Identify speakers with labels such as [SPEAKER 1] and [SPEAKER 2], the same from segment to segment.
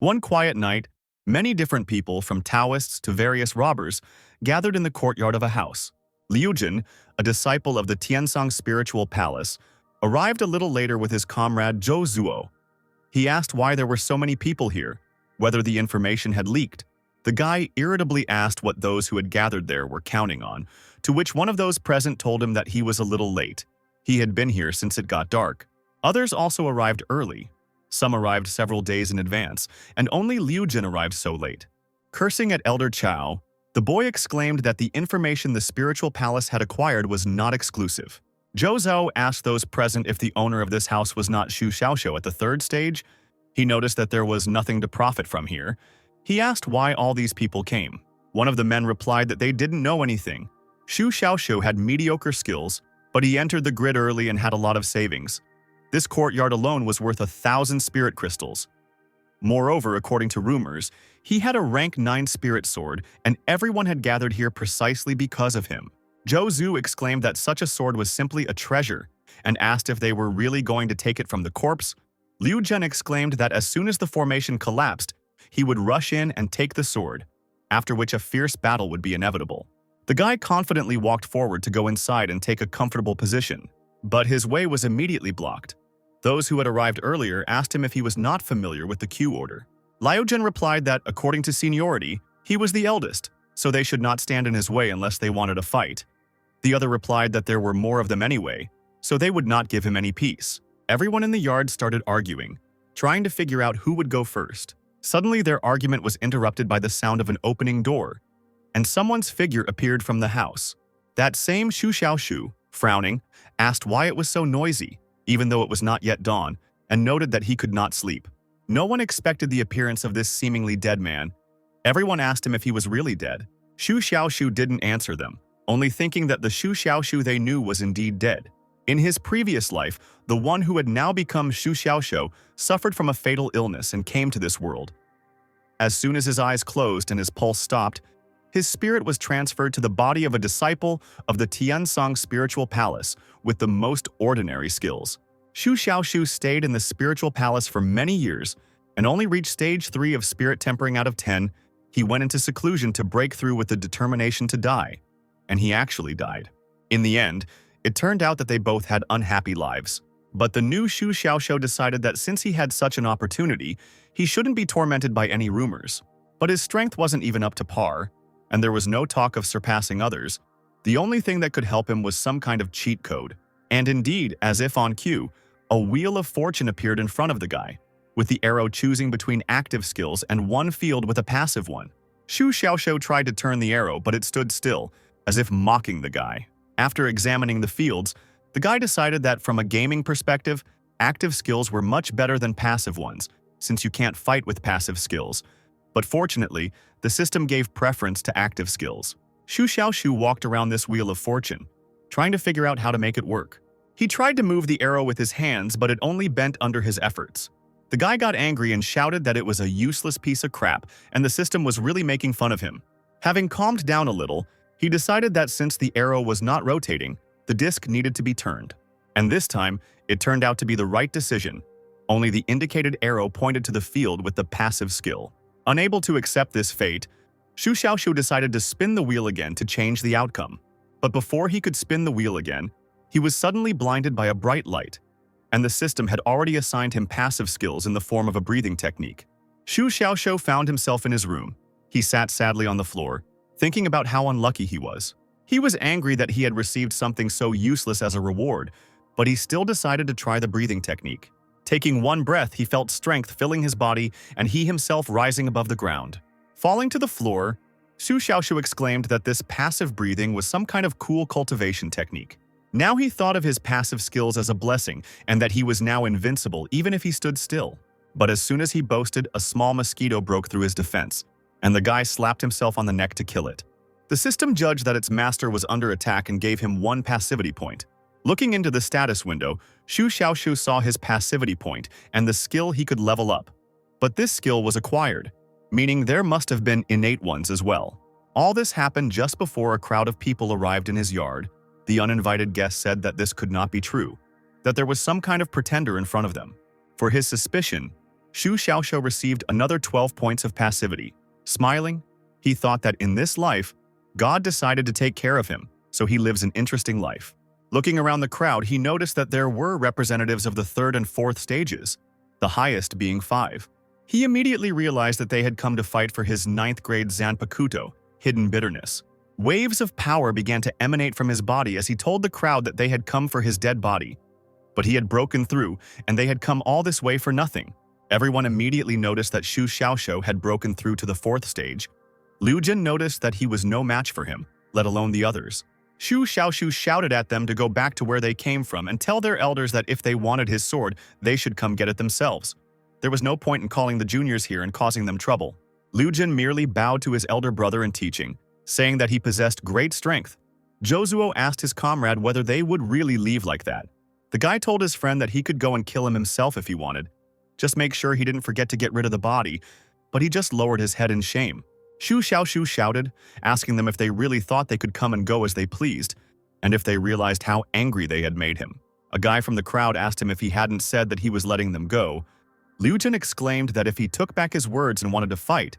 [SPEAKER 1] One quiet night, many different people, from Taoists to various robbers, gathered in the courtyard of a house. Liu Jin, a disciple of the Tiansong spiritual palace, arrived a little later with his comrade Zhou Zuo. He asked why there were so many people here, whether the information had leaked. The guy irritably asked what those who had gathered there were counting on, to which one of those present told him that he was a little late. He had been here since it got dark. Others also arrived early. Some arrived several days in advance, and only Liu Jin arrived so late. Cursing at Elder Chao, the boy exclaimed that the information the spiritual palace had acquired was not exclusive. Zhou Zhao asked those present if the owner of this house was not Xu Xiaoxiu at the third stage. He noticed that there was nothing to profit from here. He asked why all these people came. One of the men replied that they didn't know anything. Xu Xiaoxiu had mediocre skills, but he entered the grid early and had a lot of savings. This courtyard alone was worth 1,000 spirit crystals. Moreover, according to rumors, he had a rank 9 spirit sword, and everyone had gathered here precisely because of him. Zhou Zhu exclaimed that such a sword was simply a treasure, and asked if they were really going to take it from the corpse. Liu Jin exclaimed that as soon as the formation collapsed, he would rush in and take the sword, after which a fierce battle would be inevitable. The guy confidently walked forward to go inside and take a comfortable position, but his way was immediately blocked. Those who had arrived earlier asked him if he was not familiar with the queue order. Liu Jin replied that, according to seniority, he was the eldest, so they should not stand in his way unless they wanted a fight. The other replied that there were more of them anyway, so they would not give him any peace. Everyone in the yard started arguing, trying to figure out who would go first. Suddenly, their argument was interrupted by the sound of an opening door, and someone's figure appeared from the house. That same Xu Xiaoxiu, frowning, asked why it was so noisy, even though it was not yet dawn, and noted that he could not sleep. No one expected the appearance of this seemingly dead man. Everyone asked him if he was really dead. Xu Xiaoxiu didn't answer them, only thinking that the Xu Xiaoxiu they knew was indeed dead. In his previous life, the one who had now become Xu Xiaoxiu suffered from a fatal illness and came to this world. As soon as his eyes closed and his pulse stopped, his spirit was transferred to the body of a disciple of the Tiansong spiritual palace with the most ordinary skills. Xu Xiaoxiu stayed in the spiritual palace for many years and only reached stage 3 of spirit tempering out of 10. He went into seclusion to break through with the determination to die, and he actually died. In the end, it turned out that they both had unhappy lives. But the new Xu Xiaoxiu decided that since he had such an opportunity, he shouldn't be tormented by any rumors. But his strength wasn't even up to par, and there was no talk of surpassing others. The only thing that could help him was some kind of cheat code. And indeed, as if on cue, a wheel of fortune appeared in front of the guy, with the arrow choosing between active skills and one field with a passive one. Xu Xiaoxiu tried to turn the arrow, but it stood still, as if mocking the guy. After examining the fields, the guy decided that from a gaming perspective, active skills were much better than passive ones, since you can't fight with passive skills. But fortunately, the system gave preference to active skills. Xu Xiaoxiu walked around this wheel of fortune, trying to figure out how to make it work. He tried to move the arrow with his hands, but it only bent under his efforts. The guy got angry and shouted that it was a useless piece of crap and the system was really making fun of him. Having calmed down a little, he decided that since the arrow was not rotating, the disc needed to be turned. And this time, it turned out to be the right decision. Only the indicated arrow pointed to the field with the passive skill. Unable to accept this fate, Xu Xiaoxiu decided to spin the wheel again to change the outcome. But before he could spin the wheel again, he was suddenly blinded by a bright light, and the system had already assigned him passive skills in the form of a breathing technique. Xu Xiaoxiu found himself in his room. He sat sadly on the floor, thinking about how unlucky he was. He was angry that he had received something so useless as a reward, but he still decided to try the breathing technique. Taking one breath, he felt strength filling his body and he himself rising above the ground. Falling to the floor, Xu Xiaoxiu exclaimed that this passive breathing was some kind of cool cultivation technique. Now he thought of his passive skills as a blessing and that he was now invincible even if he stood still. But as soon as he boasted, a small mosquito broke through his defense, and the guy slapped himself on the neck to kill it. The system judged that its master was under attack and gave him 1 passivity point. Looking into the status window, Xu Xiaoxiu saw his passivity point and the skill he could level up. But this skill was acquired, meaning there must have been innate ones as well. All this happened just before a crowd of people arrived in his yard. The uninvited guest said that this could not be true, that there was some kind of pretender in front of them. For his suspicion, Xu Xiaoxiu received another 12 points of passivity. Smiling, he thought that in this life, God decided to take care of him, so he lives an interesting life. Looking around the crowd, he noticed that there were representatives of the 3rd and 4th stages, the highest being 5. He immediately realized that they had come to fight for his 9th grade Zanpakuto, hidden bitterness. Waves of power began to emanate from his body as he told the crowd that they had come for his dead body. But he had broken through, and they had come all this way for nothing. Everyone immediately noticed that Xu Xiaoxiu had broken through to the 4th stage. Liu Jin noticed that he was no match for him, let alone the others. Xu Xiaoxiu shouted at them to go back to where they came from and tell their elders that if they wanted his sword, they should come get it themselves. There was no point in calling the juniors here and causing them trouble. Liu Jin merely bowed to his elder brother in teaching, saying that he possessed great strength. Zhou asked his comrade whether they would really leave like that. The guy told his friend that he could go and kill him himself if he wanted. Just make sure he didn't forget to get rid of the body, but he just lowered his head in shame. Xu Xiaoxiu shouted, asking them if they really thought they could come and go as they pleased, and if they realized how angry they had made him. A guy from the crowd asked him if he hadn't said that he was letting them go. Liu Jin exclaimed that if he took back his words and wanted to fight,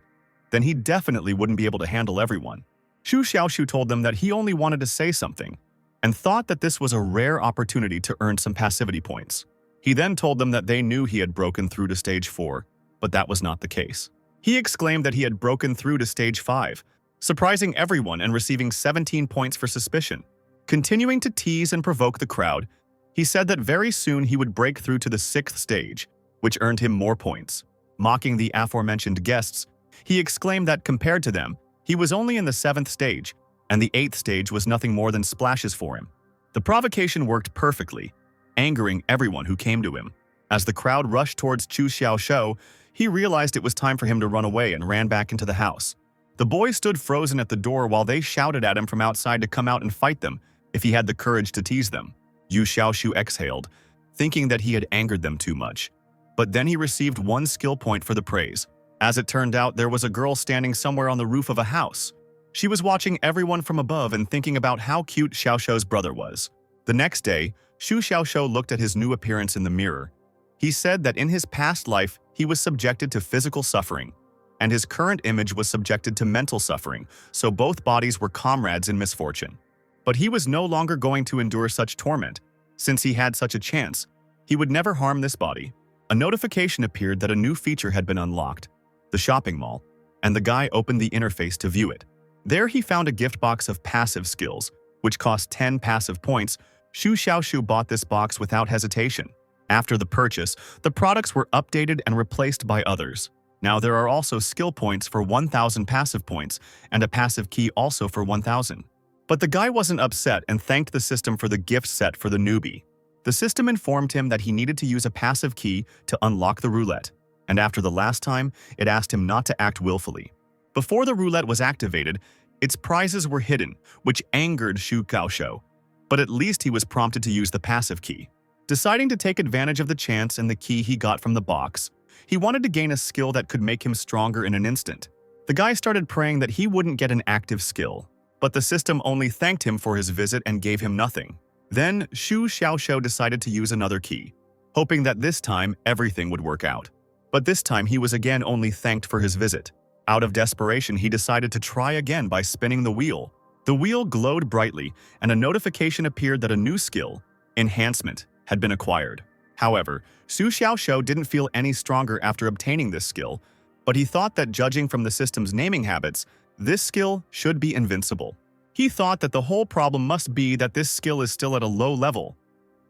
[SPEAKER 1] then he definitely wouldn't be able to handle everyone. Xu Xiaoxiu told them that he only wanted to say something, and thought that this was a rare opportunity to earn some passivity points. He then told them that they knew he had broken through to stage 4, but that was not the case. He exclaimed that he had broken through to stage 5, surprising everyone and receiving 17 points for suspicion. Continuing to tease and provoke the crowd, he said that very soon he would break through to the 6th stage, which earned him more points. Mocking the aforementioned guests, he exclaimed that compared to them, he was only in the 7th stage, and the 8th stage was nothing more than splashes for him. The provocation worked perfectly, angering everyone who came to him. As the crowd rushed towards Xu Xiaoxiu, he realized it was time for him to run away and ran back into the house. The boy stood frozen at the door while they shouted at him from outside to come out and fight them if he had the courage to tease them. Xu Xiaoxiu exhaled, thinking that he had angered them too much. But then he received 1 skill point for the praise. As it turned out, there was a girl standing somewhere on the roof of a house. She was watching everyone from above and thinking about how cute Xiaoxiu's brother was. The next day, Xu Xiaoxiu looked at his new appearance in the mirror. He said that in his past life, he was subjected to physical suffering, and his current image was subjected to mental suffering, so both bodies were comrades in misfortune. But he was no longer going to endure such torment. Since he had such a chance, he would never harm this body. A notification appeared that a new feature had been unlocked, the shopping mall, and the guy opened the interface to view it. There he found a gift box of passive skills, which cost 10 passive points. Xu Xiaoxiu bought this box without hesitation. After the purchase, the products were updated and replaced by others. Now there are also skill points for 1,000 passive points, and a passive key also for 1,000. But the guy wasn't upset and thanked the system for the gift set for the newbie. The system informed him that he needed to use a passive key to unlock the roulette, and after the last time, it asked him not to act willfully. Before the roulette was activated, its prizes were hidden, which angered Xu Xiaoxiu, but at least he was prompted to use the passive key. Deciding to take advantage of the chance and the key he got from the box, he wanted to gain a skill that could make him stronger in an instant. The guy started praying that he wouldn't get an active skill, but the system only thanked him for his visit and gave him nothing. Then Xu Xiaoxiu decided to use another key, hoping that this time everything would work out. But this time he was again only thanked for his visit. Out of desperation, he decided to try again by spinning the wheel. The wheel glowed brightly, and a notification appeared that a new skill, enhancement, had been acquired. However, Xu Xiaoxiu didn't feel any stronger after obtaining this skill, but he thought that judging from the system's naming habits, this skill should be invincible. He thought that the whole problem must be that this skill is still at a low level.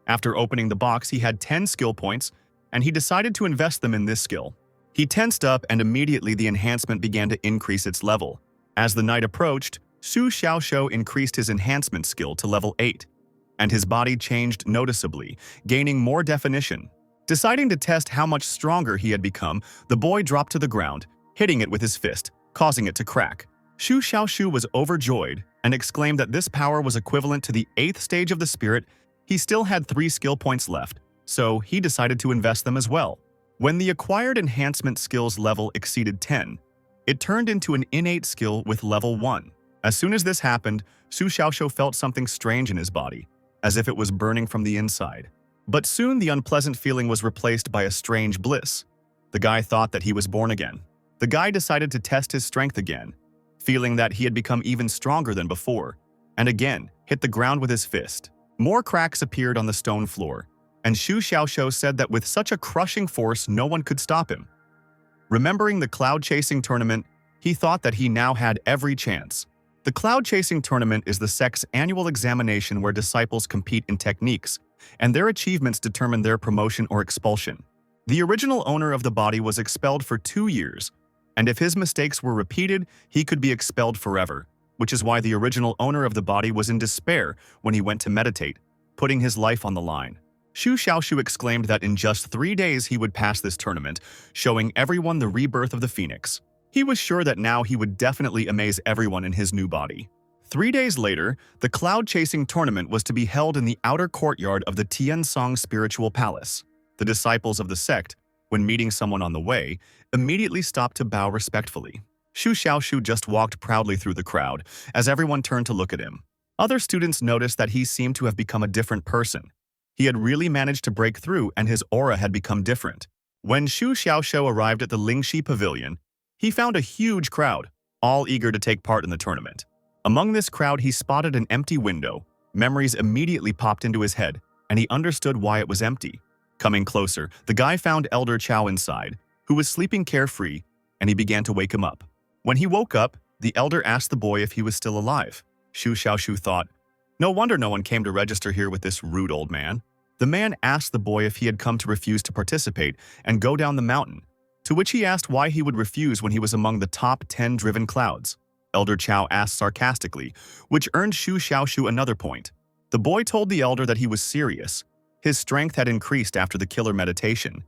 [SPEAKER 1] After opening the box, he had 10 skill points, and he decided to invest them in this skill. He tensed up, and immediately the enhancement began to increase its level. As the night approached, Xu Xiaoxiu increased his enhancement skill to level 8, and his body changed noticeably, gaining more definition. Deciding to test how much stronger he had become, the boy dropped to the ground, hitting it with his fist, causing it to crack. Xu Xiaoxiu was overjoyed and exclaimed that this power was equivalent to the 8th stage of the spirit. He still had 3 skill points left, so he decided to invest them as well. When the acquired enhancement skills level exceeded 10, it turned into an innate skill with level 1. As soon as this happened, Xu Xiaoxiu felt something strange in his body, as if it was burning from the inside. But soon the unpleasant feeling was replaced by a strange bliss. The guy thought that he was born again. The guy decided to test his strength again, feeling that he had become even stronger than before, and again hit the ground with his fist. More cracks appeared on the stone floor, and Xu Xiaoxiu said that with such a crushing force no one could stop him. Remembering the cloud-chasing tournament, he thought that he now had every chance. The cloud-chasing tournament is the sect's annual examination where disciples compete in techniques, and their achievements determine their promotion or expulsion. The original owner of the body was expelled for 2 years, and if his mistakes were repeated, he could be expelled forever, which is why the original owner of the body was in despair when he went to meditate, putting his life on the line. Xu Xiaoxiu exclaimed that in just 3 days he would pass this tournament, showing everyone the rebirth of the phoenix. He was sure that now he would definitely amaze everyone in his new body. 3 days later, the cloud-chasing tournament was to be held in the outer courtyard of the Tiansong Spiritual Palace. The disciples of the sect, when meeting someone on the way, immediately stopped to bow respectfully. Xu Xiaoxiu just walked proudly through the crowd as everyone turned to look at him. Other students noticed that he seemed to have become a different person. He had really managed to break through and his aura had become different. When Xu Xiaoxiu arrived at the Lingxi Pavilion, he found a huge crowd, all eager to take part in the tournament. Among this crowd, he spotted an empty window. Memories immediately popped into his head, and he understood why it was empty. Coming closer, the guy found Elder Chao inside, who was sleeping carefree, and he began to wake him up. When he woke up, the elder asked the boy if he was still alive. Xu Xiaoxiu thought, "No wonder no one came to register here with this rude old man." The man asked the boy if he had come to refuse to participate and go down the mountain, to which he asked why he would refuse when he was among the top 10 driven clouds. Elder Chao asked sarcastically, which earned Xu Xiaoxiu another point. The boy told the elder that he was serious. His strength had increased after the killer meditation.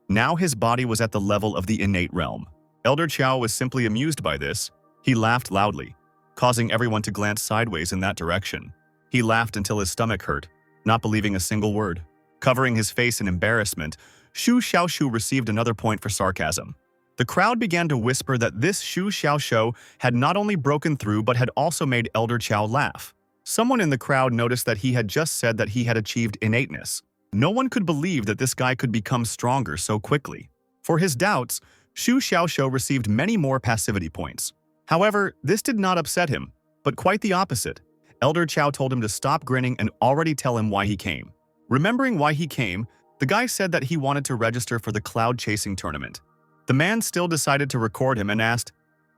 [SPEAKER 1] Now his body was at the level of the innate realm. Elder Chao was simply amused by this. He laughed loudly, causing everyone to glance sideways in that direction. He laughed until his stomach hurt, not believing a single word. Covering his face in embarrassment, Xu Xiaoxiu received another point for sarcasm. The crowd began to whisper that this Xu Xiaoxiu had not only broken through but had also made Elder Chao laugh. Someone in the crowd noticed that he had just said that he had achieved innateness. No one could believe that this guy could become stronger so quickly. For his doubts, Xu Xiaoxiu received many more passivity points. However, this did not upset him, but quite the opposite. Elder Chao told him to stop grinning and already tell him why he came. Remembering why he came, the guy said that he wanted to register for the cloud-chasing tournament. The man still decided to record him and asked,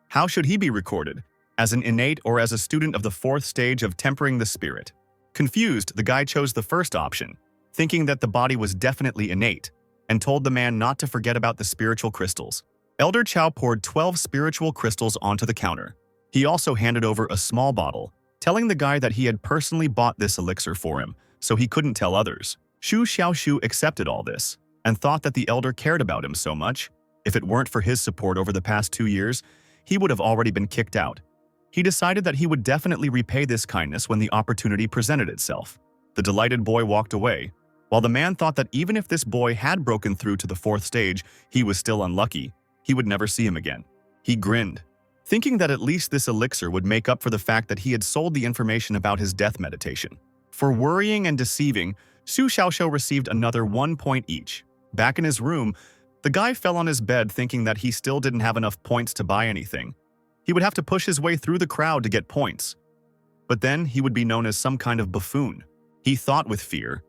[SPEAKER 1] how should he be recorded? As an innate or as a student of the 4th stage of tempering the spirit? Confused, the guy chose the first option, thinking that the body was definitely innate, and told the man not to forget about the spiritual crystals. Elder Chao poured 12 spiritual crystals onto the counter. He also handed over a small bottle, telling the guy that he had personally bought this elixir for him, so he couldn't tell others. Xu Xiaoxiu accepted all this, and thought that the elder cared about him so much. If it weren't for his support over the past 2 years, he would have already been kicked out. He decided that he would definitely repay this kindness when the opportunity presented itself. The delighted boy walked away, while the man thought that even if this boy had broken through to the 4th stage, he was still unlucky. He would never see him again. He grinned, thinking that at least this elixir would make up for the fact that he had sold the information about his death meditation. For worrying and deceiving, Xu Xiaoxiu received another 1 point each. Back in his room, the guy fell on his bed thinking that he still didn't have enough points to buy anything. He would have to push his way through the crowd to get points. But then he would be known as some kind of buffoon. He thought with fear.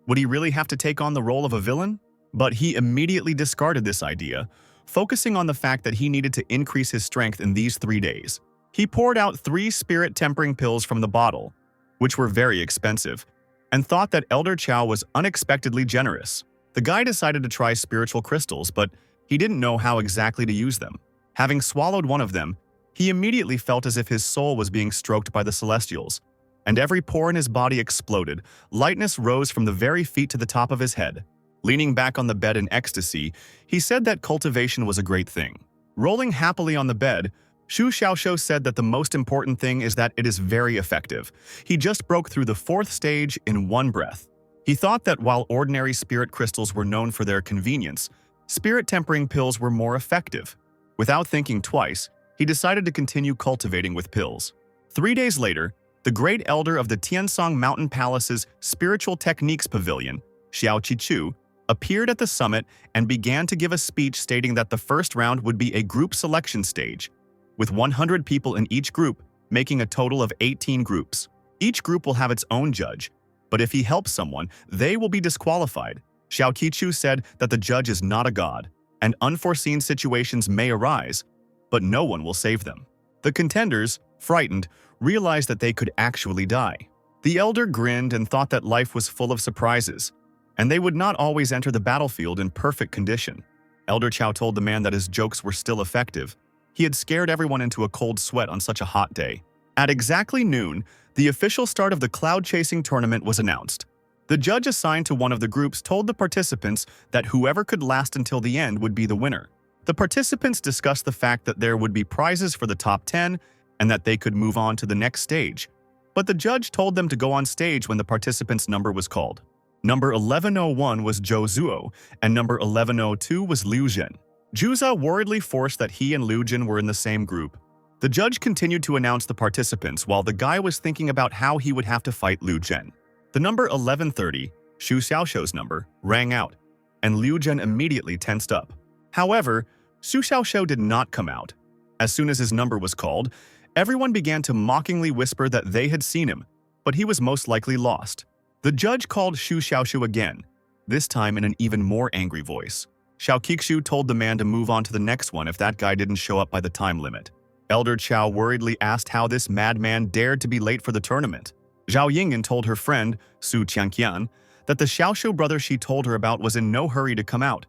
[SPEAKER 1] Would he really have to take on the role of a villain? But he immediately discarded this idea, focusing on the fact that he needed to increase his strength in these 3 days. He poured out 3 spirit tempering pills from the bottle, which were very expensive, and thought that Elder Chao was unexpectedly generous. The guy decided to try spiritual crystals, but he didn't know how exactly to use them. Having swallowed one of them, he immediately felt as if his soul was being stroked by the celestials, and every pore in his body exploded. Lightness rose from the very feet to the top of his head. Leaning back on the bed in ecstasy, he said that cultivation was a great thing. Rolling happily on the bed, Xu Xiaoxiu said that the most important thing is that it is very effective. He just broke through the 4th stage in 1 breath. He thought that while ordinary spirit crystals were known for their convenience, spirit tempering pills were more effective. Without thinking twice, he decided to continue cultivating with pills. 3 days later, the great elder of the Tiansong Mountain Palace's Spiritual Techniques Pavilion, Xiao Qichu, appeared at the summit and began to give a speech stating that the first round would be a group selection stage, with 100 people in each group, making a total of 18 groups. Each group will have its own judge, but if he helps someone, they will be disqualified. Xiao Qichu said that the judge is not a god, and unforeseen situations may arise, but no one will save them. The contenders, frightened, realized that they could actually die. The elder grinned and thought that life was full of surprises, and they would not always enter the battlefield in perfect condition. Elder Chow told the man that his jokes were still effective. He had scared everyone into a cold sweat on such a hot day. At exactly noon, the official start of the cloud-chasing tournament was announced. The judge assigned to one of the groups told the participants that whoever could last until the end would be the winner. The participants discussed the fact that there would be prizes for the top 10 and that they could move on to the next stage. But the judge told them to go on stage when the participants' number was called. Number 1101 was Zhou Zuo, and number 1102 was Liu Zhen. Juza worriedly forced that he and Liu Jin were in the same group. The judge continued to announce the participants while the guy was thinking about how he would have to fight Liu Zhen. The number 1130, Xu Xiaoshou's number, rang out, and Liu Zhen immediately tensed up. However, Xu Xiaoshou did not come out. As soon as his number was called, everyone began to mockingly whisper that they had seen him, but he was most likely lost. The judge called Xu Xiaoshou again, this time in an even more angry voice. Xiao Qiqu told the man to move on to the next one if that guy didn't show up by the time limit. Elder Chow worriedly asked how this madman dared to be late for the tournament. Zhao Yingyan told her friend, Su Qianqian, that the Xiaoshou brother she told her about was in no hurry to come out.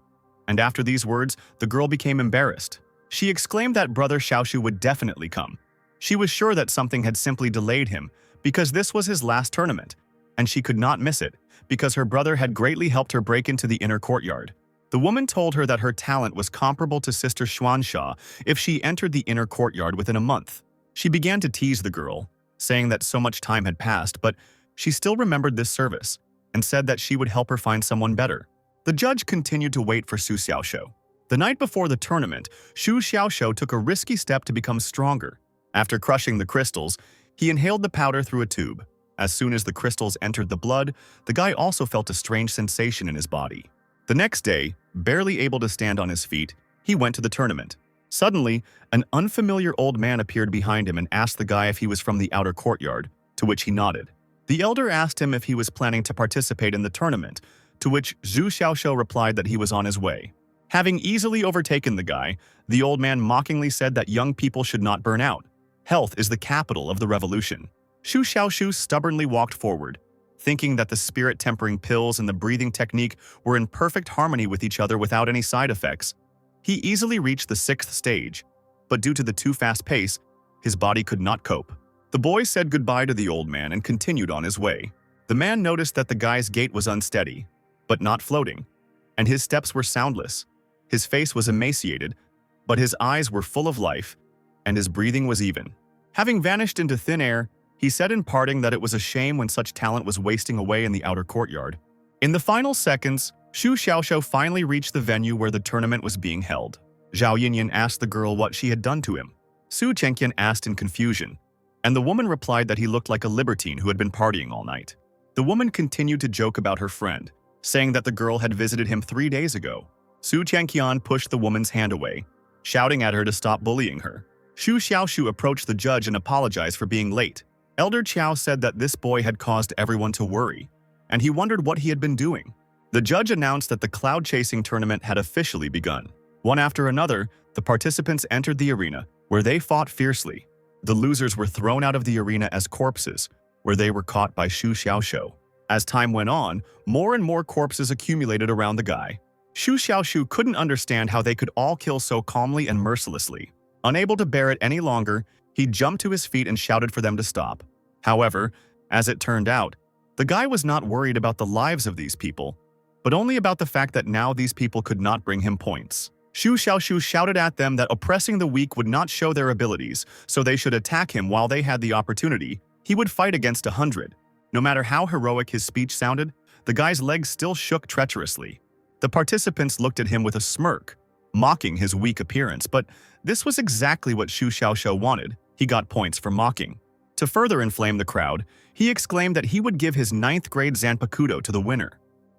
[SPEAKER 1] And after these words, the girl became embarrassed. She exclaimed that brother Xiaoshou would definitely come. She was sure that something had simply delayed him, because this was his last tournament, and she could not miss it, because her brother had greatly helped her break into the inner courtyard. The woman told her that her talent was comparable to Sister Xuansha if she entered the inner courtyard within a month. She began to tease the girl, saying that so much time had passed, but she still remembered this service, and said that she would help her find someone better. The judge continued to wait for Xu Xiaoshou. The night before the tournament, Xu Xiaoshou took a risky step to become stronger. After crushing the crystals, he inhaled the powder through a tube. As soon as the crystals entered the blood, the guy also felt a strange sensation in his body. The next day, barely able to stand on his feet, he went to the tournament. Suddenly, an unfamiliar old man appeared behind him and asked the guy if he was from the outer courtyard, to which he nodded. The elder asked him if he was planning to participate in the tournament, to which Xu Xiaoshou replied that he was on his way. Having easily overtaken the guy, the old man mockingly said that young people should not burn out. Health is the capital of the revolution. Xu Xiaoshu stubbornly walked forward, thinking that the spirit-tempering pills and the breathing technique were in perfect harmony with each other without any side effects. He easily reached the 6th stage, but due to the too fast pace, his body could not cope. The boy said goodbye to the old man and continued on his way. The man noticed that the guy's gait was unsteady, but not floating, and his steps were soundless. His face was emaciated, but his eyes were full of life, and his breathing was even. Having vanished into thin air, he said in parting that it was a shame when such talent was wasting away in the outer courtyard. In the final seconds, Xu Xiaoshou finally reached the venue where the tournament was being held. Zhao Yinyan asked the girl what she had done to him. Su Chengqian asked in confusion, and the woman replied that he looked like a libertine who had been partying all night. The woman continued to joke about her friend, saying that the girl had visited him 3 days ago. Su Chengqian pushed the woman's hand away, shouting at her to stop bullying her. Xu Xiaoshu approached the judge and apologized for being late. Elder Chow said that this boy had caused everyone to worry, and he wondered what he had been doing. The judge announced that the cloud-chasing tournament had officially begun. One after another, the participants entered the arena, where they fought fiercely. The losers were thrown out of the arena as corpses, where they were caught by Xu Xiaoshu. As time went on, more and more corpses accumulated around the guy. Xu Xiaoshu couldn't understand how they could all kill so calmly and mercilessly. Unable to bear it any longer, he jumped to his feet and shouted for them to stop. However, as it turned out, the guy was not worried about the lives of these people, but only about the fact that now these people could not bring him points. Xu Xiaoshu shouted at them that oppressing the weak would not show their abilities, so they should attack him while they had the opportunity. He would fight against 100. No matter how heroic his speech sounded, the guy's legs still shook treacherously. The participants looked at him with a smirk, mocking his weak appearance, but this was exactly what Xu Xiaoshu wanted. He got points for mocking. To further inflame the crowd, he exclaimed that he would give his 9th grade Zanpakuto to the winner.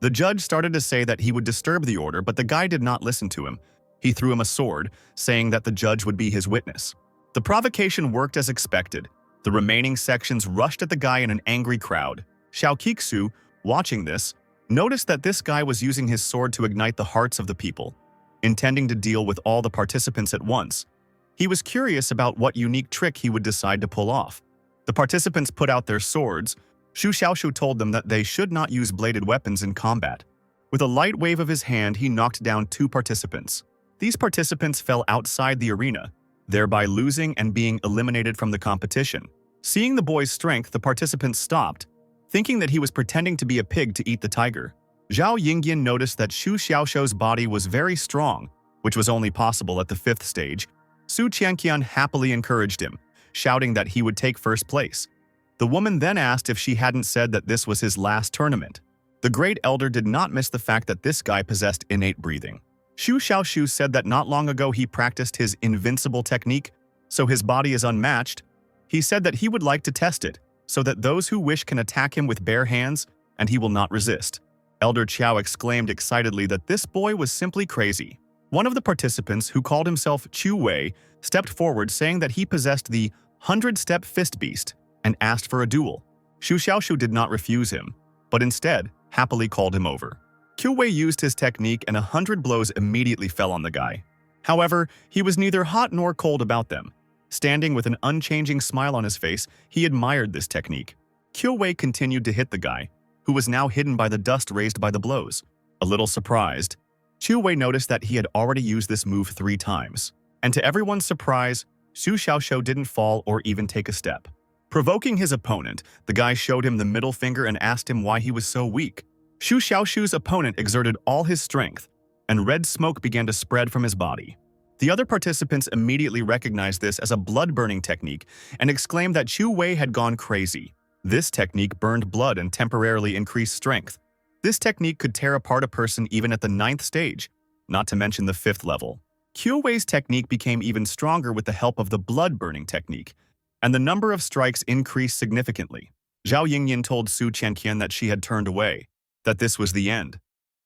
[SPEAKER 1] The judge started to say that he would disturb the order, but the guy did not listen to him. He threw him a sword, saying that the judge would be his witness. The provocation worked as expected. The remaining sections rushed at the guy in an angry crowd. Xiao Kixu, watching this, noticed that this guy was using his sword to ignite the hearts of the people, intending to deal with all the participants at once. He was curious about what unique trick he would decide to pull off. The participants put out their swords. Xu Xiaoshu told them that they should not use bladed weapons in combat. With a light wave of his hand, he knocked down 2 participants. These participants fell outside the arena, thereby losing and being eliminated from the competition. Seeing the boy's strength, the participants stopped, thinking that he was pretending to be a pig to eat the tiger. Zhao Yingyan noticed that Xu Xiaoshu's body was very strong, which was only possible at the 5th stage. Su Qianqian happily encouraged him, shouting that he would take first place. The woman then asked if she hadn't said that this was his last tournament. The great elder did not miss the fact that this guy possessed innate breathing. Xu Xiaoshu said that not long ago he practiced his invincible technique, so his body is unmatched. He said that he would like to test it, so that those who wish can attack him with bare hands, and he will not resist. Elder Qiao exclaimed excitedly that this boy was simply crazy. One of the participants, who called himself Chu Wei, stepped forward saying that he possessed the 100-step fist beast and asked for a duel. Xu Xiaoshu did not refuse him, but instead happily called him over. Qiu Wei used his technique and 100 blows immediately fell on the guy. However, he was neither hot nor cold about them. Standing with an unchanging smile on his face, he admired this technique. Qiu Wei continued to hit the guy, who was now hidden by the dust raised by the blows. A little surprised, Qiu Wei noticed that he had already used this move 3 times. And to everyone's surprise, Xu Xiaoshu didn't fall or even take a step. Provoking his opponent, the guy showed him the middle finger and asked him why he was so weak. Xu Xiaoshu's opponent exerted all his strength, and red smoke began to spread from his body. The other participants immediately recognized this as a blood-burning technique and exclaimed that Qiu Wei had gone crazy. This technique burned blood and temporarily increased strength. This technique could tear apart a person even at the 9th stage, not to mention the 5th level. Qiu Wei's technique became even stronger with the help of the blood-burning technique, and the number of strikes increased significantly. Zhao Yingyan told Su Qianqian that she had turned away, that this was the end.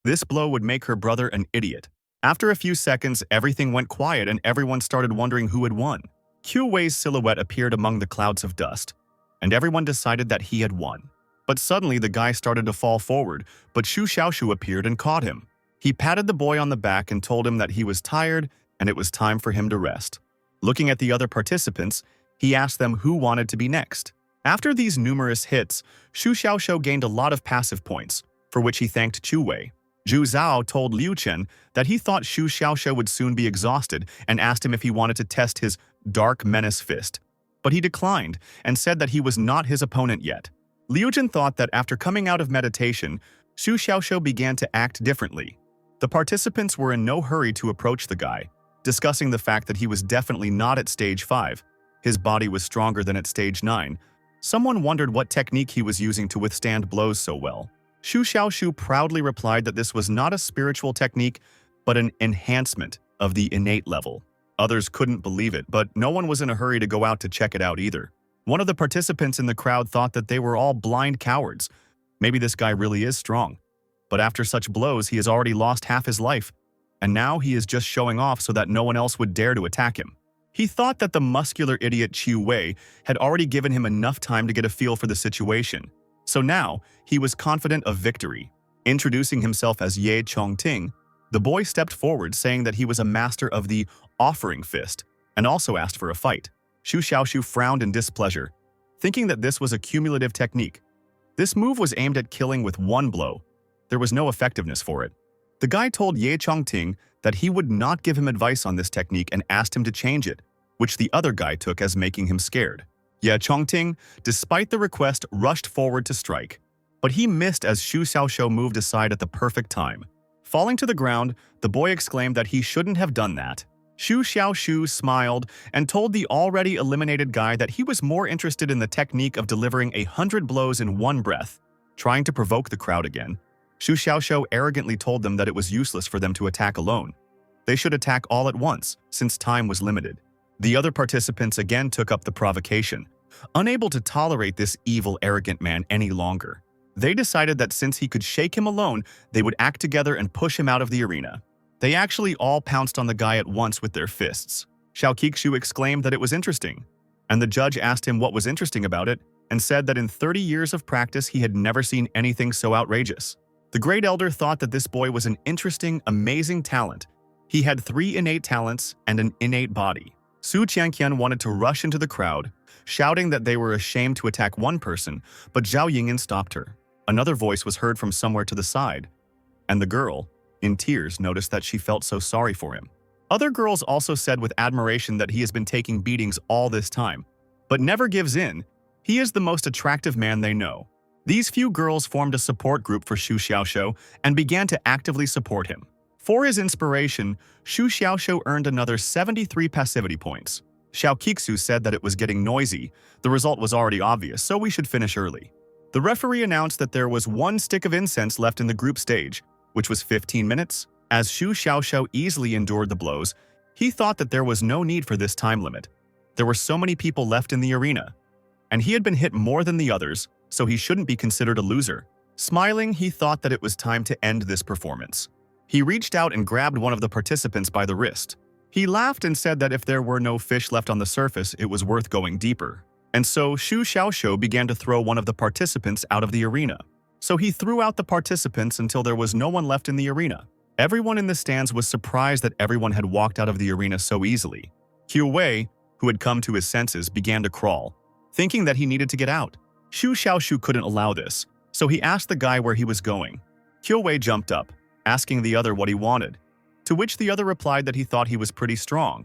[SPEAKER 1] This blow would make her brother an idiot. After a few seconds, everything went quiet and everyone started wondering who had won. Qiu Wei's silhouette appeared among the clouds of dust, and everyone decided that he had won. But suddenly the guy started to fall forward, but Xu Xiaoshu appeared and caught him. He patted the boy on the back and told him that he was tired and it was time for him to rest. Looking at the other participants, he asked them who wanted to be next. After these numerous hits, Xu Xiaoshu gained a lot of passive points, for which he thanked Qiu Wei. Zhu Zhao told Liu Chen that he thought Xu Xiaoshu would soon be exhausted and asked him if he wanted to test his Dark Menace Fist. But he declined and said that he was not his opponent yet. Liu Chen thought that after coming out of meditation, Xu Xiaoshu began to act differently. The participants were in no hurry to approach the guy, discussing the fact that he was definitely not at stage 5. His body was stronger than at stage 9. Someone wondered what technique he was using to withstand blows so well. Xu Xiaoshu proudly replied that this was not a spiritual technique, but an enhancement of the innate level. Others couldn't believe it, but no one was in a hurry to go out to check it out either. One of the participants in the crowd thought that they were all blind cowards. Maybe this guy really is strong. But after such blows, he has already lost half his life, and now he is just showing off so that no one else would dare to attack him. He thought that the muscular idiot Qiu Wei had already given him enough time to get a feel for the situation. So now, he was confident of victory. Introducing himself as Ye Chongting, the boy stepped forward saying that he was a master of the Offering Fist, and also asked for a fight. Xu Xiaoshu frowned in displeasure, thinking that this was a cumulative technique. This move was aimed at killing with one blow. There was no effectiveness for it. The guy told Ye Chongting that he would not give him advice on this technique and asked him to change it, which the other guy took as making him scared. Ye Chongting, despite the request, rushed forward to strike, but he missed as Xu Xiaoshu moved aside at the perfect time. Falling to the ground, the boy exclaimed that he shouldn't have done that. Xu Xiaoshu smiled and told the already eliminated guy that he was more interested in the technique of delivering 100 blows in one breath, trying to provoke the crowd again. Xu Xiaoshu arrogantly told them that it was useless for them to attack alone. They should attack all at once, since time was limited. The other participants again took up the provocation, unable to tolerate this evil, arrogant man any longer. They decided that since he could shake him alone, they would act together and push him out of the arena. They actually all pounced on the guy at once with their fists. Xiao Qiqu exclaimed that it was interesting, and the judge asked him what was interesting about it, and said that in 30 years of practice he had never seen anything so outrageous. The great elder thought that this boy was an interesting, amazing talent. He had 3 innate talents and an innate body. Su Qianqian wanted to rush into the crowd, shouting that they were ashamed to attack one person, but Zhao Yingyan stopped her. Another voice was heard from somewhere to the side, and the girl, in tears, noticed that she felt so sorry for him. Other girls also said with admiration that he has been taking beatings all this time, but never gives in. He is the most attractive man they know. These few girls formed a support group for Xu Xiaoxiu and began to actively support him. For his inspiration, Xu Xiaoxiu earned another 73 passivity points. Xiao Qiqu said that it was getting noisy. The result was already obvious, so we should finish early. The referee announced that there was 1 stick of incense left in the group stage, which was 15 minutes. As Xu Xiaoxiu easily endured the blows, he thought that there was no need for this time limit. There were so many people left in the arena, and he had been hit more than the others, so he shouldn't be considered a loser. Smiling, he thought that it was time to end this performance. He reached out and grabbed one of the participants by the wrist. He laughed and said that if there were no fish left on the surface, it was worth going deeper. And so Xu Xiaoxiu began to throw one of the participants out of the arena. So he threw out the participants until there was no one left in the arena. Everyone in the stands was surprised that everyone had walked out of the arena so easily. Qiu Wei, who had come to his senses, began to crawl, thinking that he needed to get out. Xu Xiaoxiu couldn't allow this, so he asked the guy where he was going. Qiu Wei jumped up, asking the other what he wanted, to which the other replied that he thought he was pretty strong,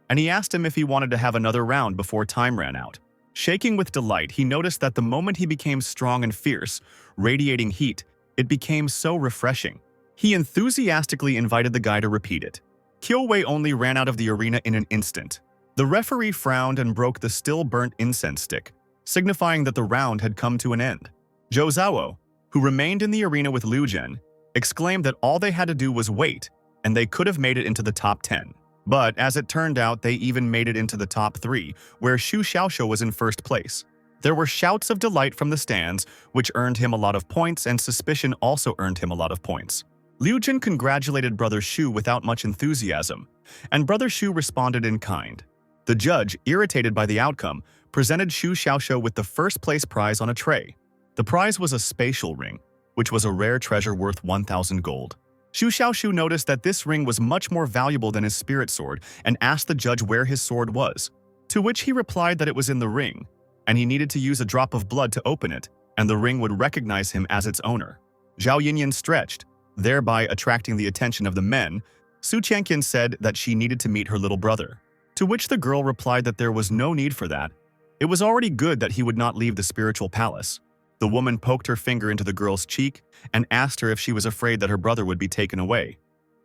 [SPEAKER 1] and he asked him if he wanted to have another round before time ran out. Shaking with delight, he noticed that the moment he became strong and fierce, radiating heat, it became so refreshing. He enthusiastically invited the guy to repeat it. Qiu Wei only ran out of the arena in an instant. The referee frowned and broke the still burnt incense stick, signifying that the round had come to an end. Zhou Zhao, who remained in the arena with Liu Zhen, exclaimed that all they had to do was wait, and they could have made it into the top 10. But as it turned out, they even made it into the top 3, where Xu Xiaoxiu was in first place. There were shouts of delight from the stands, which earned him a lot of points, and suspicion also earned him a lot of points. Liu Jin congratulated Brother Xu without much enthusiasm, and Brother Xu responded in kind. The judge, irritated by the outcome, presented Xu Xiaoxiu with the first-place prize on a tray. The prize was a spatial ring, which was a rare treasure worth 1,000 gold. Xu Xiaoxiu noticed that this ring was much more valuable than his spirit sword and asked the judge where his sword was, to which he replied that it was in the ring, and he needed to use a drop of blood to open it, and the ring would recognize him as its owner. Zhao Yinyan stretched, thereby attracting the attention of the men. Su Qianqian said that she needed to meet her little brother, to which the girl replied that there was no need for that. It was already good that he would not leave the spiritual palace. The woman poked her finger into the girl's cheek and asked her if she was afraid that her brother would be taken away,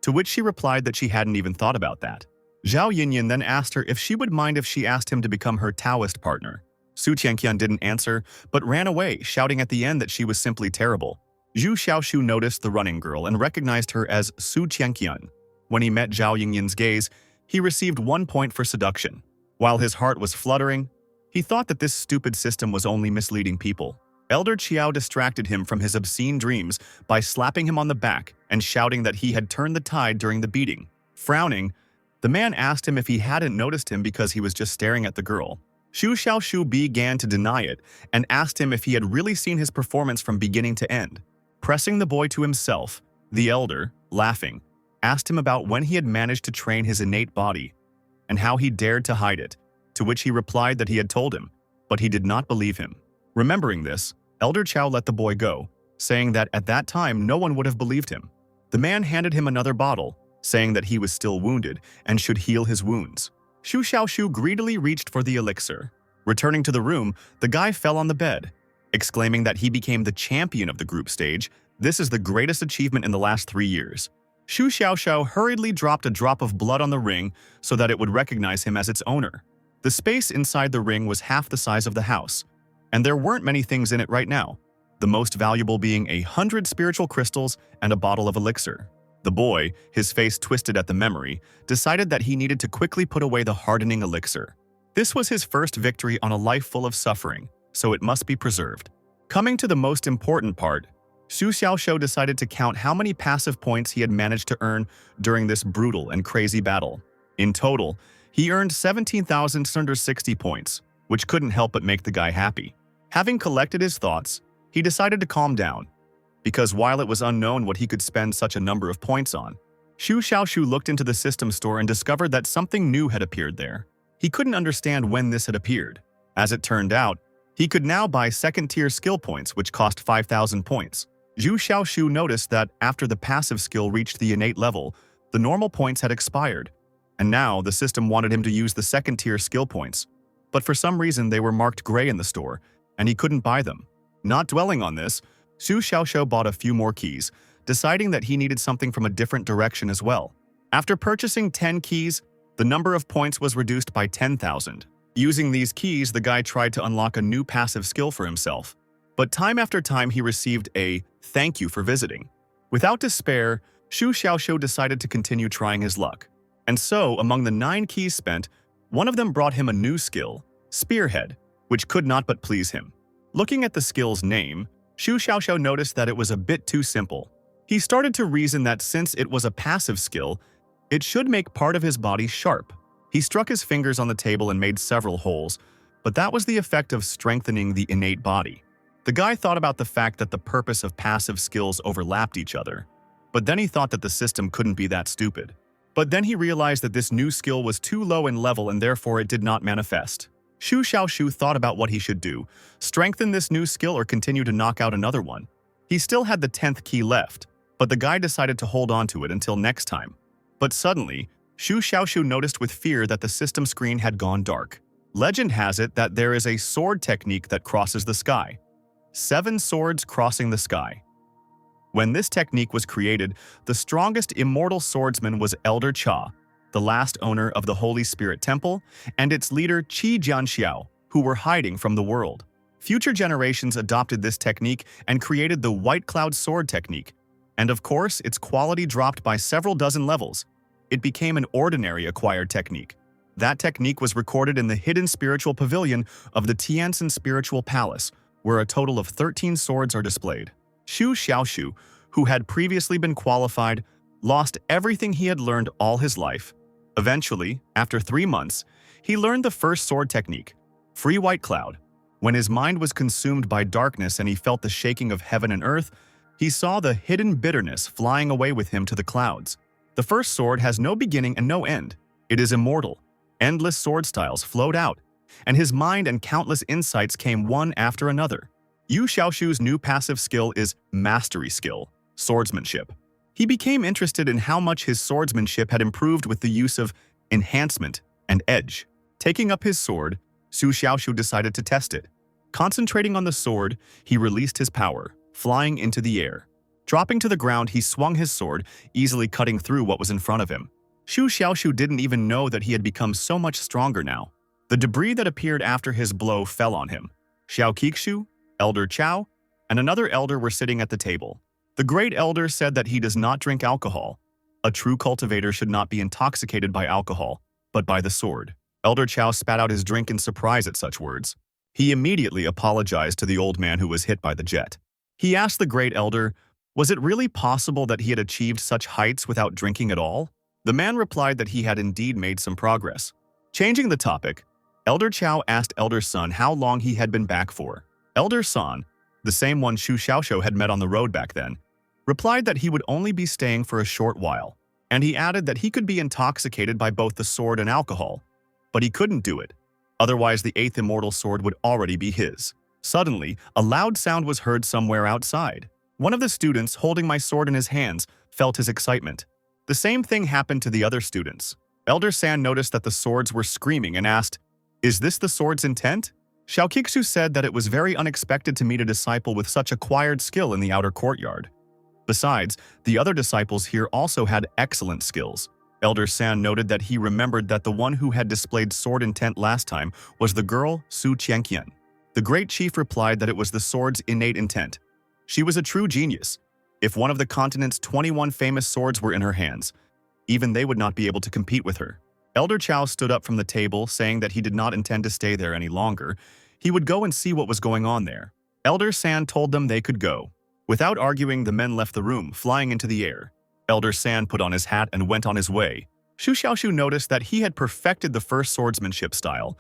[SPEAKER 1] to which she replied that she hadn't even thought about that. Zhao Yinyan then asked her if she would mind if she asked him to become her Taoist partner. Su Qianqian didn't answer, but ran away, shouting at the end that she was simply terrible. Zhu Xiaoxiu noticed the running girl and recognized her as Su Qianqian. When he met Zhao Yingyan's gaze, he received 1 point for seduction. While his heart was fluttering, he thought that this stupid system was only misleading people. Elder Qiao distracted him from his obscene dreams by slapping him on the back and shouting that he had turned the tide during the beating. Frowning, the man asked him if he hadn't noticed him because he was just staring at the girl. Xu Xiaoxiu began to deny it and asked him if he had really seen his performance from beginning to end. Pressing the boy to himself, the elder, laughing, asked him about when he had managed to train his innate body and how he dared to hide it, to which he replied that he had told him, but he did not believe him. Remembering this, Elder Qiao let the boy go, saying that at that time no one would have believed him. The man handed him another bottle, saying that he was still wounded and should heal his wounds. Xu Xiaoxiu greedily reached for the elixir. Returning to the room, the guy fell on the bed, exclaiming that he became the champion of the group stage. This is the greatest achievement in the last 3 years. Xu Xiaoxiu hurriedly dropped a drop of blood on the ring so that it would recognize him as its owner. The space inside the ring was half the size of the house, and there weren't many things in it right now, the most valuable being 100 spiritual crystals and a bottle of elixir. The boy, his face twisted at the memory, decided that he needed to quickly put away the hardening elixir. This was his first victory on a life full of suffering, so it must be preserved. Coming to the most important part, Xu Xiaoxiu decided to count how many passive points he had managed to earn during this brutal and crazy battle. In total, he earned 17,660 points, which couldn't help but make the guy happy. Having collected his thoughts, he decided to calm down, because while it was unknown what he could spend such a number of points on, Xu Xiaoxiu looked into the system store and discovered that something new had appeared there. He couldn't understand when this had appeared. As it turned out, he could now buy second-tier skill points, which cost 5,000 points. Xu Xiaoxiu noticed that after the passive skill reached the innate level, the normal points had expired, and now the system wanted him to use the second-tier skill points. But for some reason they were marked gray in the store, and he couldn't buy them. Not dwelling on this, Xu Xiaoxiu bought a few more keys, deciding that he needed something from a different direction as well. After purchasing 10 keys, the number of points was reduced by 10,000. Using these keys, the guy tried to unlock a new passive skill for himself. But time after time he received a "thank you for visiting." Without despair, Xu Xiaoxiu decided to continue trying his luck. And so, among the 9 keys spent, one of them brought him a new skill, Spearhead, which could not but please him. Looking at the skill's name, Xu Xiaoxiu noticed that it was a bit too simple. He started to reason that since it was a passive skill, it should make part of his body sharp. He struck his fingers on the table and made several holes, but that was the effect of strengthening the innate body. The guy thought about the fact that the purpose of passive skills overlapped each other, but then he thought that the system couldn't be that stupid. But then he realized that this new skill was too low in level and therefore it did not manifest. Xu Xiaoxiu thought about what he should do, strengthen this new skill or continue to knock out another one. He still had the 10th key left, but the guy decided to hold on to it until next time. But suddenly, Xu Xiaoxiu noticed with fear that the system screen had gone dark. Legend has it that there is a sword technique that crosses the sky. 7 swords crossing the sky. When this technique was created, the strongest immortal swordsman was Elder Cha, the last owner of the Holy Spirit Temple, and its leader Qi Jianxiao, who were hiding from the world. Future generations adopted this technique and created the White Cloud Sword technique, and of course, its quality dropped by several dozen levels. It became an ordinary acquired technique. That technique was recorded in the hidden spiritual pavilion of the Tianxin Spiritual Palace, where a total of 13 swords are displayed. Xu Xiaoxiu, who had previously been qualified, lost everything he had learned all his life. Eventually, after 3 months, he learned the first sword technique, Free White Cloud. When his mind was consumed by darkness and he felt the shaking of heaven and earth, he saw the hidden bitterness flying away with him to the clouds. The first sword has no beginning and no end. It is immortal. Endless sword styles flowed out, and his mind and countless insights came one after another. Yu Xiaoxiu's new passive skill is Mastery Skill, Swordsmanship. He became interested in how much his swordsmanship had improved with the use of Enhancement and Edge. Taking up his sword, Xu Xiaoxiu decided to test it. Concentrating on the sword, he released his power, flying into the air. Dropping to the ground, he swung his sword, easily cutting through what was in front of him. Xu Xiaoxiu didn't even know that he had become so much stronger now. The debris that appeared after his blow fell on him. Xiao Qiqu, Elder Chao, and another elder were sitting at the table. The great elder said that he does not drink alcohol. A true cultivator should not be intoxicated by alcohol, but by the sword. Elder Chao spat out his drink in surprise at such words. He immediately apologized to the old man who was hit by the jet. He asked the great elder, was it really possible that he had achieved such heights without drinking at all? The man replied that he had indeed made some progress. Changing the topic, Elder Chao asked Elder Sun how long he had been back for. Elder Sun, the same one Xu Xiaoxiu had met on the road back then, replied that he would only be staying for a short while, and he added that he could be intoxicated by both the sword and alcohol, but he couldn't do it. Otherwise, the 8th immortal sword would already be his. Suddenly, a loud sound was heard somewhere outside. One of the students, holding my sword in his hands, felt his excitement. The same thing happened to the other students. Elder San noticed that the swords were screaming and asked, "Is this the sword's intent?" Xiao Qiqu said that it was very unexpected to meet a disciple with such acquired skill in the outer courtyard. Besides, the other disciples here also had excellent skills. Elder San noted that he remembered that the one who had displayed sword intent last time was the girl Su Qianqian. The great chief replied that it was the sword's innate intent. She was a true genius. If one of the continent's 21 famous swords were in her hands, even they would not be able to compete with her. Elder Chao stood up from the table, saying that he did not intend to stay there any longer. He would go and see what was going on there. Elder San told them they could go. Without arguing, the men left the room, flying into the air. Elder San put on his hat and went on his way. Shu Xiaoshu noticed that he had perfected the first swordsmanship style.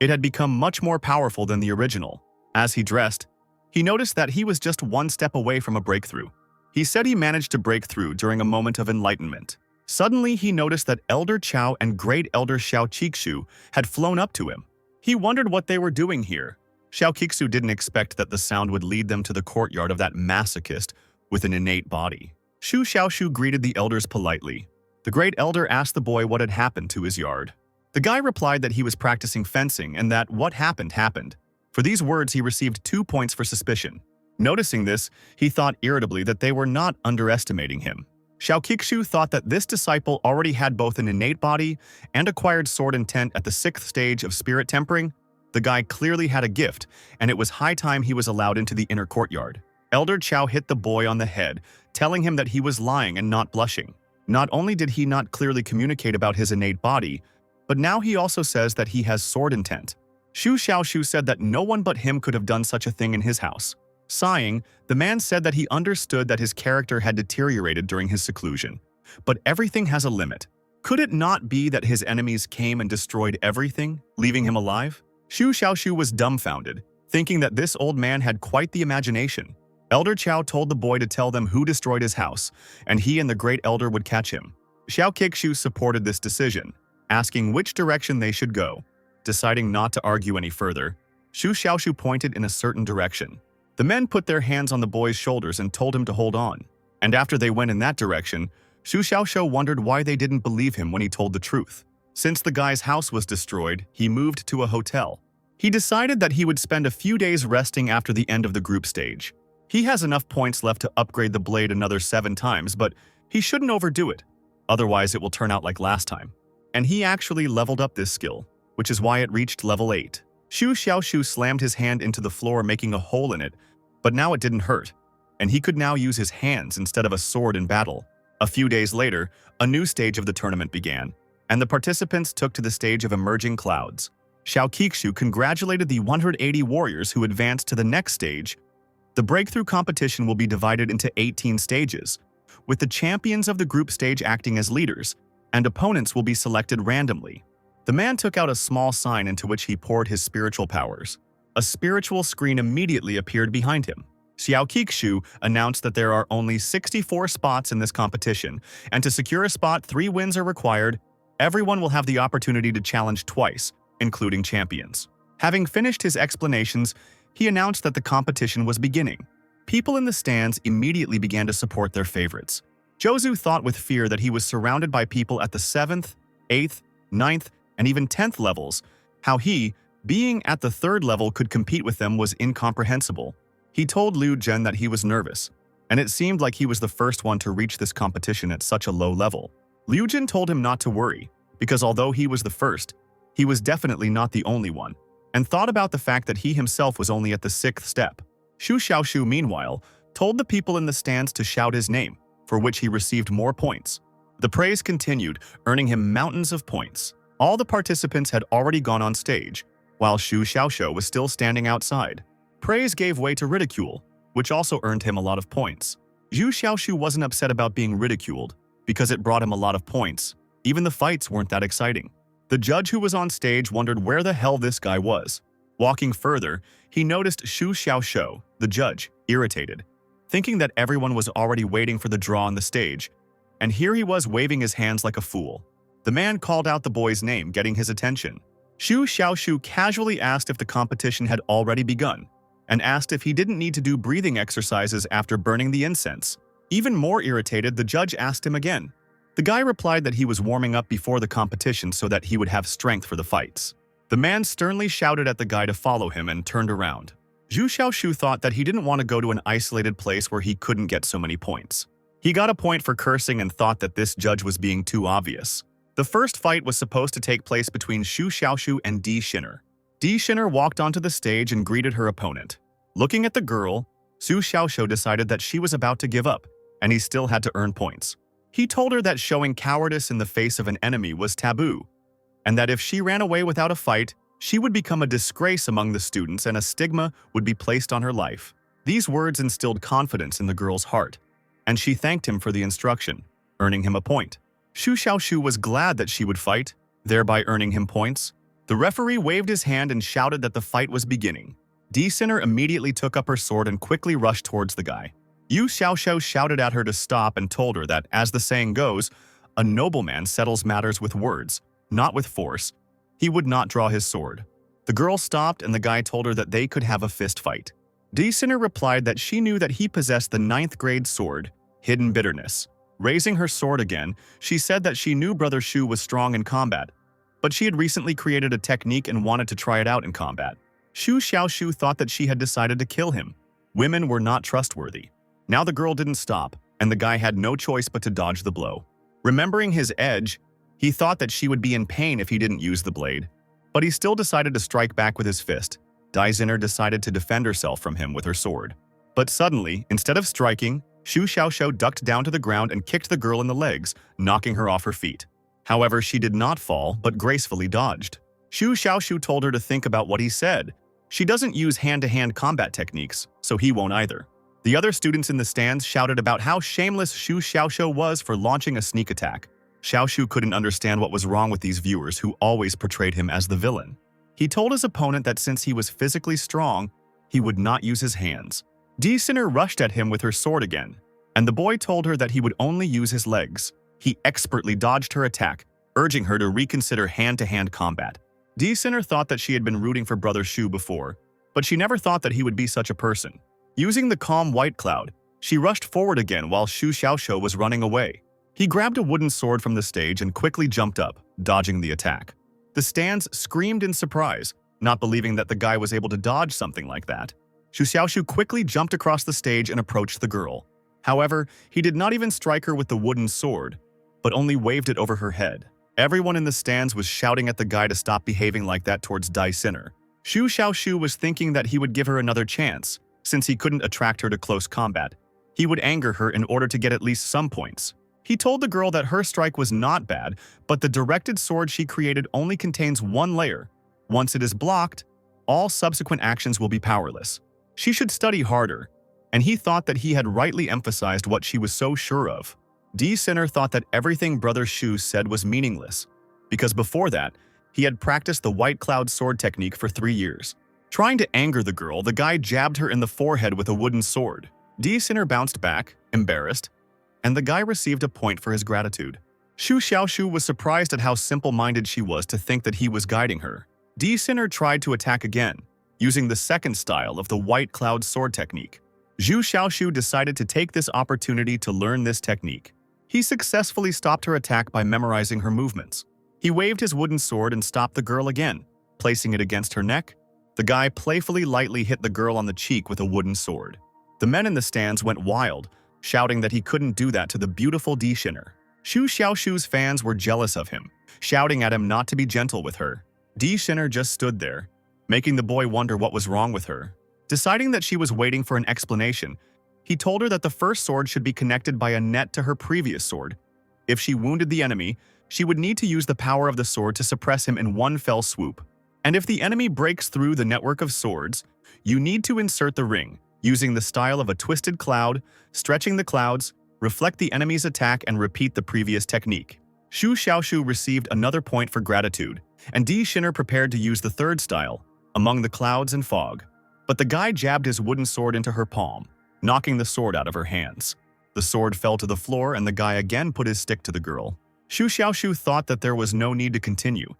[SPEAKER 1] It had become much more powerful than the original. As he dressed, he noticed that he was just one step away from a breakthrough. He said he managed to break through during a moment of enlightenment. Suddenly, he noticed that Elder Chao and Great Elder Xiao Qixu had flown up to him. He wondered what they were doing here. Xiao Qixu didn't expect that the sound would lead them to the courtyard of that masochist with an innate body. Shu Xiaoshu greeted the elders politely. The Great Elder asked the boy what had happened to his yard. The guy replied that he was practicing fencing and that what happened happened. For these words, he received 2 points for suspicion. Noticing this, he thought irritably that they were not underestimating him. Xiao Qixu thought that this disciple already had both an innate body and acquired sword intent at the 6th stage of spirit tempering. The guy clearly had a gift, and it was high time he was allowed into the inner courtyard. Elder Chao hit the boy on the head, telling him that he was lying and not blushing. Not only did he not clearly communicate about his innate body, but now he also says that he has sword intent. Shu Xiaoshu said that no one but him could have done such a thing in his house. Sighing, the man said that he understood that his character had deteriorated during his seclusion. But everything has a limit. Could it not be that his enemies came and destroyed everything, leaving him alive? Shu Xiaoshu was dumbfounded, thinking that this old man had quite the imagination. Elder Chao told the boy to tell them who destroyed his house, and he and the Great Elder would catch him. Xiao Qixu supported this decision, asking which direction they should go. Deciding not to argue any further, Shu Xiaoshu pointed in a certain direction. The men put their hands on the boy's shoulders and told him to hold on. And after they went in that direction, Shu Xiaoshu wondered why they didn't believe him when he told the truth. Since the guy's house was destroyed, he moved to a hotel. He decided that he would spend a few days resting after the end of the group stage. He has enough points left to upgrade the blade another 7 times, but he shouldn't overdo it. Otherwise, it will turn out like last time. And he actually leveled up this skill, which is why it reached level 8. Shu Xiaoshu slammed his hand into the floor, making a hole in it, but now it didn't hurt, and he could now use his hands instead of a sword in battle. A few days later, a new stage of the tournament began, and the participants took to the stage of emerging clouds. Xiao Qixu congratulated the 180 warriors who advanced to the next stage. The breakthrough competition will be divided into 18 stages, with the champions of the group stage acting as leaders, and opponents will be selected randomly. The man took out a small sign into which he poured his spiritual powers. A spiritual screen immediately appeared behind him. Xiao Qixu announced that there are only 64 spots in this competition, and to secure a spot, 3 wins are required. Everyone will have the opportunity to challenge twice, including champions. Having finished his explanations, he announced that the competition was beginning. People in the stands immediately began to support their favorites. Jozu thought with fear that he was surrounded by people at the 7th, 8th, 9th, and even 10th levels. How he, being at the 3rd level, could compete with them was incomprehensible. He told Liu Zhen that he was nervous, and it seemed like he was the first one to reach this competition at such a low level. Liu Zhen told him not to worry, because although he was the first, he was definitely not the only one, and thought about the fact that he himself was only at the 6th step. Shu Xiaoshu, meanwhile, told the people in the stands to shout his name, for which he received more points. The praise continued, earning him mountains of points. All the participants had already gone on stage, while Shu Xiaoshu was still standing outside. Praise gave way to ridicule, which also earned him a lot of points. Shu Xiaoshu wasn't upset about being ridiculed, because it brought him a lot of points. Even the fights weren't that exciting. The judge who was on stage wondered where the hell this guy was. Walking further, he noticed Shu Xiaoshu, the judge, irritated, thinking that everyone was already waiting for the draw on the stage, and here he was waving his hands like a fool. The man called out the boy's name, getting his attention. Shu Xiaoshu casually asked if the competition had already begun, and asked if he didn't need to do breathing exercises after burning the incense. Even more irritated, the judge asked him again. The guy replied that he was warming up before the competition so that he would have strength for the fights. The man sternly shouted at the guy to follow him and turned around. Shu Xiaoshu thought that he didn't want to go to an isolated place where he couldn't get so many points. He got a point for cursing and thought that this judge was being too obvious. The first fight was supposed to take place between Shu Xiaoshu and Di Shinner. Di Shinner walked onto the stage and greeted her opponent. Looking at the girl, Shu Xiaoshu decided that she was about to give up, and he still had to earn points. He told her that showing cowardice in the face of an enemy was taboo, and that if she ran away without a fight, She would become a disgrace among the students and a stigma would be placed on her life. These words instilled confidence in the girl's heart, and she thanked him for the instruction, earning him a point. Xu Xiaoshu was glad that she would fight, thereby earning him points. The referee waved his hand and shouted that the fight was beginning. D. Sinner immediately took up her sword and quickly rushed towards the guy. Yu Xiaoxiao shouted at her to stop and told her that, as the saying goes, a nobleman settles matters with words, not with force. He would not draw his sword. The girl stopped and the guy told her that they could have a fist fight. D. Sinner replied that she knew that he possessed the 9th grade sword, Hidden Bitterness. Raising her sword again, she said that she knew Brother Shu was strong in combat, but she had recently created a technique and wanted to try it out in combat. Xu Xiaoshu thought that she had decided to kill him. Women were not trustworthy. Now the girl didn't stop, and the guy had no choice but to dodge the blow. Remembering his edge, he thought that she would be in pain if he didn't use the blade, but he still decided to strike back with his fist. Dai Zinner decided to defend herself from him with her sword. But suddenly, instead of striking, Xu Xiaoxiao ducked down to the ground and kicked the girl in the legs, knocking her off her feet. However, she did not fall, but gracefully dodged. Xu Xiaoshu told her to think about what he said. She doesn't use hand-to-hand combat techniques, so he won't either. The other students in the stands shouted about how shameless Xu Xiaoxiao was for launching a sneak attack. Xiaoshu couldn't understand what was wrong with these viewers who always portrayed him as the villain. He told his opponent that since he was physically strong, he would not use his hands. D. Sinner rushed at him with her sword again, and the boy told her that he would only use his legs. He expertly dodged her attack, urging her to reconsider hand-to-hand combat. D. Sinner thought that she had been rooting for Brother Shu before, but she never thought that he would be such a person. Using the calm white cloud, she rushed forward again while Xu Xiaoxiao was running away. He grabbed a wooden sword from the stage and quickly jumped up, dodging the attack. The stands screamed in surprise, not believing that the guy was able to dodge something like that. Xu Xiaoshu quickly jumped across the stage and approached the girl. However, he did not even strike her with the wooden sword, but only waved it over her head. Everyone in the stands was shouting at the guy to stop behaving like that towards Dai Sinner. Xu Xiaoshu was thinking that he would give her another chance, since he couldn't attract her to close combat. He would anger her in order to get at least some points. He told the girl that her strike was not bad, but the directed sword she created only contains one layer. Once it is blocked, all subsequent actions will be powerless. She should study harder, and he thought that he had rightly emphasized what she was so sure of. D. Sinner thought that everything Brother Shu said was meaningless, because before that, he had practiced the white cloud sword technique for 3 years. Trying to anger the girl, the guy jabbed her in the forehead with a wooden sword. D. Sinner bounced back, embarrassed, and the guy received a point for his gratitude. Xu Xiaoshu was surprised at how simple-minded she was to think that he was guiding her. D. Sinner tried to attack again, using the second style of the white cloud sword technique. Xu Xiaoshu decided to take this opportunity to learn this technique. He successfully stopped her attack by memorizing her movements. He waved his wooden sword and stopped the girl again, placing it against her neck. The guy playfully lightly hit the girl on the cheek with a wooden sword. The men in the stands went wild, shouting that he couldn't do that to the beautiful D. Sinner. Xu Xiaoshu's fans were jealous of him, shouting at him not to be gentle with her. D. Sinner just stood there, making the boy wonder what was wrong with her. Deciding that she was waiting for an explanation, he told her that the first sword should be connected by a net to her previous sword. If she wounded the enemy, she would need to use the power of the sword to suppress him in one fell swoop. And if the enemy breaks through the network of swords, you need to insert the ring, using the style of a twisted cloud, stretching the clouds, reflect the enemy's attack and repeat the previous technique. Xu Xiaoshu received another point for gratitude, and D. Sinner prepared to use the third style, among the clouds and fog. But the guy jabbed his wooden sword into her palm, knocking the sword out of her hands. The sword fell to the floor and the guy again put his stick to the girl. Xu Xiaoshu thought that there was no need to continue.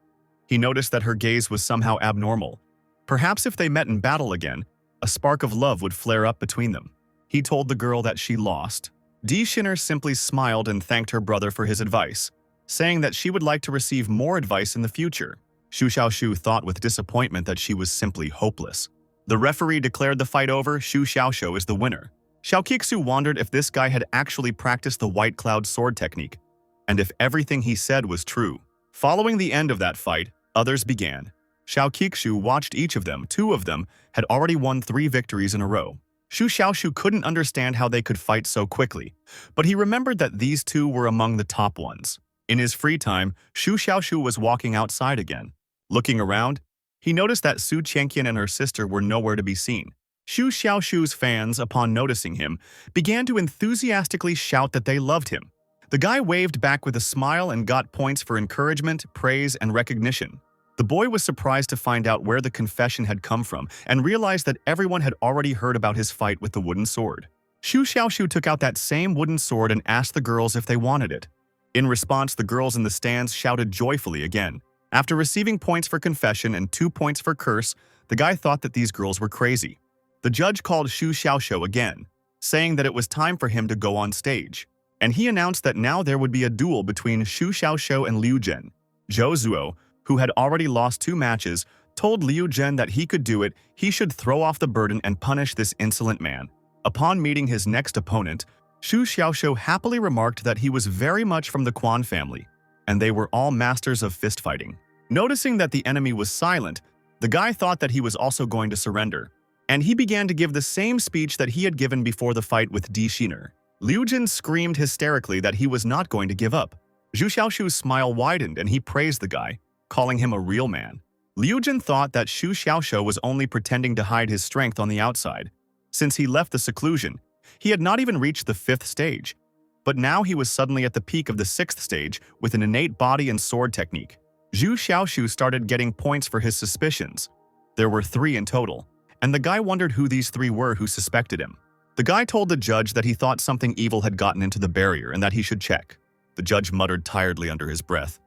[SPEAKER 1] He noticed that her gaze was somehow abnormal. Perhaps if they met in battle again, a spark of love would flare up between them. He told the girl that she lost. D. Sinner simply smiled and thanked her brother for his advice, saying that she would like to receive more advice in the future. Xu Xiaoshu thought with disappointment that she was simply hopeless. The referee declared the fight over. Xu Xiaoshu is the winner. Xiao Kixu wondered if this guy had actually practiced the white cloud sword technique, and if everything he said was true. Following the end of that fight, others began. Xiao Kixu watched each of them. 2 of them had already won 3 victories in a row. Xu Xiaoshu couldn't understand how they could fight so quickly, but he remembered that these 2 were among the top ones. In his free time, Xu Xiaoshu was walking outside again. Looking around, He noticed that Su Chengqian and her sister were nowhere to be seen. Xu Xiaoshu's fans, upon noticing him, began to enthusiastically shout that they loved him. The guy waved back with a smile and got points for encouragement, praise, and recognition. The boy was surprised to find out where the confession had come from and realized that everyone had already heard about his fight with the wooden sword. Xu Xiaoshu took out that same wooden sword and asked the girls if they wanted it. In response, the girls in the stands shouted joyfully again. After receiving points for confession and 2 points for curse, the guy thought that these girls were crazy. The judge called Xu Xiaoshu again, saying that it was time for him to go on stage. And he announced that now there would be a duel between Xu Xiaoshu and Liu Zhen. Zhou Zuo, who had already lost 2 matches, told Liu Zhen that he could do it, he should throw off the burden and punish this insolent man. Upon meeting his next opponent, Xu Xiaoshu happily remarked that he was very much from the Quan family, and they were all masters of fist-fighting. Noticing that the enemy was silent, the guy thought that he was also going to surrender, and he began to give the same speech that he had given before the fight with Di Shiner. Liu Jin screamed hysterically that he was not going to give up. Xu Xiaoshu's smile widened and he praised the guy, calling him a real man. Liu Jin thought that Xu Xiaoshu was only pretending to hide his strength on the outside. Since he left the seclusion, he had not even reached the 5th stage. But now he was suddenly at the peak of the 6th stage with an innate body and sword technique. Xu Xiaoshu started getting points for his suspicions. There were 3 in total, and the guy wondered who these 3 were who suspected him. The guy told the judge that he thought something evil had gotten into the barrier and that he should check. The judge muttered tiredly under his breath,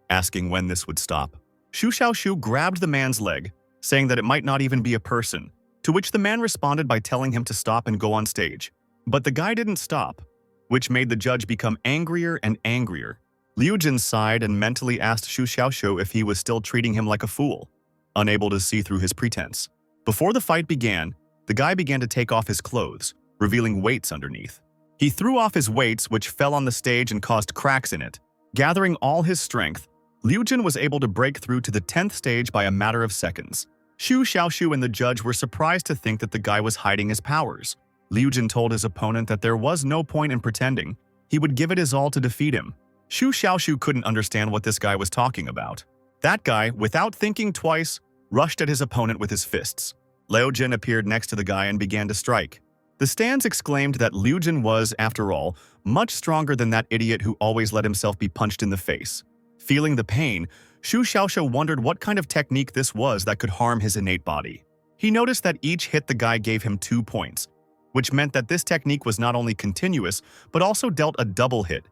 [SPEAKER 1] asking when this would stop. Xu Xiaoshu grabbed the man's leg, saying that it might not even be a person, to which the man responded by telling him to stop and go on stage. But the guy didn't stop, which made the judge become angrier and angrier. Liu Jin sighed and mentally asked Xu Xiaoshu if he was still treating him like a fool, unable to see through his pretense. Before the fight began, the guy began to take off his clothes, revealing weights underneath. He threw off his weights, which fell on the stage and caused cracks in it. Gathering all his strength, Liu Jin was able to break through to the 10th stage by a matter of seconds. Xu Xiaoshu and the judge were surprised to think that the guy was hiding his powers. Liu Jin told his opponent that there was no point in pretending. He would give it his all to defeat him. Xu Xiaoshu couldn't understand what this guy was talking about. That guy, without thinking twice, rushed at his opponent with his fists. Liu Jin appeared next to the guy and began to strike. The stands exclaimed that Liu Jin was, after all, much stronger than that idiot who always let himself be punched in the face. Feeling the pain, Xu Xiaoshu wondered what kind of technique this was that could harm his innate body. He noticed that each hit the guy gave him 2 points, which meant that this technique was not only continuous, but also dealt a double hit.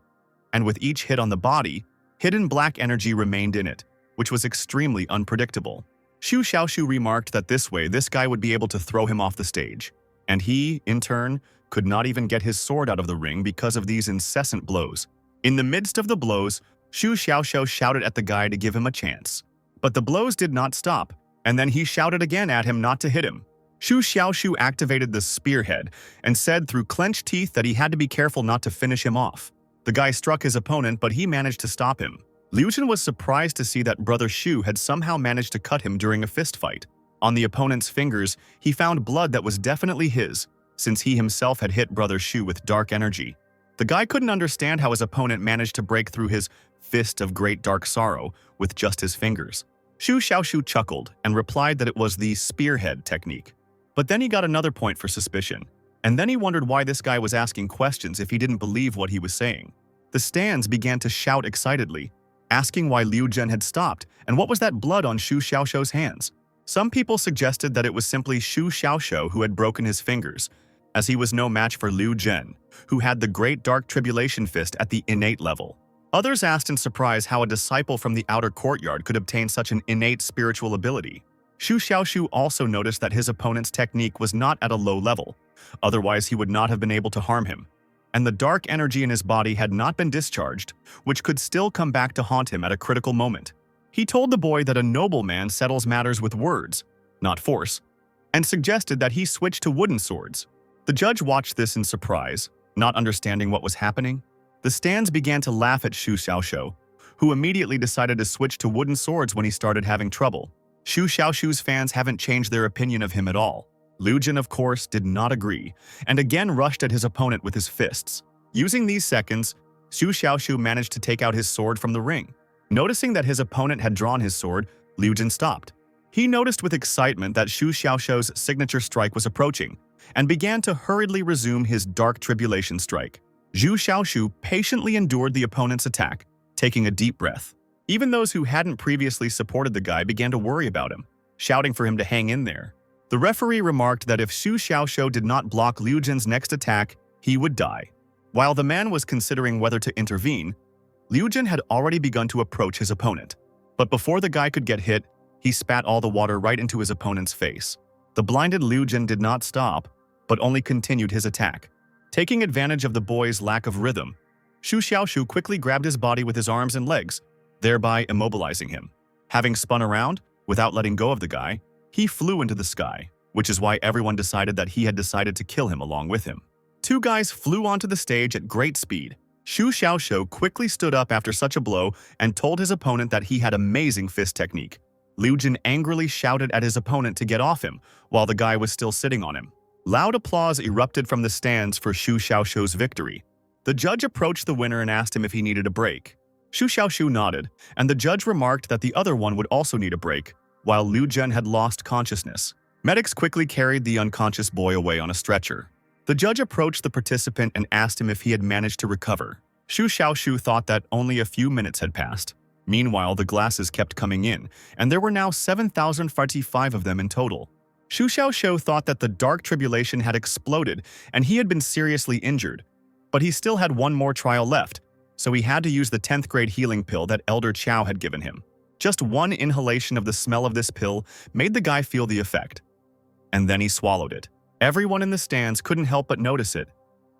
[SPEAKER 1] And with each hit on the body, hidden black energy remained in it, which was extremely unpredictable. Xu Xiaoshu remarked that this way this guy would be able to throw him off the stage. And he, in turn, could not even get his sword out of the ring because of these incessant blows. In the midst of the blows, Xu Xiaoshu shouted at the guy to give him a chance. But the blows did not stop, and then he shouted again at him not to hit him. Xu Xiaoshu activated the spearhead and said through clenched teeth that he had to be careful not to finish him off. The guy struck his opponent, but he managed to stop him. Liu Jin was surprised to see that Brother Xu had somehow managed to cut him during a fist fight. On the opponent's fingers, he found blood that was definitely his, since he himself had hit Brother Xu with dark energy. The guy couldn't understand how his opponent managed to break through his fist of great dark sorrow with just his fingers. Xu Xiaoshu chuckled and replied that it was the spearhead technique. But then he got another point for suspicion, and then he wondered why this guy was asking questions if he didn't believe what he was saying. The stands began to shout excitedly, asking why Liu Jin had stopped and what was that blood on Xu Xiaoshu's hands. Some people suggested that it was simply Xu Xiaoshu who had broken his fingers, as he was no match for Liu Jin, who had the Great Dark Tribulation Fist at the innate level. Others asked in surprise how a disciple from the outer courtyard could obtain such an innate spiritual ability. Xu Xiaoshu also noticed that his opponent's technique was not at a low level, otherwise he would not have been able to harm him. And the dark energy in his body had not been discharged, which could still come back to haunt him at a critical moment. He told the boy that a noble man settles matters with words, not force, and suggested that he switch to wooden swords. The judge watched this in surprise, not understanding what was happening. The stands began to laugh at Xu Xiaoshu, who immediately decided to switch to wooden swords when he started having trouble. Xu Xiaoshu's fans haven't changed their opinion of him at all. Liu Jin, of course, did not agree, and again rushed at his opponent with his fists. Using these seconds, Xu Xiaoshu managed to take out his sword from the ring. Noticing that his opponent had drawn his sword, Liu Jin stopped. He noticed with excitement that Xu Xiaoxiu's signature strike was approaching, and began to hurriedly resume his dark tribulation strike. Xu Xiaoxiu patiently endured the opponent's attack, taking a deep breath. Even those who hadn't previously supported the guy began to worry about him, shouting for him to hang in there. The referee remarked that if Xu Xiaoxiu did not block Liu Jin's next attack, he would die. While the man was considering whether to intervene, Liu Jin had already begun to approach his opponent. But before the guy could get hit, he spat all the water right into his opponent's face. The blinded Liu Jin did not stop, but only continued his attack. Taking advantage of the boy's lack of rhythm, Xu Xiaoxiu quickly grabbed his body with his arms and legs, thereby immobilizing him. Having spun around, without letting go of the guy, he flew into the sky, which is why everyone decided that he had decided to kill him along with him. Two guys flew onto the stage at great speed. Xu Xiaoxiu quickly stood up after such a blow and told his opponent that he had amazing fist technique. Liu Jin angrily shouted at his opponent to get off him, while the guy was still sitting on him. Loud applause erupted from the stands for Xu Xiaoxiu's victory. The judge approached the winner and asked him if he needed a break. Xu Xiaoxiu nodded, and the judge remarked that the other one would also need a break, while Liu Jin had lost consciousness. Medics quickly carried the unconscious boy away on a stretcher. The judge approached the participant and asked him if he had managed to recover. Xu Xiaoxiu thought that only a few minutes had passed. Meanwhile, the glasses kept coming in, and there were now 7,045 of them in total. Xu Xiaoxiu thought that the dark tribulation had exploded and he had been seriously injured. But he still had one more trial left, so he had to use the 10th grade healing pill that Elder Chow had given him. Just one inhalation of the smell of this pill made the guy feel the effect. And then he swallowed it. Everyone in the stands couldn't help but notice it,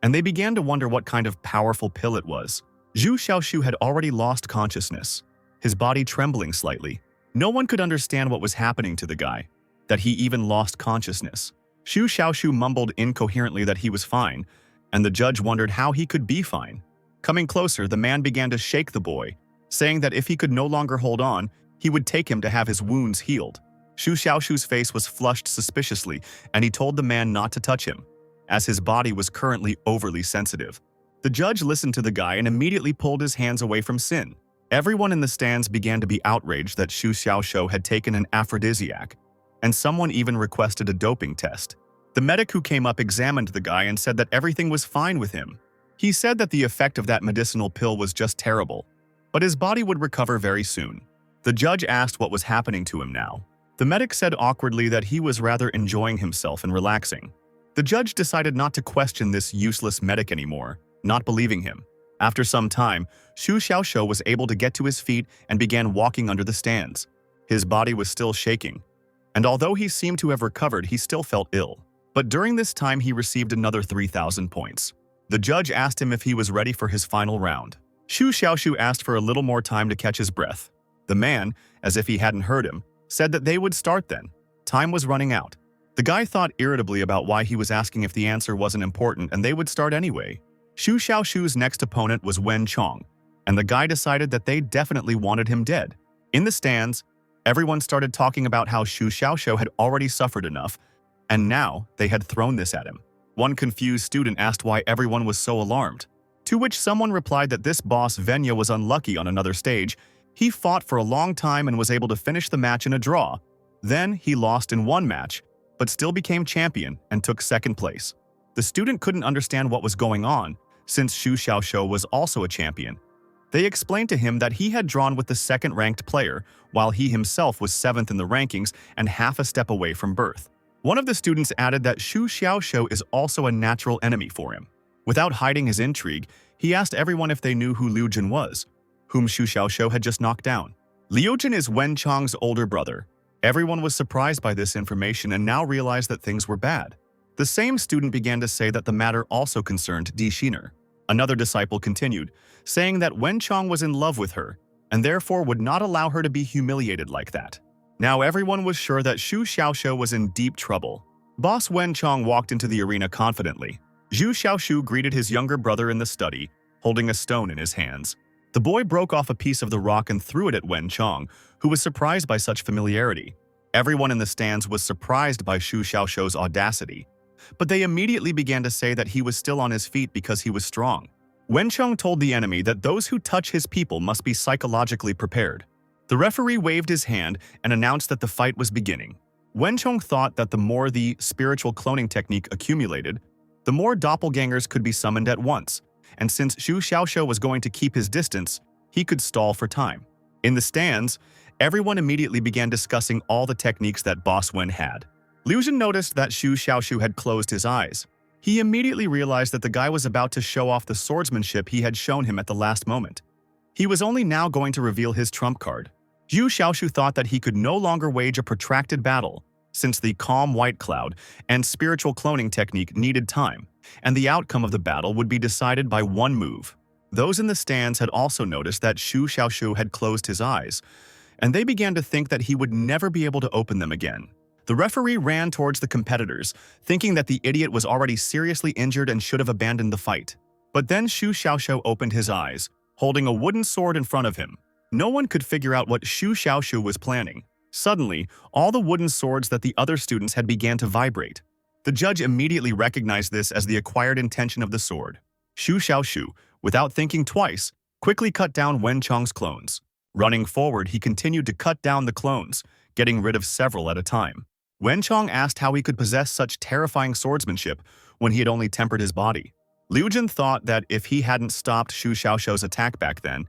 [SPEAKER 1] and they began to wonder what kind of powerful pill it was. Xu Xiaoxiu had already lost consciousness, his body trembling slightly. No one could understand what was happening to the guy, that he even lost consciousness. Xu Xiaoxiu mumbled incoherently that he was fine, and the judge wondered how he could be fine. Coming closer, the man began to shake the boy, saying that if he could no longer hold on, he would take him to have his wounds healed. Xu Xiaoxiu's face was flushed suspiciously, and he told the man not to touch him, as his body was currently overly sensitive. The judge listened to the guy and immediately pulled his hands away from Sin. Everyone in the stands began to be outraged that Xu Xiaoxiu had taken an aphrodisiac, and someone even requested a doping test. The medic who came up examined the guy and said that everything was fine with him. He said that the effect of that medicinal pill was just terrible, but his body would recover very soon. The judge asked what was happening to him now. The medic said awkwardly that he was rather enjoying himself and relaxing. The judge decided not to question this useless medic anymore, not believing him. After some time, Xu Xiaoxiu was able to get to his feet and began walking under the stands. His body was still shaking, and although he seemed to have recovered, he still felt ill. But during this time, he received another 3,000 points. The judge asked him if he was ready for his final round. Xu Xiaoxiu asked for a little more time to catch his breath. The man, as if he hadn't heard him, said that they would start then. Time was running out. The guy thought irritably about why he was asking if the answer wasn't important and they would start anyway. Xu Xiaoxiu's next opponent was Wen Chong, and the guy decided that they definitely wanted him dead. In the stands, everyone started talking about how Xu Xiaoxiu had already suffered enough, and now they had thrown this at him. One confused student asked why everyone was so alarmed, to which someone replied that this boss Venya was unlucky on another stage. He fought for a long time and was able to finish the match in a draw. Then he lost in one match, but still became champion and took second place. The student couldn't understand what was going on, since Xu Xiaoxiu was also a champion. They explained to him that he had drawn with the second-ranked player, while he himself was 7th in the rankings and half a step away from birth. One of the students added that Xu Xiaoxiu is also a natural enemy for him. Without hiding his intrigue, he asked everyone if they knew who Liu Jin was, whom Xu Xiaoxiu had just knocked down. Liu Jin is Wen Chong's older brother. Everyone was surprised by this information and now realized that things were bad. The same student began to say that the matter also concerned Di Shiner. Another disciple continued, saying that Wen Chong was in love with her, and therefore would not allow her to be humiliated like that. Now everyone was sure that Xu Xiaoxiu was in deep trouble. Boss Wen Chong walked into the arena confidently. Xu Xiaoxiu greeted his younger brother in the study, holding a stone in his hands. The boy broke off a piece of the rock and threw it at Wen Chong, who was surprised by such familiarity. Everyone in the stands was surprised by Xu Xiaoxiu's audacity, but they immediately began to say that he was still on his feet because he was strong. Wen Chong told the enemy that those who touch his people must be psychologically prepared. The referee waved his hand and announced that the fight was beginning. Wenchong thought that the more the spiritual cloning technique accumulated, the more doppelgangers could be summoned at once, and since Xu Xiaoxiu was going to keep his distance, he could stall for time. In the stands, everyone immediately began discussing all the techniques that Boss Wen had. Liu Jin noticed that Xu Xiaoxiu had closed his eyes. He immediately realized that the guy was about to show off the swordsmanship he had shown him at the last moment. He was only now going to reveal his trump card. Xu Xiaoxiu thought that he could no longer wage a protracted battle, since the calm white cloud and spiritual cloning technique needed time, and the outcome of the battle would be decided by one move. Those in the stands had also noticed that Xu Xiaoxiu had closed his eyes, and they began to think that he would never be able to open them again. The referee ran towards the competitors, thinking that the idiot was already seriously injured and should have abandoned the fight. But then Xu Xiaoxiu opened his eyes, holding a wooden sword in front of him. No one could figure out what Xu Xiaoxiu was planning. Suddenly, all the wooden swords that the other students had began to vibrate. The judge immediately recognized this as the acquired intention of the sword. Xu Xiaoxiu, without thinking twice, quickly cut down Wenchong's clones. Running forward, he continued to cut down the clones, getting rid of several at a time. Wenchong asked how he could possess such terrifying swordsmanship when he had only tempered his body. Liu Jin thought that if he hadn't stopped Xu Xiaoxiu's attack back then,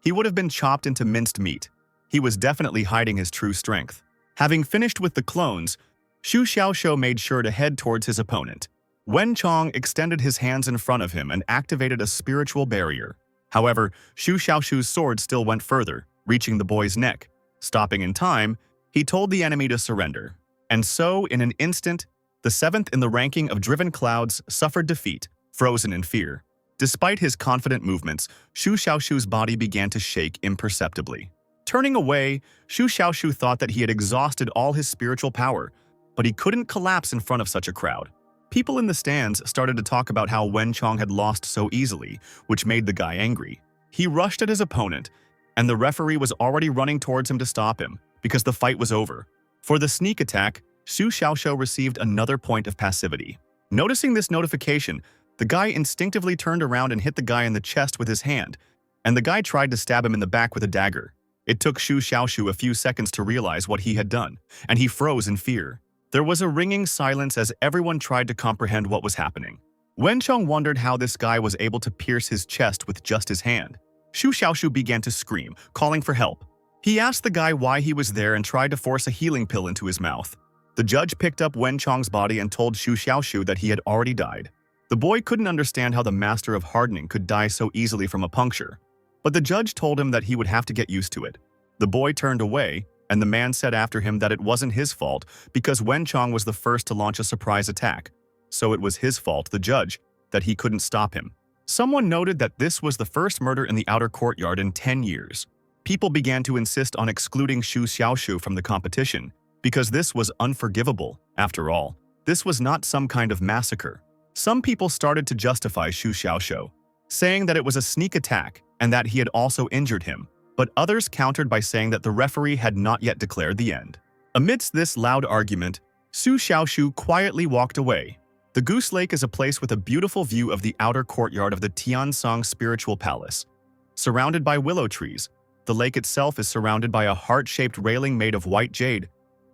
[SPEAKER 1] he would have been chopped into minced meat. He was definitely hiding his true strength. Having finished with the clones, Xu Xiaoxiu made sure to head towards his opponent. Wenchong extended his hands in front of him and activated a spiritual barrier. However, Xu Xiaoxiu's sword still went further, reaching the boy's neck. Stopping in time, he told the enemy to surrender. And so, in an instant, the seventh in the ranking of Driven Clouds suffered defeat, frozen in fear. Despite his confident movements, Xu Xiaoxiu's body began to shake imperceptibly. Turning away, Xu Xiaoxiu thought that he had exhausted all his spiritual power, but he couldn't collapse in front of such a crowd. People in the stands started to talk about how Wenchong had lost so easily, which made the guy angry. He rushed at his opponent, and the referee was already running towards him to stop him, because the fight was over. For the sneak attack, Xu Xiaoxiu received another point of passivity. Noticing this notification, the guy instinctively turned around and hit the guy in the chest with his hand, and the guy tried to stab him in the back with a dagger. It took Xu Xiaoxiu a few seconds to realize what he had done, and he froze in fear. There was a ringing silence as everyone tried to comprehend what was happening. Wenchong wondered how this guy was able to pierce his chest with just his hand. Xu Xiaoxiu began to scream, calling for help. He asked the guy why he was there and tried to force a healing pill into his mouth. The judge picked up Wenchong's body and told Xu Xiaoxiu that he had already died. The boy couldn't understand how the master of hardening could die so easily from a puncture, but the judge told him that he would have to get used to it. The boy turned away, and the man said after him that it wasn't his fault because Wenchong was the first to launch a surprise attack. So it was his fault, the judge, that he couldn't stop him. Someone noted that this was the first murder in the outer courtyard in 10 years. People began to insist on excluding Xu Xiaoxiu from the competition because this was unforgivable. After all, this was not some kind of massacre. Some people started to justify Xu Xiaoxiu, saying that it was a sneak attack and that he had also injured him, but others countered by saying that the referee had not yet declared the end. Amidst this loud argument, Xu Xiaoxiu quietly walked away. The Goose Lake is a place with a beautiful view of the outer courtyard of the Tiansong Spiritual Palace. Surrounded by willow trees, the lake itself is surrounded by a heart-shaped railing made of white jade.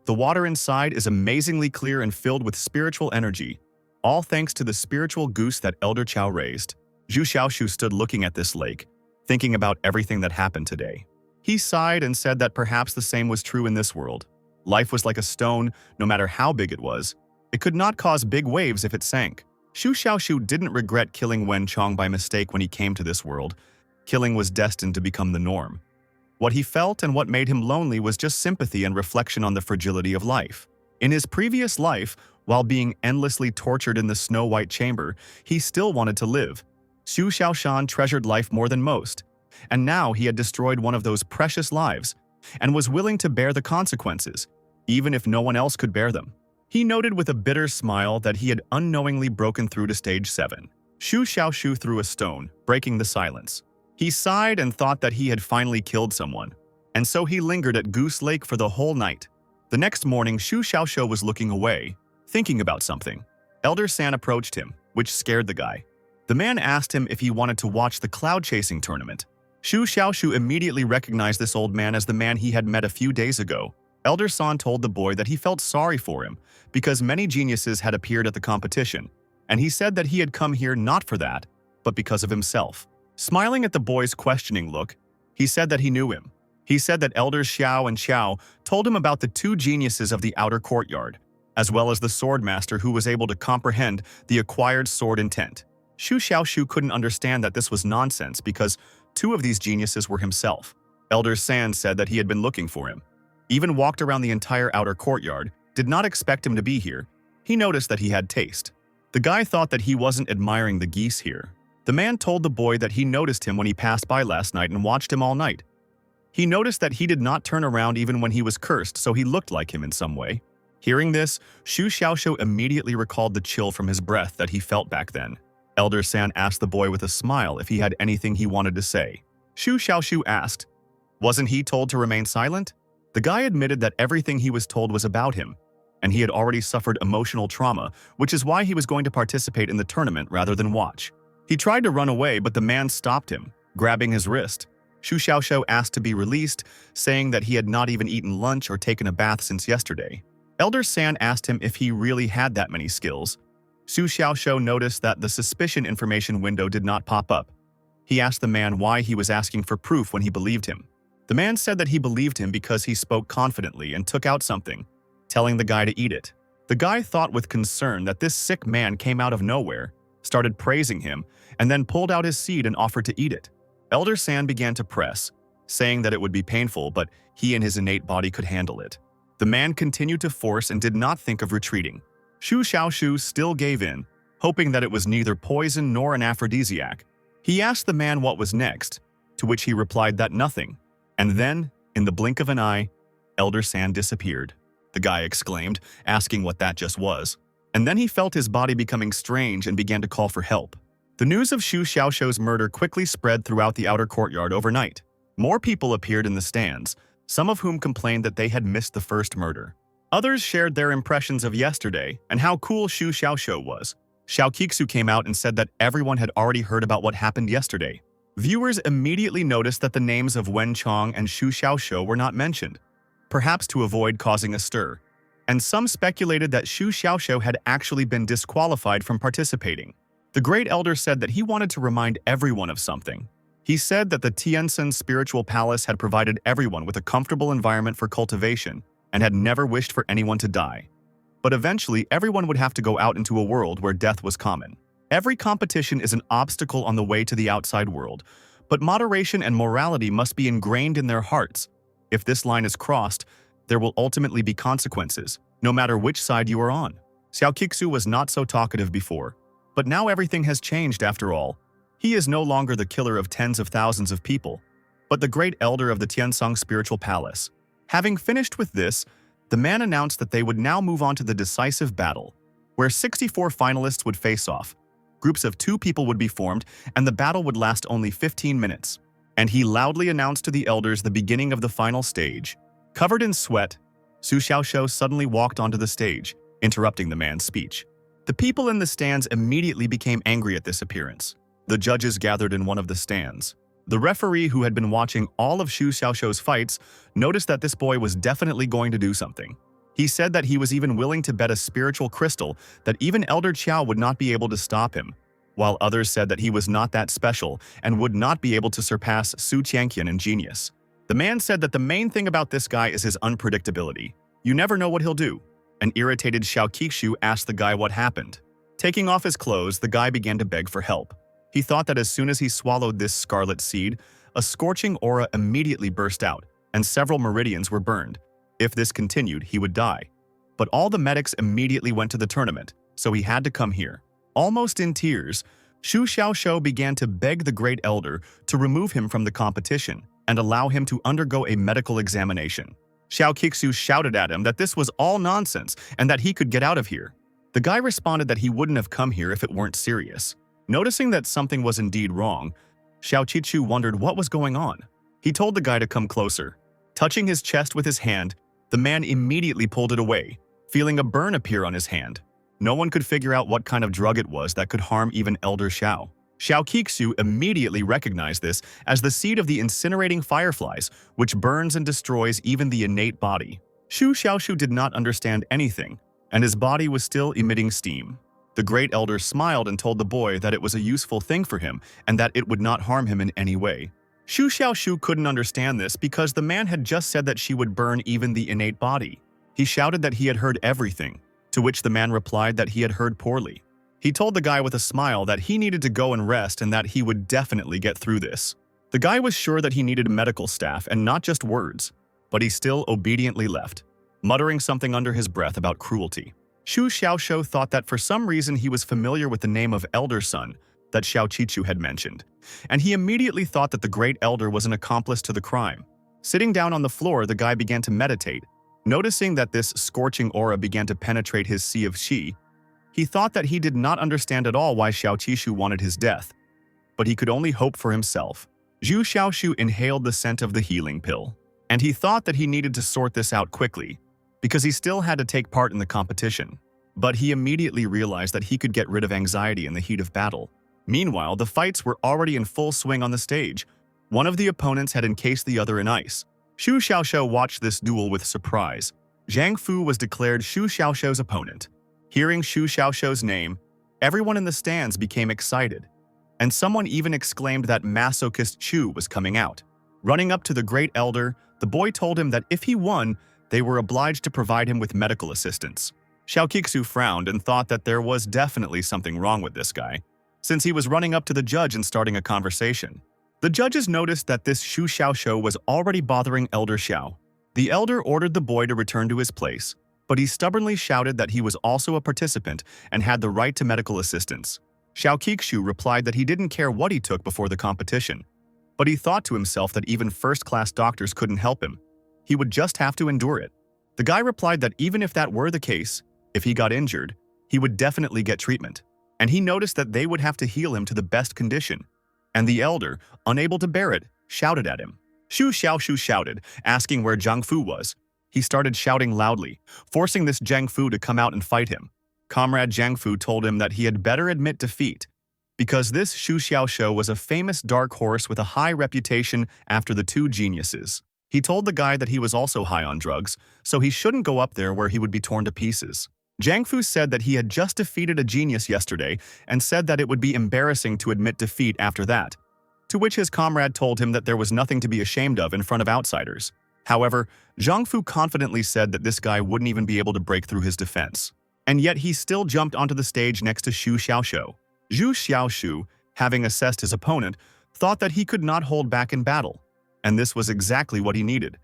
[SPEAKER 1] The water inside is amazingly clear and filled with spiritual energy, all thanks to the spiritual goose that Elder Chow raised. Xu Xiaoxiu stood looking at this lake, thinking about everything that happened today. He sighed and said that perhaps the same was true in this world. Life was like a stone, no matter how big it was. It could not cause big waves if it sank. Xu Xiaoxiu didn't regret killing Wenchong by mistake when he came to this world. Killing was destined to become the norm. What he felt and what made him lonely was just sympathy and reflection on the fragility of life. In his previous life, while being endlessly tortured in the snow-white chamber, he still wanted to live. Xu Xiaoshan treasured life more than most, and now he had destroyed one of those precious lives and was willing to bear the consequences, even if no one else could bear them. He noted with a bitter smile that he had unknowingly broken through to stage 7. Xu Xiaoxiu threw a stone, breaking the silence. He sighed and thought that he had finally killed someone, and so he lingered at Goose Lake for the whole night. The next morning, Xu Xiaoxiu was looking away, thinking about something. Elder San approached him, which scared the guy. The man asked him if he wanted to watch the cloud chasing tournament. Shu Xiaoshu immediately recognized this old man as the man he had met a few days ago. Elder San told the boy that he felt sorry for him because many geniuses had appeared at the competition, and he said that he had come here not for that, but because of himself. Smiling at the boy's questioning look, he said that he knew him. He said that Elders Xiao and Xiao told him about the two geniuses of the outer courtyard, as well as the swordmaster who was able to comprehend the acquired sword intent. Shu Xiaoshu couldn't understand that this was nonsense because two of these geniuses were himself. Elder San said that he had been looking for him. Even walked around the entire outer courtyard, did not expect him to be here. He noticed that he had taste. The guy thought that he wasn't admiring the geese here. The man told the boy that he noticed him when he passed by last night and watched him all night. He noticed that he did not turn around even when he was cursed, so he looked like him in some way. Hearing this, Shu Xiaoshu immediately recalled the chill from his breath that he felt back then. Elder San asked the boy with a smile if he had anything he wanted to say. Shu Xiaoshu asked, "Wasn't he told to remain silent?" The guy admitted that everything he was told was about him, and he had already suffered emotional trauma, which is why he was going to participate in the tournament rather than watch. He tried to run away, but the man stopped him, grabbing his wrist. Shu Xiaoshu asked to be released, saying that he had not even eaten lunch or taken a bath since yesterday. Elder San asked him if he really had that many skills. Shu Xiaoshu noticed that the suspicion information window did not pop up. He asked the man why he was asking for proof when he believed him. The man said that he believed him because he spoke confidently and took out something, telling the guy to eat it. The guy thought with concern that this sick man came out of nowhere, started praising him, and then pulled out his seed and offered to eat it. Elder San began to press, saying that it would be painful, but he and his innate body could handle it. The man continued to force and did not think of retreating. Shu Xiaoshu still gave in, hoping that it was neither poison nor an aphrodisiac. He asked the man what was next, to which he replied that nothing. And then, in the blink of an eye, Elder San disappeared. The guy exclaimed, asking what that just was. And then he felt his body becoming strange and began to call for help. The news of Shu Xiaoshu's murder quickly spread throughout the outer courtyard overnight. More people appeared in the stands, some of whom complained that they had missed the first murder. Others shared their impressions of yesterday and how cool Shu Xiaoshu was. Xiao Kixu came out and said that everyone had already heard about what happened yesterday. Viewers immediately noticed that the names of Wen Chong and Shu Xiaoshu were not mentioned, perhaps to avoid causing a stir. And some speculated that Shu Xiaoshu had actually been disqualified from participating. The Great Elder said that he wanted to remind everyone of something. He said that the Tiansun Spiritual Palace had provided everyone with a comfortable environment for cultivation and had never wished for anyone to die. But eventually, everyone would have to go out into a world where death was common. Every competition is an obstacle on the way to the outside world, but moderation and morality must be ingrained in their hearts. If this line is crossed, there will ultimately be consequences, no matter which side you are on. Xiao Kixu was not so talkative before, but now everything has changed after all. He is no longer the killer of tens of thousands of people, but the great elder of the Tiansong Spiritual Palace. Having finished with this, the man announced that they would now move on to the decisive battle, where 64 finalists would face off. Groups of 2 people would be formed, and the battle would last only 15 minutes. And he loudly announced to the elders the beginning of the final stage. Covered in sweat, Su Xiaoshu suddenly walked onto the stage, interrupting the man's speech. The people in the stands immediately became angry at this appearance. The judges gathered in one of the stands. The referee, who had been watching all of Shu Xiaoshu's fights, noticed that this boy was definitely going to do something. He said that he was even willing to bet a spiritual crystal that even Elder Qiao would not be able to stop him, while others said that he was not that special and would not be able to surpass Su Qianqian in genius. The man said that the main thing about this guy is his unpredictability. You never know what he'll do. An irritated Xiao Kixu asked the guy what happened. Taking off his clothes, the guy began to beg for help. He thought that as soon as he swallowed this scarlet seed, a scorching aura immediately burst out, and several meridians were burned. If this continued, he would die. But all the medics immediately went to the tournament, so he had to come here. Almost in tears, Shu Xiaoshu began to beg the Great Elder to remove him from the competition and allow him to undergo a medical examination. Xiao Kixu shouted at him that this was all nonsense and that he could get out of here. The guy responded that he wouldn't have come here if it weren't serious. Noticing that something was indeed wrong, Xiao Qichu wondered what was going on. He told the guy to come closer. Touching his chest with his hand, the man immediately pulled it away, feeling a burn appear on his hand. No one could figure out what kind of drug it was that could harm even Elder Xiao. Xiao Kixu immediately recognized this as the seed of the incinerating fireflies, which burns and destroys even the innate body. Shu Xiaoshu did not understand anything, and his body was still emitting steam. The Great Elder smiled and told the boy that it was a useful thing for him and that it would not harm him in any way. Shu Xiaoshu couldn't understand this because the man had just said that she would burn even the innate body. He shouted that he had heard everything, to which the man replied that he had heard poorly. He told the guy with a smile that he needed to go and rest and that he would definitely get through this. The guy was sure that he needed medical staff and not just words, but he still obediently left, muttering something under his breath about cruelty. Shu Xiaoshu thought that for some reason he was familiar with the name of Elder Son that Xiao Qichu had mentioned, and he immediately thought that the Great Elder was an accomplice to the crime. Sitting down on the floor, the guy began to meditate. Noticing that this scorching aura began to penetrate his sea of qi, he thought that he did not understand at all why Xiao Qishu wanted his death, but he could only hope for himself. Zhu Xiaoshu inhaled the scent of the healing pill, and he thought that he needed to sort this out quickly, because he still had to take part in the competition. But he immediately realized that he could get rid of anxiety in the heat of battle. Meanwhile, the fights were already in full swing on the stage. One of the opponents had encased the other in ice. Shu Xiaoshu watched this duel with surprise. Zhang Fu was declared Shu Xiaoshu's opponent. Hearing Shu Xiaoshu's name, everyone in the stands became excited, and someone even exclaimed that masochist Chu was coming out. Running up to the Great Elder, the boy told him that if he won, they were obliged to provide him with medical assistance. Xiao Kixu frowned and thought that there was definitely something wrong with this guy, since he was running up to the judge and starting a conversation. The judges noticed that this Shu Xiaoshu was already bothering Elder Xiao. The elder ordered the boy to return to his place, but he stubbornly shouted that he was also a participant and had the right to medical assistance. Xiao Kixu replied that he didn't care what he took before the competition, but he thought to himself that even first-class doctors couldn't help him. He would just have to endure it. The guy replied that even if that were the case, if he got injured, he would definitely get treatment, and he noticed that they would have to heal him to the best condition. And the elder, unable to bear it, shouted at him. Shu Xiaoshu shouted, asking where Zhang Fu was. He started shouting loudly, forcing this Zhang Fu to come out and fight him. Comrade Zhang Fu told him that he had better admit defeat, because this Shu Xiaoshu was a famous dark horse with a high reputation after the two geniuses. He told the guy that he was also high on drugs, so he shouldn't go up there where he would be torn to pieces. Zhang Fu said that he had just defeated a genius yesterday and said that it would be embarrassing to admit defeat after that, to which his comrade told him that there was nothing to be ashamed of in front of outsiders. However, Zhang Fu confidently said that this guy wouldn't even be able to break through his defense. And yet he still jumped onto the stage next to Shu Xiaoshu. Zhu Xiaoshu, having assessed his opponent, thought that he could not hold back in battle, and this was exactly what he needed.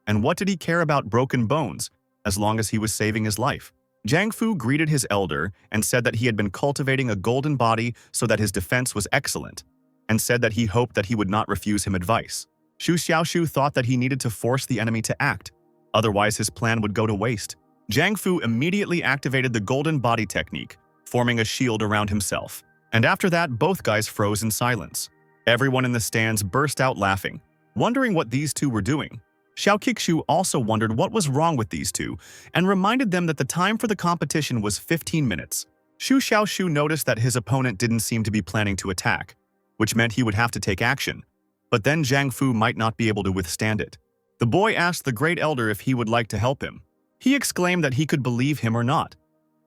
[SPEAKER 1] And what did he care about broken bones, as long as he was saving his life? Zhang Fu greeted his elder and said that he had been cultivating a golden body so that his defense was excellent, and said that he hoped that he would not refuse him advice. Shu Xiaoshu thought that he needed to force the enemy to act, otherwise his plan would go to waste. Zhang Fu immediately activated the golden body technique, forming a shield around himself. And after that, both guys froze in silence. Everyone in the stands burst out laughing, wondering what these two were doing. Xiao Kixu also wondered what was wrong with these two, and reminded them that the time for the competition was 15 minutes. Shu Xiaoshu noticed that his opponent didn't seem to be planning to attack, which meant he would have to take action. But then Zhang Fu might not be able to withstand it. The boy asked the Great Elder if he would like to help him. He exclaimed that he could believe him or not,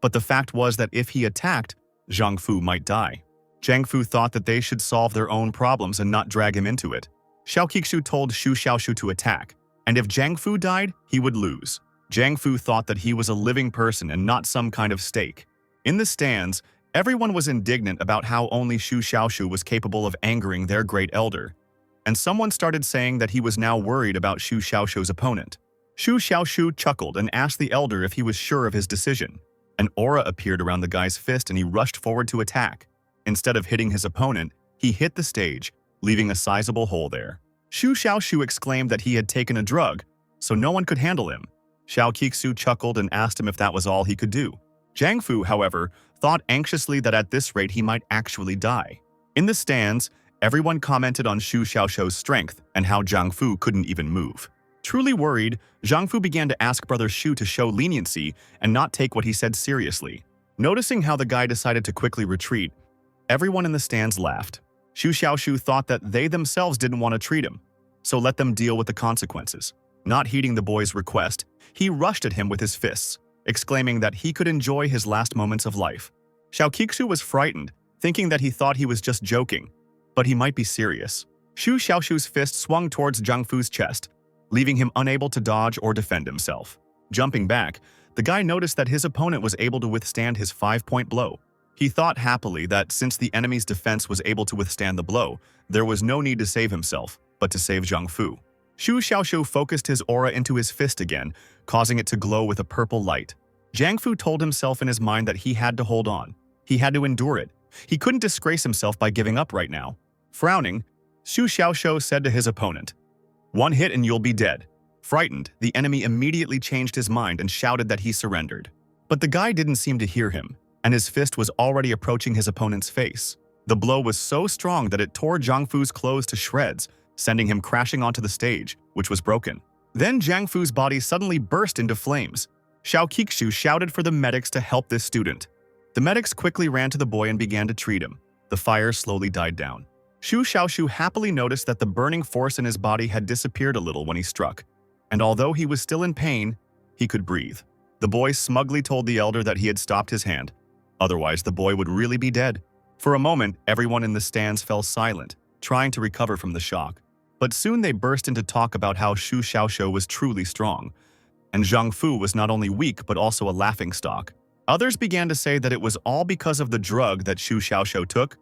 [SPEAKER 1] but the fact was that if he attacked, Zhang Fu might die. Zhang Fu thought that they should solve their own problems and not drag him into it. Xiao Kixu told Shu Xiaoshu to attack, and if Zhang Fu died, he would lose. Zhang Fu thought that he was a living person and not some kind of stake. In the stands, everyone was indignant about how only Shu Xiaoshu was capable of angering their Great Elder, and someone started saying that he was now worried about Shu Xiaoshu's opponent. Shu Xiaoshu chuckled and asked the elder if he was sure of his decision. An aura appeared around the guy's fist and he rushed forward to attack. Instead of hitting his opponent, he hit the stage, leaving a sizable hole there. Shu Xiaoshu exclaimed that he had taken a drug, so no one could handle him. Xiao Kixu chuckled and asked him if that was all he could do. Zhang Fu, however, thought anxiously that at this rate he might actually die. In the stands, everyone commented on Shu Xiaoshu's strength and how Zhang Fu couldn't even move. Truly worried, Zhang Fu began to ask Brother Shu to show leniency and not take what he said seriously. Noticing how the guy decided to quickly retreat, everyone in the stands laughed. Xu Xiaoshu thought that they themselves didn't want to treat him, so let them deal with the consequences. Not heeding the boy's request, he rushed at him with his fists, exclaiming that he could enjoy his last moments of life. Xiao Qixu was frightened, thinking that he thought he was just joking, but he might be serious. Xu Xiaoshu's fist swung towards Zhang Fu's chest, leaving him unable to dodge or defend himself. Jumping back, the guy noticed that his opponent was able to withstand his 5-point blow. He thought happily that since the enemy's defense was able to withstand the blow, there was no need to save himself, but to save Zhang Fu. Xu Xiaoshu focused his aura into his fist again, causing it to glow with a purple light. Zhang Fu told himself in his mind that he had to hold on. He had to endure it. He couldn't disgrace himself by giving up right now. Frowning, Xu Xiaoshu said to his opponent, "One hit and you'll be dead." Frightened, the enemy immediately changed his mind and shouted that he surrendered. But the guy didn't seem to hear him, and his fist was already approaching his opponent's face. The blow was so strong that it tore Zhang Fu's clothes to shreds, sending him crashing onto the stage, which was broken. Then Zhang Fu's body suddenly burst into flames. Xiao Qixu shouted for the medics to help this student. The medics quickly ran to the boy and began to treat him. The fire slowly died down. Xu Xiaoshu happily noticed that the burning force in his body had disappeared a little when he struck, and although he was still in pain, he could breathe. The boy smugly told the elder that he had stopped his hand. Otherwise, the boy would really be dead. For a moment, everyone in the stands fell silent, trying to recover from the shock. But soon they burst into talk about how Xu Xiaoshu was truly strong, and Zhang Fu was not only weak but also a laughingstock. Others began to say that it was all because of the drug that Xu Xiaoshu took,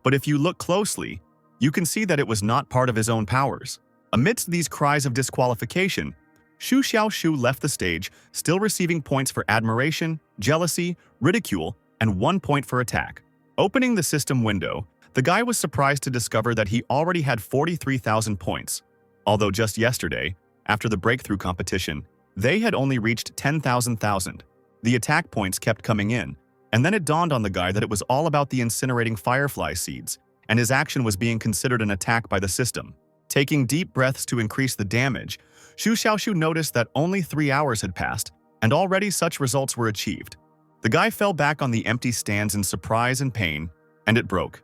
[SPEAKER 1] but if you look closely, you can see that it was not part of his own powers. Amidst these cries of disqualification, Xu Xiaoshu left the stage, still receiving points for admiration, jealousy, ridicule, and 1 point for attack. Opening the system window, the guy was surprised to discover that he already had 43,000 points, although just yesterday, after the breakthrough competition, they had only reached 10,000. The attack points kept coming in, and then it dawned on the guy that it was all about the incinerating firefly seeds, and his action was being considered an attack by the system. Taking deep breaths to increase the damage, Xu Xiaoshu noticed that only 3 hours had passed, and already such results were achieved. The guy fell back on the empty stands in surprise and pain, and it broke.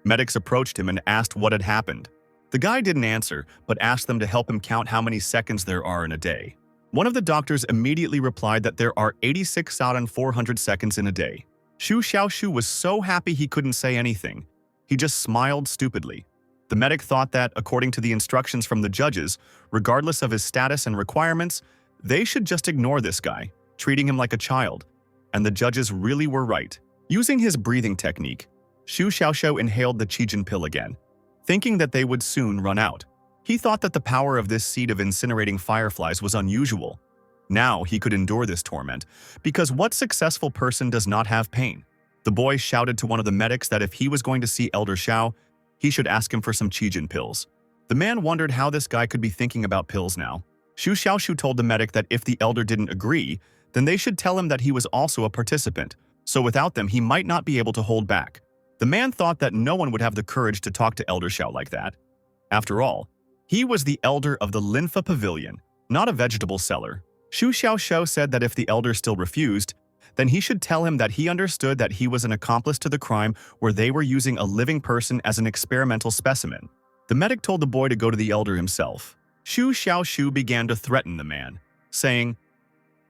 [SPEAKER 1] Medics approached him and asked what had happened. The guy didn't answer, but asked them to help him count how many seconds there are in a day. One of the doctors immediately replied that there are 86,400 seconds in a day. Xu Xiaoshu was so happy he couldn't say anything. He just smiled stupidly. The medic thought that, according to the instructions from the judges, regardless of his status and requirements, they should just ignore this guy, treating him like a child. And the judges really were right. Using his breathing technique, Xu Xiaoshu inhaled the Qijin pill again, thinking that they would soon run out. He thought that the power of this seed of incinerating fireflies was unusual. Now he could endure this torment, because what successful person does not have pain? The boy shouted to one of the medics that if he was going to see Elder Xiao, he should ask him for some Qijin pills. The man wondered how this guy could be thinking about pills now. Xu Xiaoshu told the medic that if the elder didn't agree, then they should tell him that he was also a participant, so without them he might not be able to hold back. The man thought that no one would have the courage to talk to Elder Xiao like that. After all, he was the elder of the Linfa Pavilion, not a vegetable seller. Xu Xiaoshu said that if the elder still refused, then he should tell him that he understood that he was an accomplice to the crime where they were using a living person as an experimental specimen. The medic told the boy to go to the elder himself. Xu Xiaoshu began to threaten the man, saying,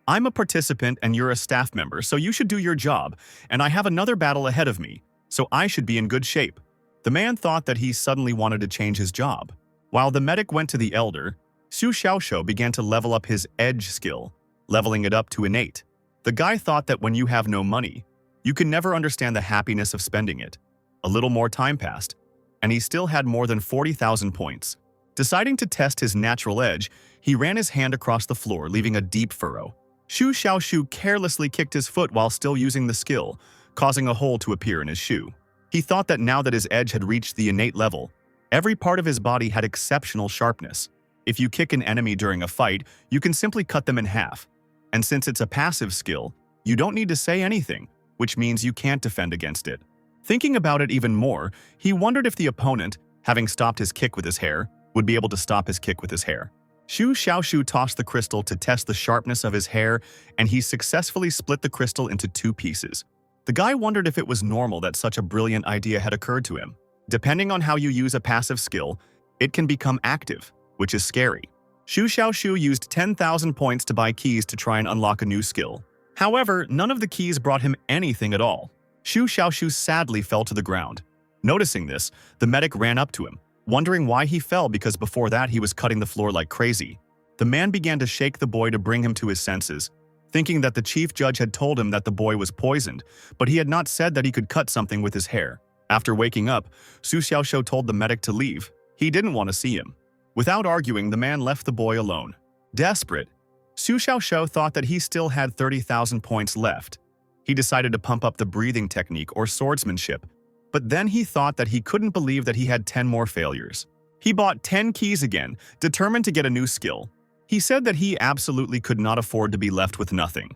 [SPEAKER 1] "I'm a participant and you're a staff member, so you should do your job, and I have another battle ahead of me, so I should be in good shape." The man thought that he suddenly wanted to change his job. While the medic went to the elder, Xu Xiaoshu began to level up his edge skill, leveling it up to innate. The guy thought that when you have no money, you can never understand the happiness of spending it. A little more time passed, and he still had more than 40,000 points. Deciding to test his natural edge, he ran his hand across the floor, leaving a deep furrow. Xu Xiaoshu carelessly kicked his foot while still using the skill, causing a hole to appear in his shoe. He thought that now that his edge had reached the innate level, every part of his body had exceptional sharpness. If you kick an enemy during a fight, you can simply cut them in half. And since it's a passive skill, you don't need to say anything, which means you can't defend against it. Thinking about it even more, he wondered if the opponent, having stopped his kick with his hair, would be able to stop his kick with his hair. Xu Xiaoshu tossed the crystal to test the sharpness of his hair, and he successfully split the crystal into 2 pieces. The guy wondered if it was normal that such a brilliant idea had occurred to him. Depending on how you use a passive skill, it can become active, which is scary. Xu Xiaoshu used 10,000 points to buy keys to try and unlock a new skill. However, none of the keys brought him anything at all. Xu Xiaoshu sadly fell to the ground. Noticing this, the medic ran up to him, wondering why he fell because before that he was cutting the floor like crazy. The man began to shake the boy to bring him to his senses, thinking that the chief judge had told him that the boy was poisoned, but he had not said that he could cut something with his hair. After waking up, Xu Xiaoshu told the medic to leave. He didn't want to see him. Without arguing, the man left the boy alone. Desperate, Xu Xiaoshu thought that he still had 30,000 points left. He decided to pump up the breathing technique or swordsmanship, but then he thought that he couldn't believe that he had 10 more failures. He bought 10 keys again, determined to get a new skill. He said that he absolutely could not afford to be left with nothing.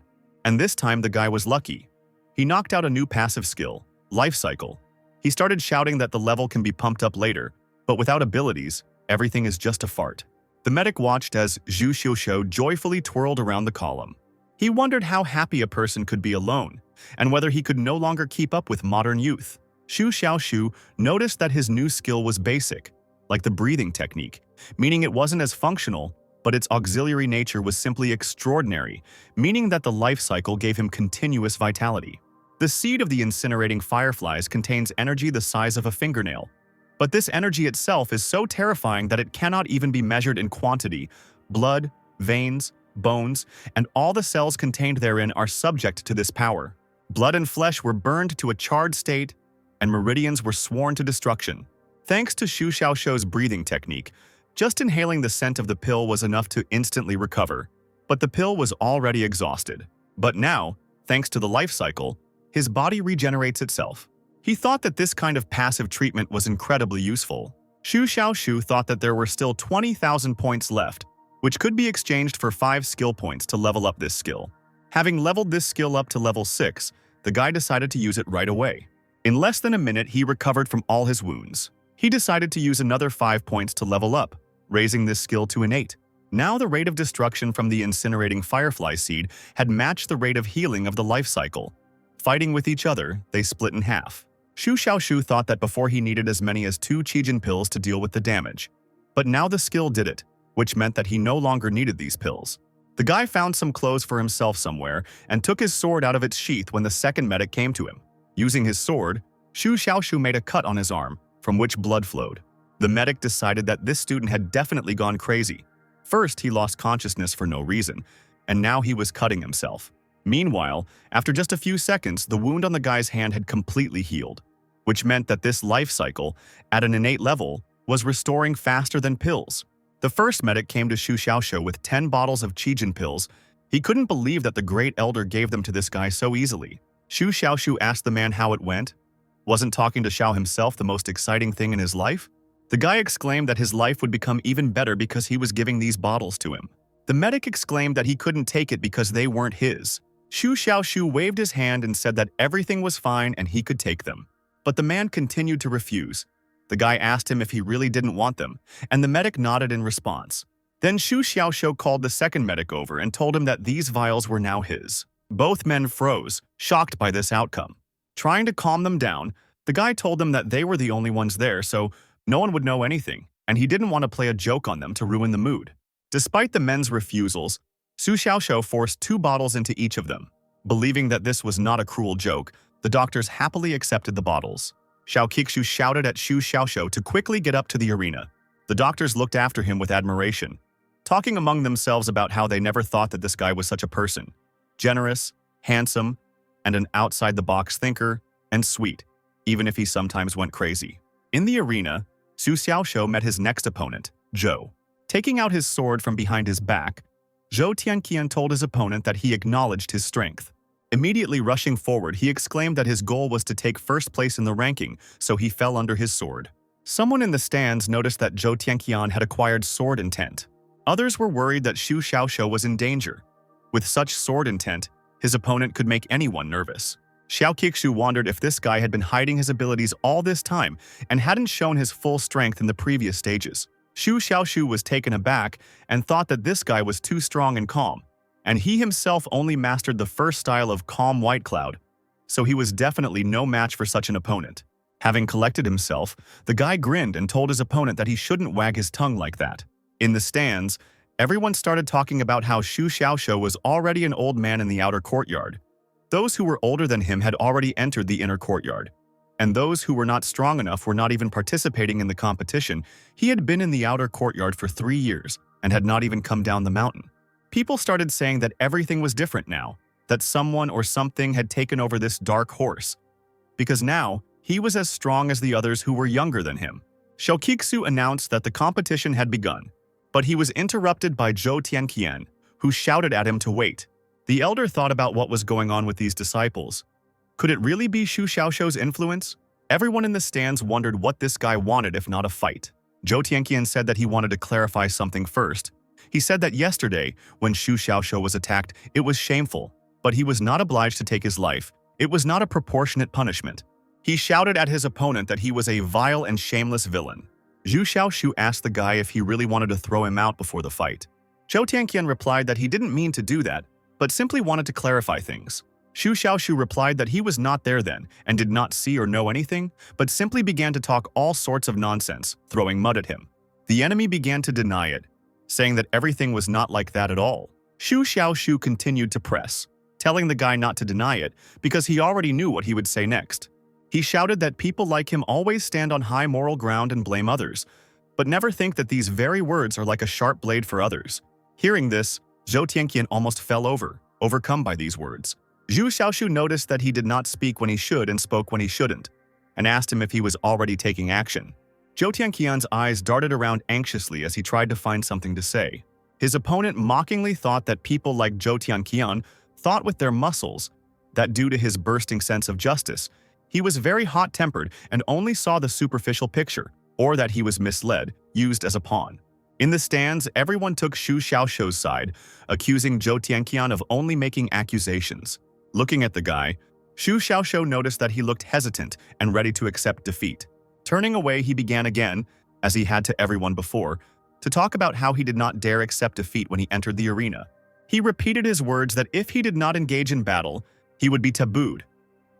[SPEAKER 1] And this time the guy was lucky. He knocked out a new passive skill, life cycle. He started shouting that the level can be pumped up later, but without abilities, everything is just a fart. The medic watched as Xu Xiaoshu joyfully twirled around the column. He wondered how happy a person could be alone, and whether he could no longer keep up with modern youth. Xu Xiaoshu noticed that his new skill was basic, like the breathing technique, meaning it wasn't as functional, but its auxiliary nature was simply extraordinary, meaning that the life cycle gave him continuous vitality. The seed of the incinerating fireflies contains energy the size of a fingernail, but this energy itself is so terrifying that it cannot even be measured in quantity. Blood, veins, bones, and all the cells contained therein are subject to this power. Blood and flesh were burned to a charred state, and meridians were sworn to destruction. Thanks to Xu Xiaoshu's breathing technique, just inhaling the scent of the pill was enough to instantly recover. But the pill was already exhausted. But now, thanks to the life cycle, his body regenerates itself. He thought that this kind of passive treatment was incredibly useful. Xu Xiaoshu thought that there were still 20,000 points left, which could be exchanged for 5 skill points to level up this skill. Having leveled this skill up to level 6, the guy decided to use it right away. In less than a minute, he recovered from all his wounds. He decided to use another 5 points to level up, raising this skill to innate. Now the rate of destruction from the incinerating firefly seed had matched the rate of healing of the life cycle. Fighting with each other, they split in half. Xu Xiaoshu thought that before he needed as many as 2 Qijin pills to deal with the damage. But now the skill did it, which meant that he no longer needed these pills. The guy found some clothes for himself somewhere and took his sword out of its sheath when the second medic came to him. Using his sword, Xu Xiaoshu made a cut on his arm, from which blood flowed. The medic decided that this student had definitely gone crazy. First, he lost consciousness for no reason, and now he was cutting himself. Meanwhile, after just a few seconds, the wound on the guy's hand had completely healed, which meant that this life cycle, at an innate level, was restoring faster than pills. The first medic came to Xu Xiaoshu with 10 bottles of Qijin pills. He couldn't believe that the Great Elder gave them to this guy so easily. Xu Xiaoshu asked the man how it went. Wasn't talking to Xiao himself the most exciting thing in his life? The guy exclaimed that his life would become even better because he was giving these bottles to him. The medic exclaimed that he couldn't take it because they weren't his. Xu Xiaoshu waved his hand and said that everything was fine and he could take them. But the man continued to refuse. The guy asked him if he really didn't want them, and the medic nodded in response. Then Xu Xiaoshu called the second medic over and told him that these vials were now his. Both men froze, shocked by this outcome. Trying to calm them down, the guy told them that they were the only ones there, so no one would know anything, and he didn't want to play a joke on them to ruin the mood. Despite the men's refusals, Xu Xiaoshu forced 2 bottles into each of them. Believing that this was not a cruel joke, the doctors happily accepted the bottles. Xiao Qiqu shouted at Xu Xiaoshu to quickly get up to the arena. The doctors looked after him with admiration, talking among themselves about how they never thought that this guy was such a person. Generous, handsome, and an outside-the-box thinker, and sweet, even if he sometimes went crazy. In the arena, Xu Xiaoshu met his next opponent, Zhou. Taking out his sword from behind his back, Zhou Tianqian told his opponent that he acknowledged his strength. Immediately rushing forward, he exclaimed that his goal was to take first place in the ranking, so he fell under his sword. Someone in the stands noticed that Zhou Tianqian had acquired sword intent. Others were worried that Xu Xiaoshu was in danger. With such sword intent, his opponent could make anyone nervous. Xiao Qiqu wondered if this guy had been hiding his abilities all this time and hadn't shown his full strength in the previous stages. Xu Xiaoshu was taken aback and thought that this guy was too strong and calm, and he himself only mastered the first style of Calm White Cloud, so he was definitely no match for such an opponent. Having collected himself, the guy grinned and told his opponent that he shouldn't wag his tongue like that. In the stands, everyone started talking about how Xu Xiaoxiu was already an old man in the outer courtyard. Those who were older than him had already entered the inner courtyard, and those who were not strong enough were not even participating in the competition. He had been in the outer courtyard for 3 years and had not even come down the mountain. People started saying that everything was different now, that someone or something had taken over this dark horse, because now he was as strong as the others who were younger than him. Shoukiksu announced that the competition had begun, but he was interrupted by Zhou Tianqian, who shouted at him to wait. The elder thought about what was going on with these disciples. Could it really be Xu Xiaoxiu's influence? Everyone in the stands wondered what this guy wanted if not a fight. Zhou Tianqian said that he wanted to clarify something first. He said that yesterday, when Xu Xiaoxiu was attacked, it was shameful, but he was not obliged to take his life. It was not a proportionate punishment. He shouted at his opponent that he was a vile and shameless villain. Xu Xiaoxiu asked the guy if he really wanted to throw him out before the fight. Zhou Tianqian replied that he didn't mean to do that, but simply wanted to clarify things. Xu Xiaoxiu replied that he was not there then and did not see or know anything, but simply began to talk all sorts of nonsense, throwing mud at him. The enemy began to deny it, saying that everything was not like that at all. Xu Xiaoxiu continued to press, telling the guy not to deny it because he already knew what he would say next. He shouted that people like him always stand on high moral ground and blame others, but never think that these very words are like a sharp blade for others. Hearing this, Zhou Tianqian almost fell over, overcome by these words. Xu Xiaoxiu noticed that he did not speak when he should and spoke when he shouldn't, and asked him if he was already taking action. Zhou Tianqian's eyes darted around anxiously as he tried to find something to say. His opponent mockingly thought that people like Zhou Tianqian thought with their muscles that due to his bursting sense of justice, he was very hot-tempered and only saw the superficial picture, or that he was misled, used as a pawn. In the stands, everyone took Xu Xiaoxiu's side, accusing Zhou Tianqian of only making accusations. Looking at the guy, Xu Xiaoxiu noticed that he looked hesitant and ready to accept defeat. Turning away, he began again, as he had to everyone before, to talk about how he did not dare accept defeat when he entered the arena. He repeated his words that if he did not engage in battle, he would be tabooed.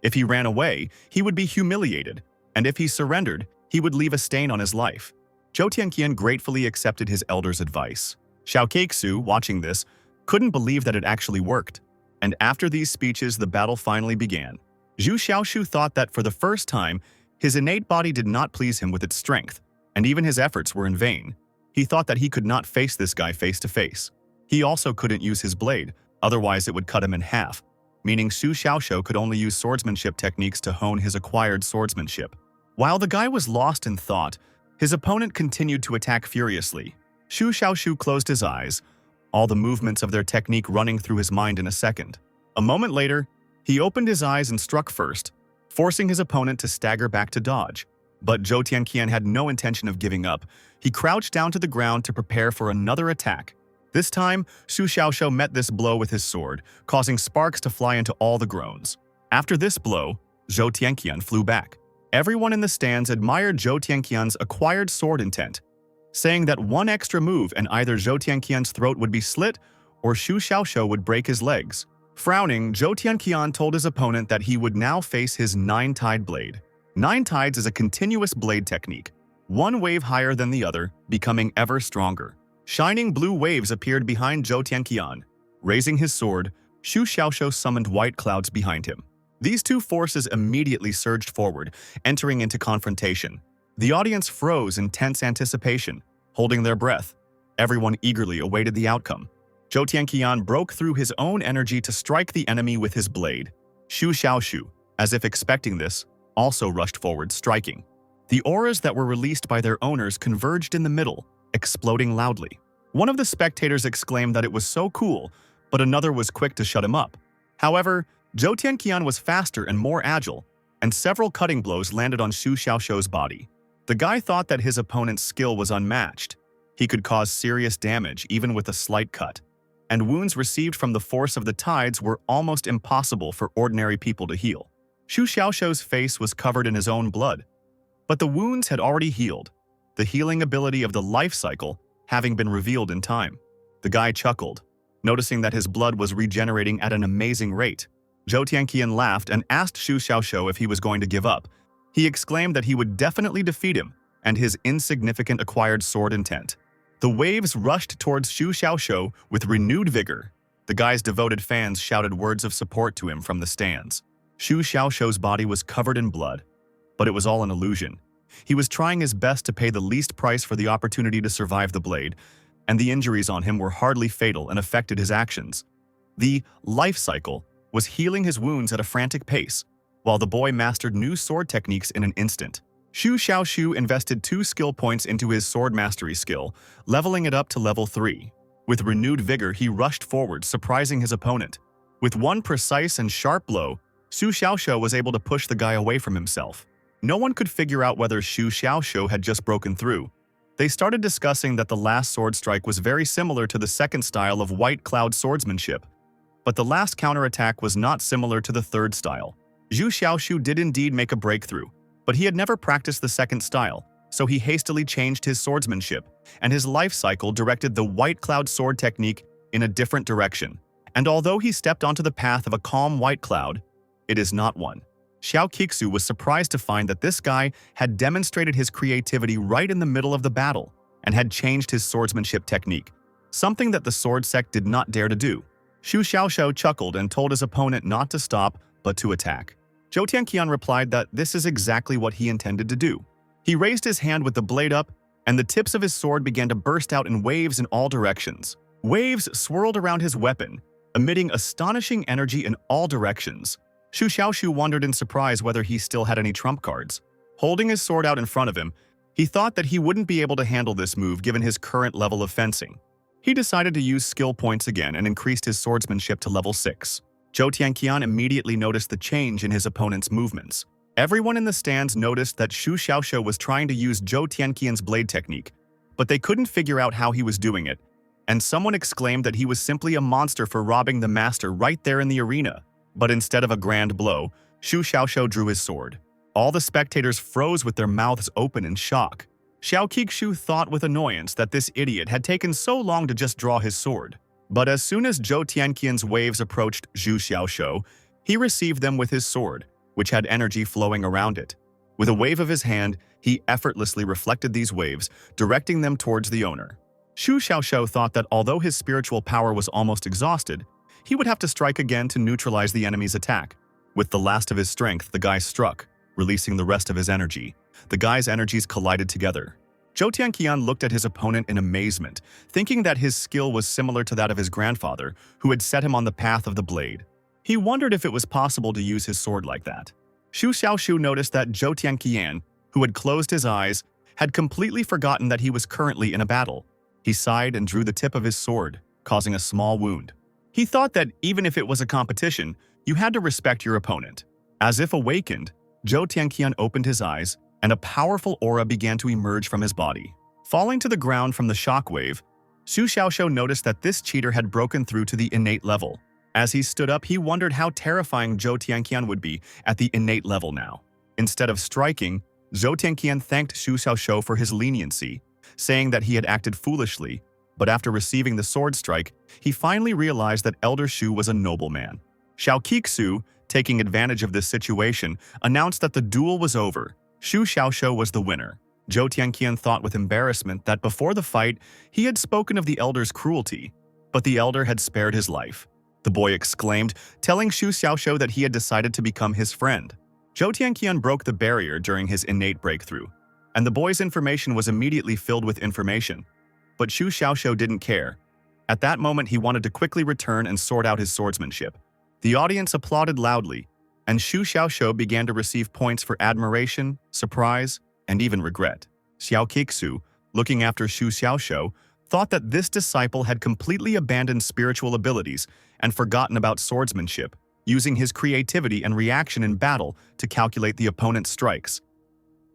[SPEAKER 1] If he ran away, he would be humiliated, and if he surrendered, he would leave a stain on his life. Zhou Tianqian gratefully accepted his elder's advice. Shoukiksu, watching this, couldn't believe that it actually worked. And after these speeches, the battle finally began. Xu Xiaoxiu thought that for the first time, his innate body did not please him with its strength, and even his efforts were in vain. He thought that he could not face this guy face to face. He also couldn't use his blade, otherwise it would cut him in half, meaning Xu Xiaoxiu could only use swordsmanship techniques to hone his acquired swordsmanship. While the guy was lost in thought, his opponent continued to attack furiously. Xu Xiaoxiu closed his eyes, all the movements of their technique running through his mind in a second. A moment later, he opened his eyes and struck first, forcing his opponent to stagger back to dodge. But Zhou Tianqian had no intention of giving up. He crouched down to the ground to prepare for another attack. This time, Xu Xiaoxiu met this blow with his sword, causing sparks to fly into all the groans. After this blow, Zhou Tianqian flew back. Everyone in the stands admired Zhou Tianqian's acquired sword intent, saying that one extra move and either Zhou Tianqian's throat would be slit or Xu Xiaoxiu would break his legs. Frowning, Zhou Tianqian told his opponent that he would now face his nine-tide blade. Nine tides is a continuous blade technique, one wave higher than the other, becoming ever stronger. Shining blue waves appeared behind Zhou Tianqian. Raising his sword, Xu Xiaoxiu summoned white clouds behind him. These two forces immediately surged forward, entering into confrontation. The audience froze in tense anticipation, holding their breath. Everyone eagerly awaited the outcome. Zhou Tianqian broke through his own energy to strike the enemy with his blade. Xu Xiaoxiu, as if expecting this, also rushed forward, striking. The auras that were released by their owners converged in the middle, exploding loudly. One of the spectators exclaimed that it was so cool, but another was quick to shut him up. However, Zhou Tianqian was faster and more agile, and several cutting blows landed on Xu Xiaoxiu's body. The guy thought that his opponent's skill was unmatched. He could cause serious damage even with a slight cut, and wounds received from the force of the tides were almost impossible for ordinary people to heal. Xu Xiaoxiu's face was covered in his own blood, but the wounds had already healed, the healing ability of the life cycle having been revealed in time. The guy chuckled, noticing that his blood was regenerating at an amazing rate. Zhou Tianqian laughed and asked Xu Xiaoxiu if he was going to give up. He exclaimed that he would definitely defeat him and his insignificant acquired sword intent. The waves rushed towards Xu Xiaoxiu with renewed vigor. The guy's devoted fans shouted words of support to him from the stands. Xu Xiaoxiu's body was covered in blood, but it was all an illusion. He was trying his best to pay the least price for the opportunity to survive the blade, and the injuries on him were hardly fatal and affected his actions. The life cycle was healing his wounds at a frantic pace, while the boy mastered new sword techniques in an instant. Xu Xiaoxiu invested 2 skill points into his sword mastery skill, leveling it up to level 3. With renewed vigor, he rushed forward, surprising his opponent. With one precise and sharp blow, Xu Xiaoxiu was able to push the guy away from himself. No one could figure out whether Xu Xiaoxiu had just broken through. They started discussing that the last sword strike was very similar to the second style of white cloud swordsmanship, but the last counterattack was not similar to the third style. Xu Xiaoxiu did indeed make a breakthrough, but he had never practiced the second style, so he hastily changed his swordsmanship, and his life cycle directed the white cloud sword technique in a different direction. And although he stepped onto the path of a calm white cloud, it is not one. Xiao Kixu was surprised to find that this guy had demonstrated his creativity right in the middle of the battle and had changed his swordsmanship technique, something that the sword sect did not dare to do. Xu Xiaoxiu chuckled and told his opponent not to stop, but to attack. Zhou Tianqian replied that this is exactly what he intended to do. He raised his hand with the blade up, and the tips of his sword began to burst out in waves in all directions. Waves swirled around his weapon, emitting astonishing energy in all directions. Xu Xiaoxiu wondered in surprise whether he still had any trump cards. Holding his sword out in front of him, he thought that he wouldn't be able to handle this move given his current level of fencing. He decided to use skill points again and increased his swordsmanship to level 6. Zhou Tianqian immediately noticed the change in his opponent's movements. Everyone in the stands noticed that Xu Xiaoxiu was trying to use Zhou Tianqian's blade technique, but they couldn't figure out how he was doing it, and someone exclaimed that he was simply a monster for robbing the master right there in the arena. But instead of a grand blow, Xu Xiaoxiu drew his sword. All the spectators froze with their mouths open in shock. Xiao Kixu thought with annoyance that this idiot had taken so long to just draw his sword. But as soon as Zhou Tianqian's waves approached Xu Xiaoxiu, he received them with his sword, which had energy flowing around it. With a wave of his hand, he effortlessly reflected these waves, directing them towards the owner. Xu Xiaoxiu thought that although his spiritual power was almost exhausted, he would have to strike again to neutralize the enemy's attack. With the last of his strength, the guy struck, releasing the rest of his energy. The guy's energies collided together. Zhou Tianqian looked at his opponent in amazement, thinking that his skill was similar to that of his grandfather, who had set him on the path of the blade. He wondered if it was possible to use his sword like that. Xu Xiaoxiu noticed that Zhou Tianqian, who had closed his eyes, had completely forgotten that he was currently in a battle. He sighed and drew the tip of his sword, causing a small wound. He thought that even if it was a competition, you had to respect your opponent. As if awakened, Zhou Tianqian opened his eyes, and a powerful aura began to emerge from his body. Falling to the ground from the shockwave, Xu Xiaoxiu noticed that this cheater had broken through to the innate level. As he stood up, he wondered how terrifying Zhou Tianqian would be at the innate level now. Instead of striking, Zhou Tianqian thanked Xu Xiaoxiu for his leniency, saying that he had acted foolishly, but after receiving the sword strike, he finally realized that Elder Xu was a noble man. Xiao Kixu, taking advantage of this situation, announced that the duel was over. Xu Xiaoxiu was the winner. Zhou Tianqian thought with embarrassment that before the fight, he had spoken of the elder's cruelty, but the elder had spared his life. The boy exclaimed, telling Xu Xiaoxiu that he had decided to become his friend. Zhou Tianqian broke the barrier during his innate breakthrough, and the boy's information was immediately filled with information. But Xu Xiaoxiu didn't care. At that moment, he wanted to quickly return and sort out his swordsmanship. The audience applauded loudly, and Xu Xiaoxiu began to receive points for admiration, surprise, and even regret. Xiao Kixu, looking after Xu Xiaoxiu, thought that this disciple had completely abandoned spiritual abilities and forgotten about swordsmanship, using his creativity and reaction in battle to calculate the opponent's strikes.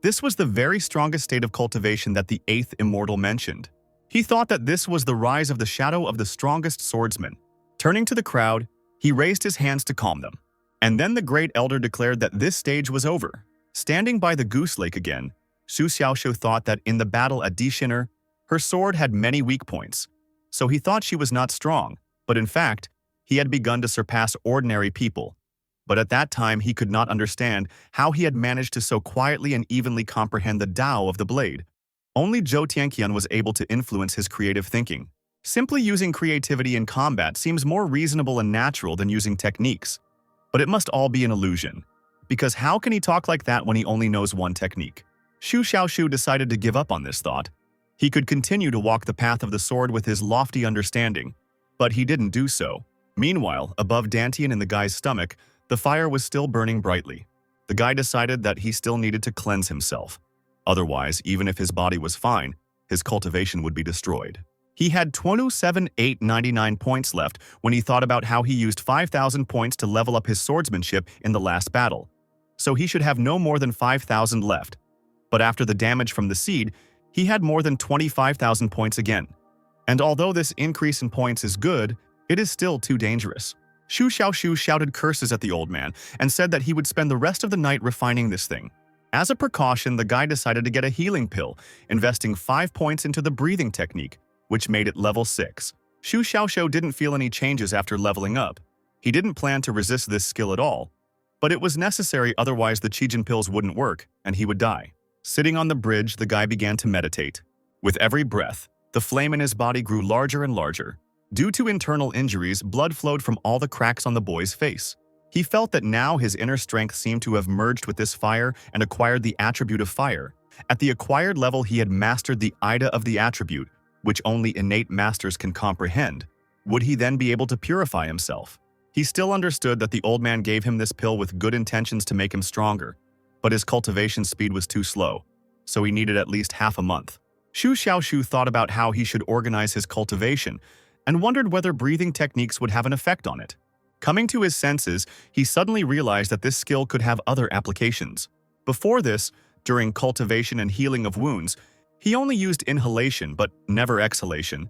[SPEAKER 1] This was the very strongest state of cultivation that the 8th immortal mentioned. He thought that this was the rise of the shadow of the strongest swordsman. Turning to the crowd, he raised his hands to calm them. And then the great elder declared that this stage was over. Standing by the goose lake again, Xu Xiaoxiu thought that in the battle at Dishiner, her sword had many weak points, so he thought she was not strong, but in fact, he had begun to surpass ordinary people. But at that time, he could not understand how he had managed to so quietly and evenly comprehend the Tao of the blade. Only Zhou Tianqian was able to influence his creative thinking. Simply using creativity in combat seems more reasonable and natural than using techniques. But it must all be an illusion. Because how can he talk like that when he only knows one technique? Xu Xiaoshu decided to give up on this thought. He could continue to walk the path of the sword with his lofty understanding, but he didn't do so. Meanwhile, above Dantian in the guy's stomach, the fire was still burning brightly. The guy decided that he still needed to cleanse himself. Otherwise, even if his body was fine, his cultivation would be destroyed. He had 27,899 points left when he thought about how he used 5,000 points to level up his swordsmanship in the last battle. So he should have no more than 5,000 left. But after the damage from the seed, he had more than 25,000 points again. And although this increase in points is good, it is still too dangerous. Xu Xiaoshu shouted curses at the old man and said that he would spend the rest of the night refining this thing. As a precaution, the guy decided to get a healing pill, investing 5 points into the breathing technique, which made it level 6. Xu Xiaoshu didn't feel any changes after leveling up. He didn't plan to resist this skill at all, but it was necessary, otherwise the Qijin pills wouldn't work and he would die. Sitting on the bridge, the guy began to meditate. With every breath, the flame in his body grew larger and larger. Due to internal injuries, blood flowed from all the cracks on the boy's face. He felt that now his inner strength seemed to have merged with this fire and acquired the attribute of fire. At the acquired level, he had mastered the Ida of the attribute, which only innate masters can comprehend. Would he then be able to purify himself? He still understood that the old man gave him this pill with good intentions to make him stronger, but his cultivation speed was too slow, so he needed at least half a month. Xu Xiaoshu thought about how he should organize his cultivation and wondered whether breathing techniques would have an effect on it. Coming to his senses, he suddenly realized that this skill could have other applications. Before this, during cultivation and healing of wounds, he only used inhalation but never exhalation.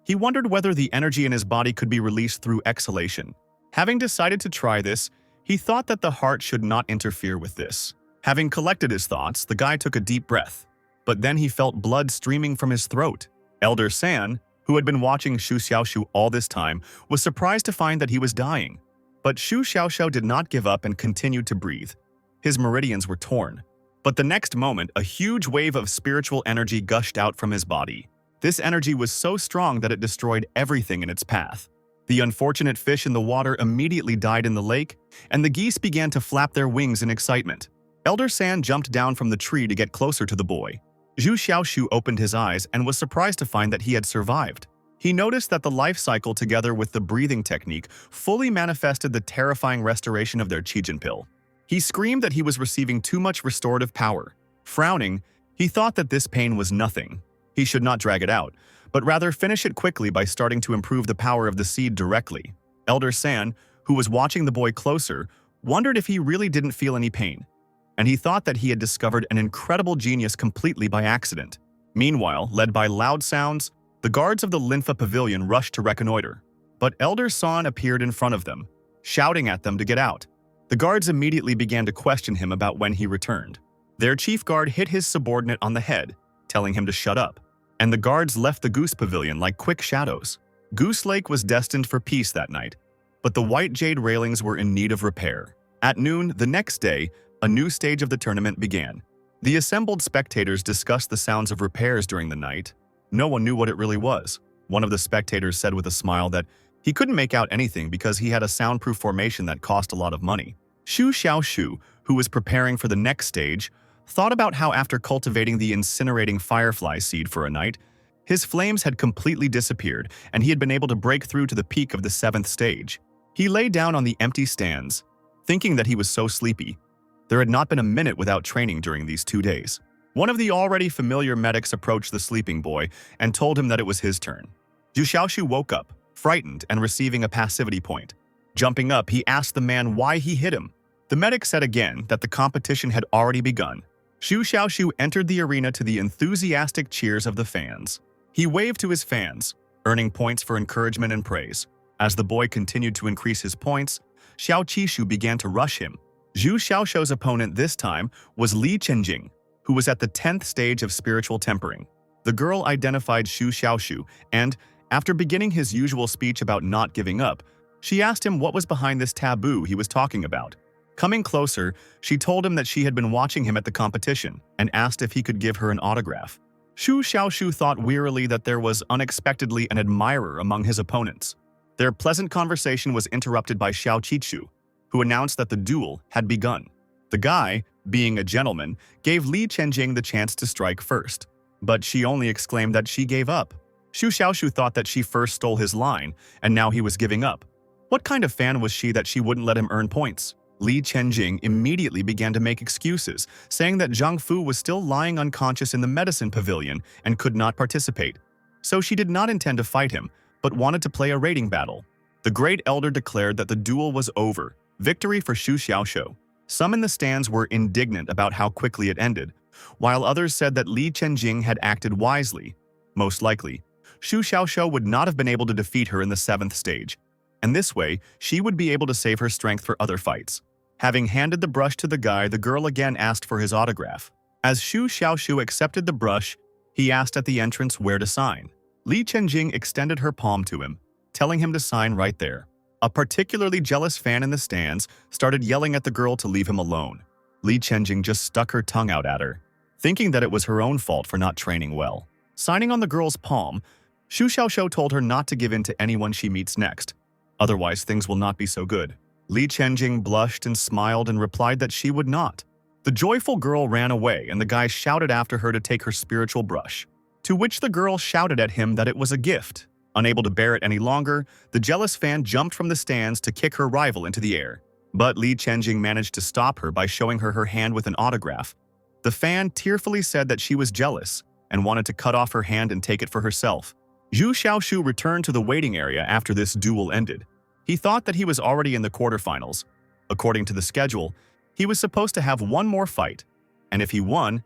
[SPEAKER 1] He wondered whether the energy in his body could be released through exhalation. Having decided to try this, he thought that the heart should not interfere with this. Having collected his thoughts, the guy took a deep breath. But then he felt blood streaming from his throat. Elder San, who had been watching Xu Xiaoshu all this time, was surprised to find that he was dying. But Xu Xiaoshu did not give up and continued to breathe. His meridians were torn. But the next moment, a huge wave of spiritual energy gushed out from his body. This energy was so strong that it destroyed everything in its path. The unfortunate fish in the water immediately died in the lake, and the geese began to flap their wings in excitement. Elder San jumped down from the tree to get closer to the boy. Xu Xiaoshu opened his eyes and was surprised to find that he had survived. He noticed that the life cycle together with the breathing technique fully manifested the terrifying restoration of their Qijin pill. He screamed that he was receiving too much restorative power. Frowning, he thought that this pain was nothing. He should not drag it out, but rather finish it quickly by starting to improve the power of the seed directly. Elder San, who was watching the boy closer, wondered if he really didn't feel any pain, and he thought that he had discovered an incredible genius completely by accident. Meanwhile, led by loud sounds, the guards of the Linfa Pavilion rushed to reconnoiter. But Elder San appeared in front of them, shouting at them to get out. The guards immediately began to question him about when he returned. Their chief guard hit his subordinate on the head, telling him to shut up, and the guards left the Goose Pavilion like quick shadows. Goose Lake was destined for peace that night, but the white jade railings were in need of repair. At noon the next day, a new stage of the tournament began. The assembled spectators discussed the sounds of repairs during the night. No one knew what it really was. One of the spectators said with a smile that he couldn't make out anything because he had a soundproof formation that cost a lot of money. Xu Xiaoshu, who was preparing for the next stage, thought about how after cultivating the incinerating firefly seed for a night, his flames had completely disappeared and he had been able to break through to the peak of the 7th stage. He lay down on the empty stands, thinking that he was so sleepy. There had not been a minute without training during these 2 days. One of the already familiar medics approached the sleeping boy and told him that it was his turn. Xu Xiaoshu woke up, frightened and receiving a passivity point. Jumping up, he asked the man why he hit him. The medic said again that the competition had already begun. Xu Xiaoshu entered the arena to the enthusiastic cheers of the fans. He waved to his fans, earning points for encouragement and praise. As the boy continued to increase his points, Xiao Qishu began to rush him. Xu Xiaoshu's opponent this time was Li Chenjing, who was at the 10th stage of spiritual tempering. The girl identified Xu Xiaoshu and, after beginning his usual speech about not giving up, She asked him what was behind this taboo he was talking about. Coming closer, she told him that she had been watching him at the competition and asked if he could give her an autograph. Xu Xiaoshu thought wearily that there was unexpectedly an admirer among his opponents. Their pleasant conversation was interrupted by Xiao Qichu, who announced that the duel had begun. The guy, being a gentleman, gave Li Chenjing the chance to strike first, but she only exclaimed that she gave up. Xu Xiaoshu thought that she first stole his line, and now he was giving up. What kind of fan was she that she wouldn't let him earn points? Li Chenjing immediately began to make excuses, saying that Zhang Fu was still lying unconscious in the medicine pavilion and could not participate. So she did not intend to fight him, but wanted to play a rating battle. The Great Elder declared that the duel was over, victory for Xu Xiaoshu. Some in the stands were indignant about how quickly it ended, while others said that Li Chenjing had acted wisely. Most likely, Xu Xiaoshu would not have been able to defeat her in the 7th stage, and this way, she would be able to save her strength for other fights. Having handed the brush to the guy, the girl again asked for his autograph. As Xu Xiaoshu accepted the brush, he asked at the entrance where to sign. Li Chenjing extended her palm to him, telling him to sign right there. A particularly jealous fan in the stands started yelling at the girl to leave him alone. Li Chenjing just stuck her tongue out at her, thinking that it was her own fault for not training well. Signing on the girl's palm, Xu Xiaoshu told her not to give in to anyone she meets next. Otherwise, things will not be so good. Li Chenjing blushed and smiled and replied that she would not. The joyful girl ran away, and the guy shouted after her to take her spiritual brush, to which the girl shouted at him that it was a gift. Unable to bear it any longer, the jealous fan jumped from the stands to kick her rival into the air. But Li Chenjing managed to stop her by showing her her hand with an autograph. The fan tearfully said that she was jealous and wanted to cut off her hand and take it for herself. Xu Xiaoshu returned to the waiting area after this duel ended. He thought that he was already in the quarterfinals. According to the schedule, he was supposed to have one more fight, and if he won,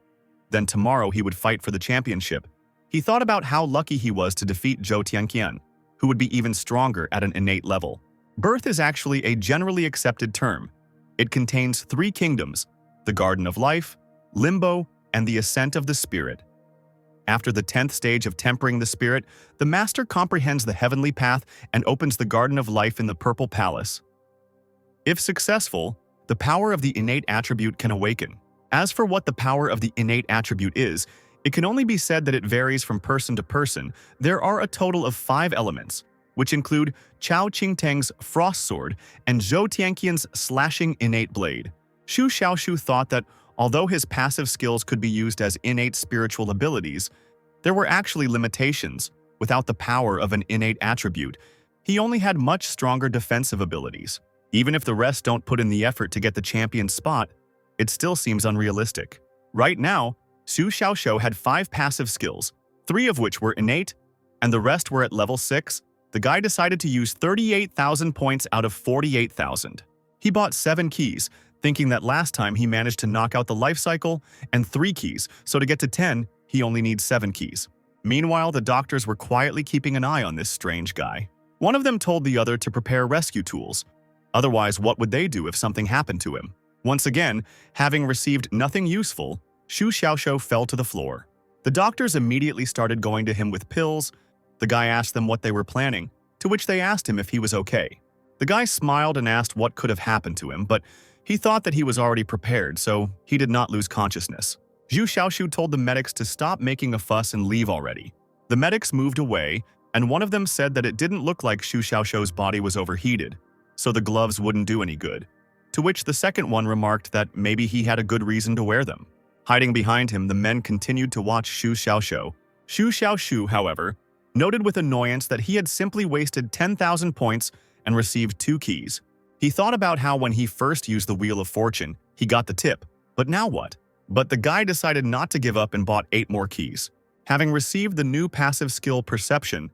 [SPEAKER 1] then tomorrow he would fight for the championship. He thought about how lucky he was to defeat Zhou Tianqian, who would be even stronger at an innate level. Birth is actually a generally accepted term. It contains 3 kingdoms: the Garden of Life, Limbo, and the Ascent of the Spirit. After the 10th stage of tempering the spirit, the master comprehends the heavenly path and opens the Garden of Life in the Purple Palace. If successful, the power of the innate attribute can awaken. As for what the power of the innate attribute is, it can only be said that it varies from person to person. There are a total of 5 elements, which include Chao Qingtang's Frost Sword and Zhou Tianqian's Slashing Innate Blade. Xu Xiaoshu thought that although his passive skills could be used as innate spiritual abilities, there were actually limitations. Without the power of an innate attribute, he only had much stronger defensive abilities. Even if the rest don't put in the effort to get the champion spot, it still seems unrealistic. Right now, Xu Xiaoshu had 5 passive skills, 3 of which were innate, and the rest were at level 6. The guy decided to use 38,000 points out of 48,000. He bought 7 keys, thinking that last time he managed to knock out the life cycle, and 3 keys, so to get to 10, he only needs 7 keys. Meanwhile, the doctors were quietly keeping an eye on this strange guy. One of them told the other to prepare rescue tools. Otherwise, what would they do if something happened to him? Once again, having received nothing useful, Xu Xiaoshu fell to the floor. The doctors immediately started going to him with pills. The guy asked them what they were planning, to which they asked him if he was okay. The guy smiled and asked what could have happened to him, but he thought that he was already prepared, so he did not lose consciousness. Xu Xiaoshu told the medics to stop making a fuss and leave already. The medics moved away, and one of them said that it didn't look like Xu Xiaoshu's body was overheated, so the gloves wouldn't do any good. To which the second one remarked that maybe he had a good reason to wear them. Hiding behind him, the men continued to watch Xu Xiaoshu. Xu Xiaoshu, however, noted with annoyance that he had simply wasted 10,000 points and received 2 keys. He thought about how when he first used the Wheel of Fortune, he got the tip, but now what? But the guy decided not to give up and bought 8 more keys. Having received the new passive skill Perception,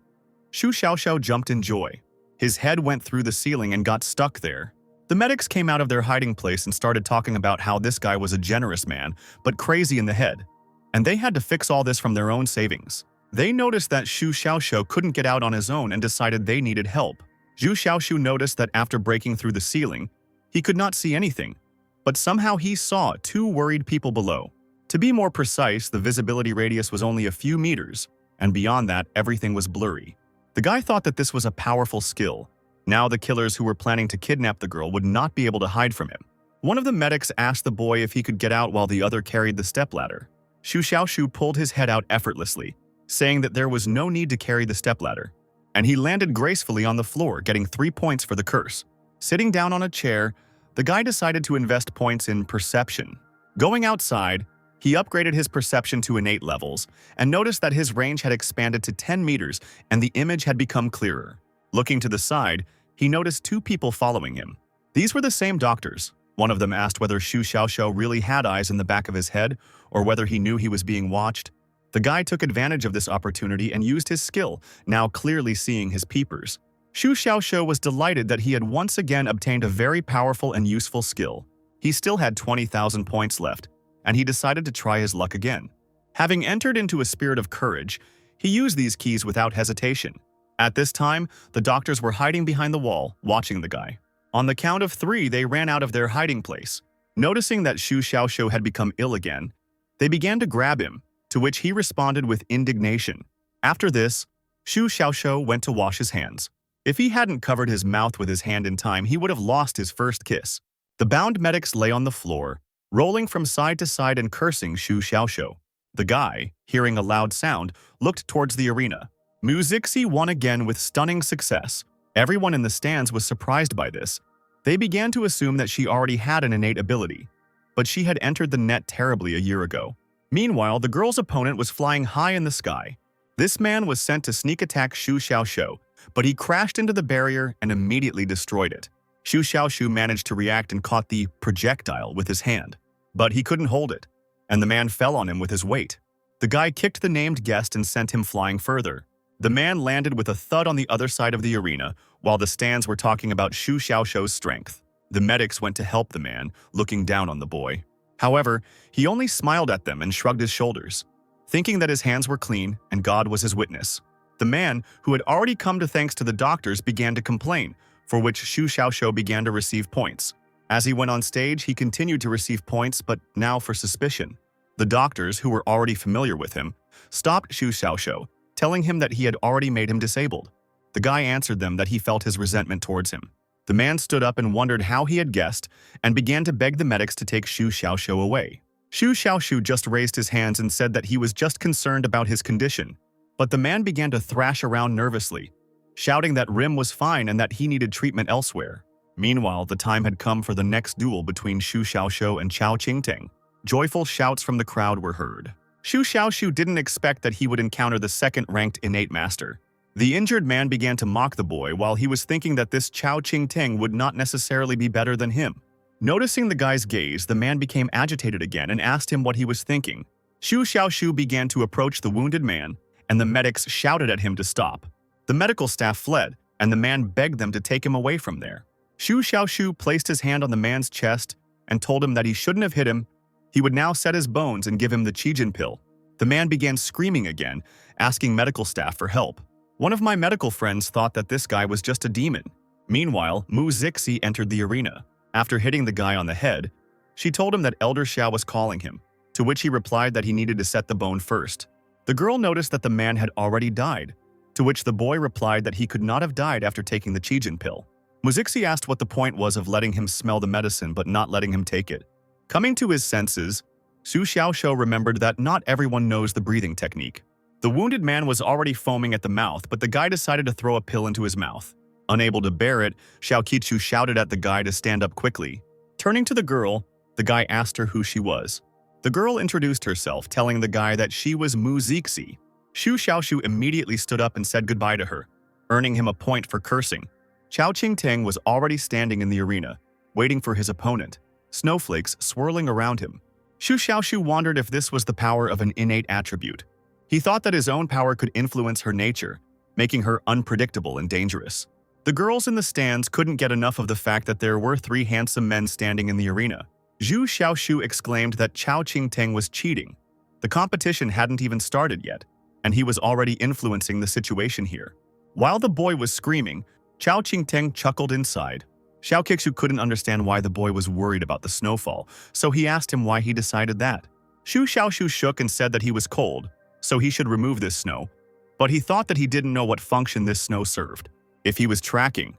[SPEAKER 1] Xu Xiaoshu jumped in joy. His head went through the ceiling and got stuck there. The medics came out of their hiding place and started talking about how this guy was a generous man, but crazy in the head, and they had to fix all this from their own savings. They noticed that Xu Xiaoshu couldn't get out on his own and decided they needed help. Xu Xiaoshu noticed that after breaking through the ceiling, he could not see anything, but somehow he saw 2 worried people below. To be more precise, the visibility radius was only a few meters, and beyond that, everything was blurry. The guy thought that this was a powerful skill, Now the killers who were planning to kidnap the girl would not be able to hide from him. One of the medics asked the boy if he could get out while the other carried the stepladder. Xu Xiaoshu pulled his head out effortlessly, saying that there was no need to carry the stepladder, and he landed gracefully on the floor, getting 3 points for the curse. Sitting down on a chair, the guy decided to invest points in perception. Going outside, he upgraded his perception to innate levels and noticed that his range had expanded to 10 meters and the image had become clearer. Looking to the side, he noticed 2 people following him. These were the same doctors. One of them asked whether Xu Xiaoshu really had eyes in the back of his head or whether he knew he was being watched. The guy took advantage of this opportunity and used his skill, now clearly seeing his peepers. Xu Xiaoshu was delighted that he had once again obtained a very powerful and useful skill. He still had 20,000 points left, and he decided to try his luck again. Having entered into a spirit of courage, he used these keys without hesitation. At this time, the doctors were hiding behind the wall, watching the guy. On the count of 3, they ran out of their hiding place. Noticing that Xu Xiaoshu had become ill again, they began to grab him, to which he responded with indignation. After this, Xu Xiaoshu went to wash his hands. If he hadn't covered his mouth with his hand in time, he would have lost his first kiss. The bound medics lay on the floor, rolling from side to side and cursing Xu Xiaoshu. The guy, hearing a loud sound, looked towards the arena. Mu Zixi won again with stunning success. Everyone in the stands was surprised by this. They began to assume that she already had an innate ability, but she had entered the net terribly a year ago. Meanwhile, the girl's opponent was flying high in the sky. This man was sent to sneak attack Xu Xiaoshu, but he crashed into the barrier and immediately destroyed it. Xu Xiaoshu managed to react and caught the projectile with his hand, but he couldn't hold it, and the man fell on him with his weight. The guy kicked the named guest and sent him flying further. The man landed with a thud on the other side of the arena, while the stands were talking about Xu Xiaoshu's strength. The medics went to help the man, looking down on the boy. However, he only smiled at them and shrugged his shoulders, thinking that his hands were clean and God was his witness. The man, who had already come to thanks to the doctors, began to complain, for which Xu Xiaoshu began to receive points. As he went on stage, he continued to receive points, but now for suspicion. The doctors, who were already familiar with him, stopped Xu Xiaoshu, telling him that he had already made him disabled. The guy answered them that he felt his resentment towards him. The man stood up and wondered how he had guessed and began to beg the medics to take Xu Xiaoshu away. Xu Xiaoshu just raised his hands and said that he was just concerned about his condition, but the man began to thrash around nervously, shouting that Rim was fine and that he needed treatment elsewhere. Meanwhile, the time had come for the next duel between Xu Xiaoshu and Chao Qingteng. Joyful shouts from the crowd were heard. Xu Xiaoshu didn't expect that he would encounter the second-ranked innate master. The injured man began to mock the boy while he was thinking that this Chao Qingteng would not necessarily be better than him. Noticing the guy's gaze, the man became agitated again and asked him what he was thinking. Xu Xiaoshu began to approach the wounded man, and the medics shouted at him to stop. The medical staff fled, and the man begged them to take him away from there. Xu Xiaoshu placed his hand on the man's chest and told him that he shouldn't have hit him. He would now set his bones and give him the Qijin pill. The man began screaming again, asking medical staff for help. One of my medical friends thought that this guy was just a demon. Meanwhile, Mu Zixi entered the arena. After hitting the guy on the head, she told him that Elder Xiao was calling him, to which he replied that he needed to set the bone first. The girl noticed that the man had already died, to which the boy replied that he could not have died after taking the Qijin pill. Mu Zixi asked what the point was of letting him smell the medicine but not letting him take it. Coming to his senses, Xu Xiaoshu remembered that not everyone knows the breathing technique. The wounded man was already foaming at the mouth, but the guy decided to throw a pill into his mouth. Unable to bear it, Xiao Qichu shouted at the guy to stand up quickly. Turning to the girl, the guy asked her who she was. The girl introduced herself, telling the guy that she was Mu Zixi. Xu Xiaoshu immediately stood up and said goodbye to her, earning him a point for cursing. Chao Qingteng was already standing in the arena, waiting for his opponent, snowflakes swirling around him. Xu Xiaoshu wondered if this was the power of an innate attribute. He thought that his own power could influence her nature, making her unpredictable and dangerous. The girls in the stands couldn't get enough of the fact that there were 3 handsome men standing in the arena. Xu Xiaoshu exclaimed that Chao Qingteng was cheating. The competition hadn't even started yet, and he was already influencing the situation here. While the boy was screaming, Chao Qingteng chuckled inside. Xiao Qixu couldn't understand why the boy was worried about the snowfall, so he asked him why he decided that. Xu Xiaoshu shook and said that he was cold, so he should remove this snow, but he thought that he didn't know what function this snow served. If he was tracking,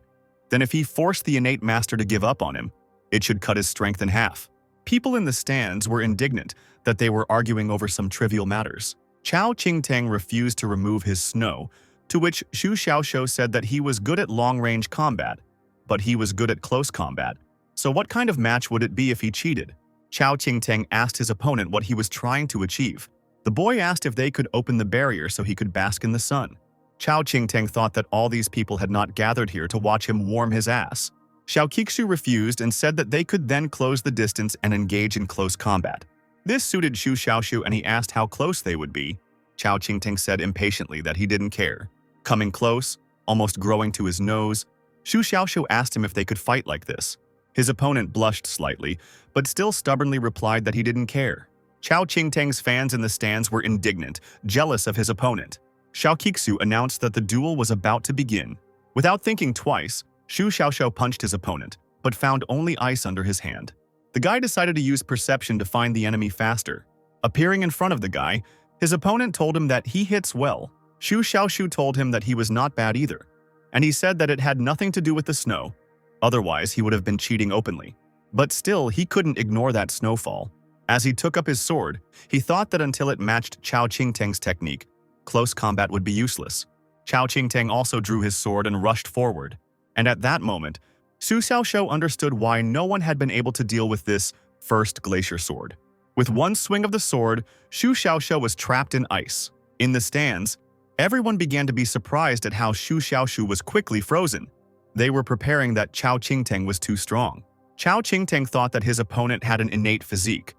[SPEAKER 1] Then if he forced the innate master to give up on him, it should cut his strength in half. People in the stands were indignant that they were arguing over some trivial matters. Chao Qingtang refused to remove his snow, to which Xu Xiaoxiu said that he was good at long-range combat, but he was good at close combat. So what kind of match would it be if he cheated? Chao Qingtang asked his opponent what he was trying to achieve. The boy asked if they could open the barrier so he could bask in the sun. Chao Qingtang thought that all these people had not gathered here to watch him warm his ass. Xiao Qixu refused and said that they could then close the distance and engage in close combat. This suited Xu Xiaoxiu and he asked how close they would be. Chao Qingtang said impatiently that he didn't care. Coming close, almost growing to his nose, Xu Xiaoxiu asked him if they could fight like this. His opponent blushed slightly, but still stubbornly replied that he didn't care. Chao Qingtang's fans in the stands were indignant, jealous of his opponent. Xiao Qixu announced that the duel was about to begin. Without thinking twice, Xu Xiaoxiu punched his opponent, but found only ice under his hand. The guy decided to use perception to find the enemy faster. Appearing in front of the guy, his opponent told him that he hits well. Xu Xiaoxiu told him that he was not bad either, and he said that it had nothing to do with the snow. Otherwise, he would have been cheating openly. But still, he couldn't ignore that snowfall. As he took up his sword, he thought that until it matched Chao Qingtang's technique, close combat would be useless. Chao Qingtang also drew his sword and rushed forward. And at that moment, Xu Xiaoxiu understood why no one had been able to deal with this first glacier sword. With one swing of the sword, Xu Xiaoxiu was trapped in ice. In the stands, everyone began to be surprised at how Xu Xiaoxiu was quickly frozen. They were preparing that Chao Qingtang was too strong. Chao Qingtang thought that his opponent had an innate physique.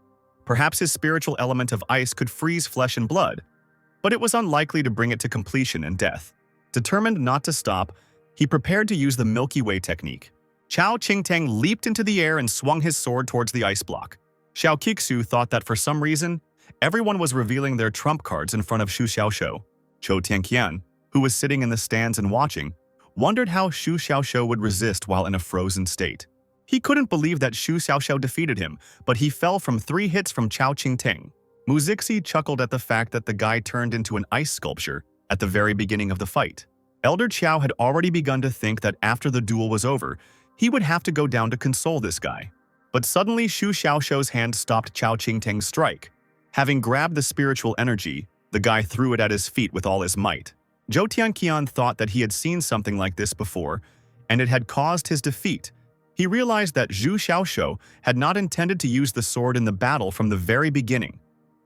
[SPEAKER 1] Perhaps his spiritual element of ice could freeze flesh and blood, but it was unlikely to bring it to completion and death. Determined not to stop, he prepared to use the Milky Way technique. Chao Qingtang leaped into the air and swung his sword towards the ice block. Xiao Qixu thought that for some reason, everyone was revealing their trump cards in front of Xu Xiaoxiu. Zhou Tianqian, who was sitting in the stands and watching, wondered how Xu Xiaoxiu would resist while in a frozen state. He couldn't believe that Xu Xiaoxiu defeated him, but he fell from 3 hits from Chao Qingtang. Mu Zixi chuckled at the fact that the guy turned into an ice sculpture at the very beginning of the fight. Elder Qiao had already begun to think that after the duel was over, he would have to go down to console this guy. But suddenly Xu Xiaoxiu's hand stopped Chao Qingtang's strike. Having grabbed the spiritual energy, the guy threw it at his feet with all his might. Zhou Tianqian thought that he had seen something like this before, and it had caused his defeat. He realized that Xu Xiaoxiu had not intended to use the sword in the battle from the very beginning,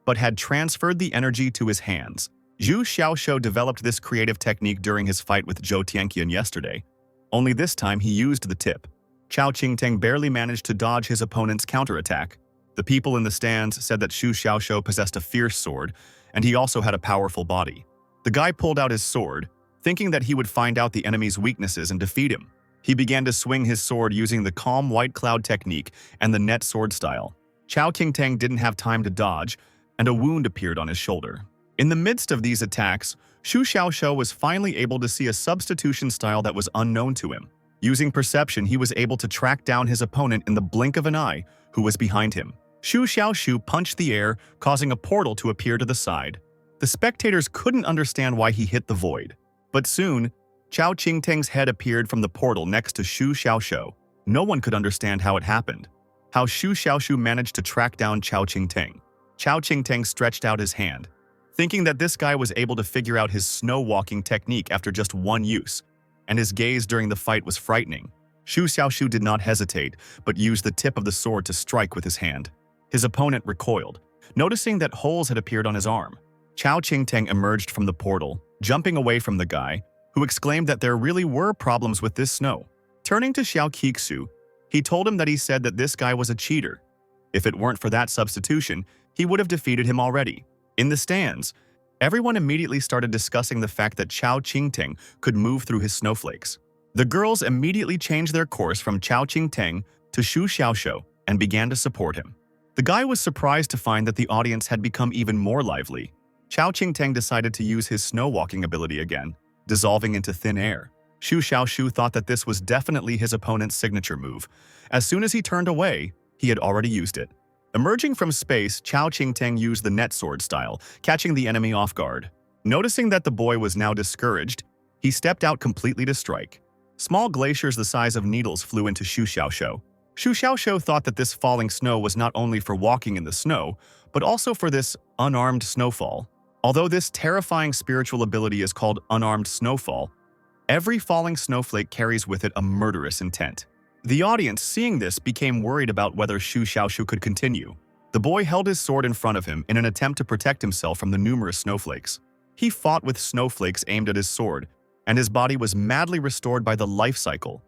[SPEAKER 1] but had transferred the energy to his hands. Xu Xiaoxiu developed this creative technique during his fight with Zhou Tianqian yesterday. Only this time he used the tip. Chao Qingtang barely managed to dodge his opponent's counterattack. The people in the stands said that Xu Xiaoxiu possessed a fierce sword, and he also had a powerful body. The guy pulled out his sword, thinking that he would find out the enemy's weaknesses and defeat him. He began to swing his sword using the calm white cloud technique and the net sword style. Chao Qingtang didn't have time to dodge, and a wound appeared on his shoulder. In the midst of these attacks, Xu Xiaoxiu was finally able to see a substitution style that was unknown to him. Using perception, he was able to track down his opponent in the blink of an eye, who was behind him. Xu Xiaoxiu punched the air, causing a portal to appear to the side. The spectators couldn't understand why he hit the void. But soon, Chao Qingtang's head appeared from the portal next to Xu Xiaoxiu. No one could understand how it happened. How Xu Xiaoxiu managed to track down Chao Qingtang. Chao Qingtang stretched out his hand, thinking that this guy was able to figure out his snow-walking technique after just one use, and his gaze during the fight was frightening. Xu Xiaoxiu did not hesitate, but used the tip of the sword to strike with his hand. His opponent recoiled, noticing that holes had appeared on his arm. Chao Qingtang emerged from the portal, jumping away from the guy, who exclaimed that there really were problems with this snow. Turning to Xiao Qixu, he told him that he said that this guy was a cheater. If it weren't for that substitution, he would have defeated him already. In the stands, everyone immediately started discussing the fact that Chao Qingtang could move through his snowflakes. The girls immediately changed their course from Chao Qingtang to Xu Xiaoxiu and began to support him. The guy was surprised to find that the audience had become even more lively. Chao Qingtang decided to use his snow-walking ability again, dissolving into thin air. Xu Xiaoxiu thought that this was definitely his opponent's signature move. As soon as he turned away, he had already used it. Emerging from space, Chao Qingtang used the net sword style, catching the enemy off guard. Noticing that the boy was now discouraged, he stepped out completely to strike. Small glaciers the size of needles flew into Shu Xiaoxiu. Shu Xiaoxiu thought that this falling snow was not only for walking in the snow, but also for this unarmed snowfall. Although this terrifying spiritual ability is called unarmed snowfall, every falling snowflake carries with it a murderous intent. The audience, seeing this, became worried about whether Shu Xiaoxiu could continue. The boy held his sword in front of him in an attempt to protect himself from the numerous snowflakes. He fought with snowflakes aimed at his sword, and his body was madly restored by the life cycle.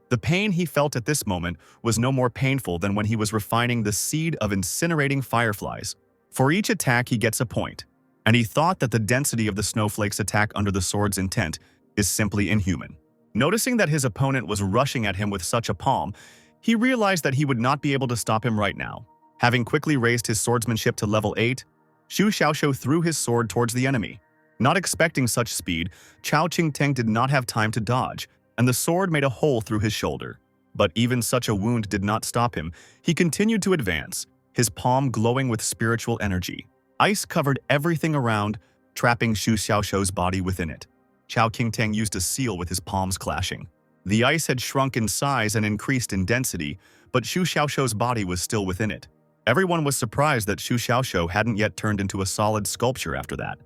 [SPEAKER 1] The pain he felt at this moment was no more painful than when he was refining the seed of incinerating fireflies. For each attack he gets a point, and he thought that the density of the snowflakes attack under the sword's intent is simply inhuman. Noticing that his opponent was rushing at him with such a palm, he realized that he would not be able to stop him right now. Having quickly raised his swordsmanship to level 8, Shu Xiaoxiu threw his sword towards the enemy. Not expecting such speed, Chao Qingteng did not have time to dodge, and the sword made a hole through his shoulder. But even such a wound did not stop him. He continued to advance, his palm glowing with spiritual energy. Ice covered everything around, trapping Shu Xiaoxiu's body within it. Chao Qingteng used a seal with his palms clashing. The ice had shrunk in size and increased in density, but Shu Xiaoxiu's body was still within it. Everyone was surprised that Shu Xiaoxiu hadn't yet turned into a solid sculpture after that,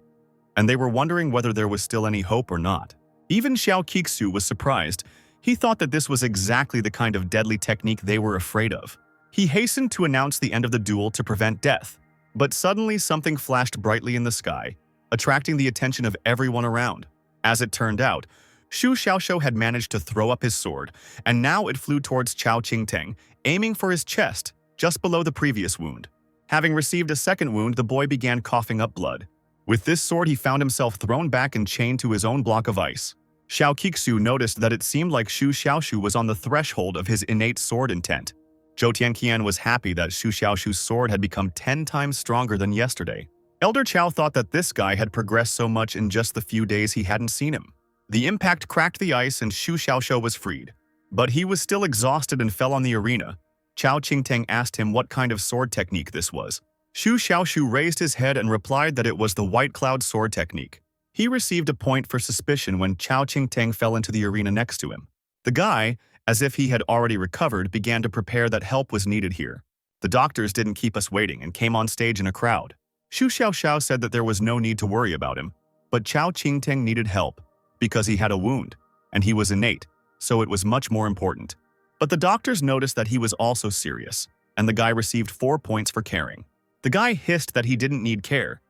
[SPEAKER 1] and they were wondering whether there was still any hope or not. Even Xiao Qixu was surprised. He thought that this was exactly the kind of deadly technique they were afraid of. He hastened to announce the end of the duel to prevent death, but suddenly something flashed brightly in the sky, attracting the attention of everyone around. As it turned out, Shu Xiaoxiu had managed to throw up his sword, and now it flew towards Chao Qingteng, aiming for his chest, just below the previous wound. Having received a second wound, the boy began coughing up blood. With this sword, he found himself thrown back and chained to his own block of ice. Xiao Qixu noticed that it seemed like Shu Xiaoxiu was on the threshold of his innate sword intent. Zhou Tianqian was happy that Shu Xiaoxiu's sword had become 10 times stronger than yesterday. Elder Chao thought that this guy had progressed so much in just the few days he hadn't seen him. The impact cracked the ice and Shu Xiaoxiu was freed. But he was still exhausted and fell on the arena. Chao Qingteng asked him what kind of sword technique this was. Shu Xiaoxiu raised his head and replied that it was the White Cloud sword technique. He received a point for suspicion when Chao Qingteng fell into the arena next to him. The guy, as if he had already recovered, began to prepare that help was needed here. The doctors didn't keep us waiting and came on stage in a crowd. Shu Xiaoxiu said that there was no need to worry about him, but Chao Qingteng needed help because he had a wound, and he was innate, so it was much more important. But the doctors noticed that he was also serious, and the guy received 4 points for caring. The guy hissed that he didn't need care,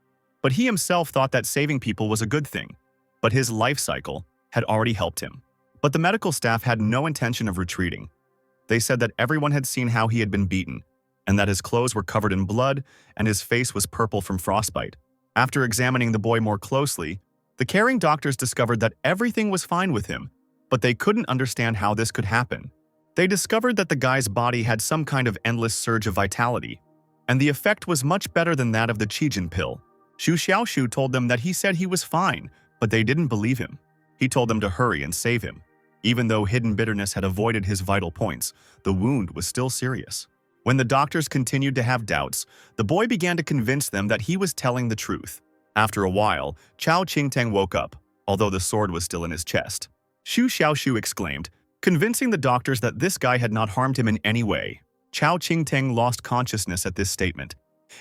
[SPEAKER 1] but he himself thought that saving people was a good thing, but his life cycle had already helped him. But the medical staff had no intention of retreating. They said that everyone had seen how he had been beaten, and that his clothes were covered in blood and his face was purple from frostbite. After examining the boy more closely, the caring doctors discovered that everything was fine with him, but they couldn't understand how this could happen. They discovered that the guy's body had some kind of endless surge of vitality, and the effect was much better than that of the Qijin pill. Shu Xiaoxiu told them that he said he was fine, but they didn't believe him. He told them to hurry and save him. Even though hidden bitterness had avoided his vital points, the wound was still serious. When the doctors continued to have doubts, the boy began to convince them that he was telling the truth. After a while, Chao Qingteng woke up, although the sword was still in his chest. Shu Xiaoxiu exclaimed, convincing the doctors that this guy had not harmed him in any way. Chao Qingteng lost consciousness at this statement,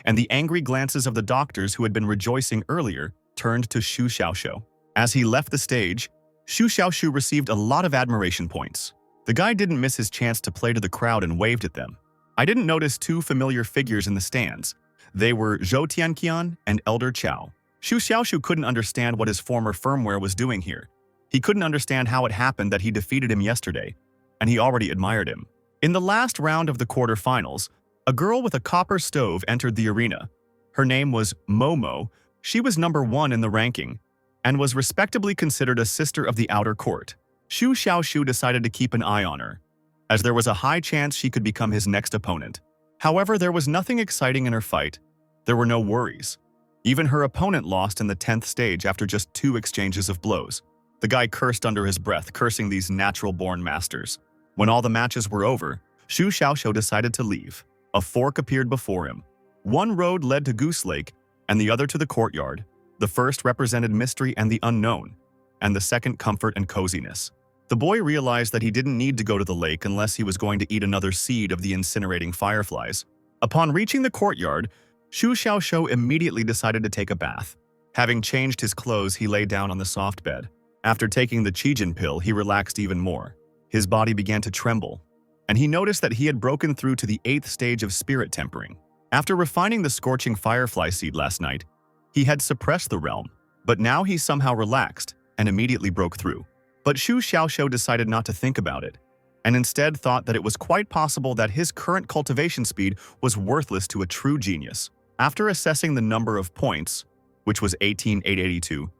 [SPEAKER 1] and the angry glances of the doctors who had been rejoicing earlier turned to Shu Xiaoxiu. As he left the stage, Shu Xiaoxiu received a lot of admiration points. The guy didn't miss his chance to play to the crowd and waved at them. I didn't notice two familiar figures in the stands. They were Zhou Tianqian and Elder Chao. Shu Xiaoxiu couldn't understand what his former firmware was doing here. He couldn't understand how it happened that he defeated him yesterday, and he already admired him. In the last round of the quarterfinals, a girl with a copper stove entered the arena. Her name was Momo. She was number 1 in the ranking, and was respectably considered a sister of the outer court. Shu Xiaoxiu decided to keep an eye on her, as there was a high chance she could become his next opponent. However, there was nothing exciting in her fight. There were no worries. Even her opponent lost in the 10th stage after just 2 exchanges of blows. The guy cursed under his breath, cursing these natural-born masters. When all the matches were over, Shu Xiaoxiu decided to leave. A fork appeared before him. One road led to Goose Lake, and the other to the courtyard. The first represented mystery and the unknown, and the second comfort and coziness. The boy realized that he didn't need to go to the lake unless he was going to eat another seed of the incinerating fireflies. Upon reaching the courtyard, Shu Xiaoxiu immediately decided to take a bath. Having changed his clothes, he lay down on the soft bed. After taking the Qijin pill, he relaxed even more. His body began to tremble, and he noticed that he had broken through to the 8th stage of spirit tempering. After refining the scorching firefly seed last night, he had suppressed the realm, but now he somehow relaxed and immediately broke through. But Shu Xiaoxiu decided not to think about it, and instead thought that it was quite possible that his current cultivation speed was worthless to a true genius. After assessing the number of points, which was 18,882,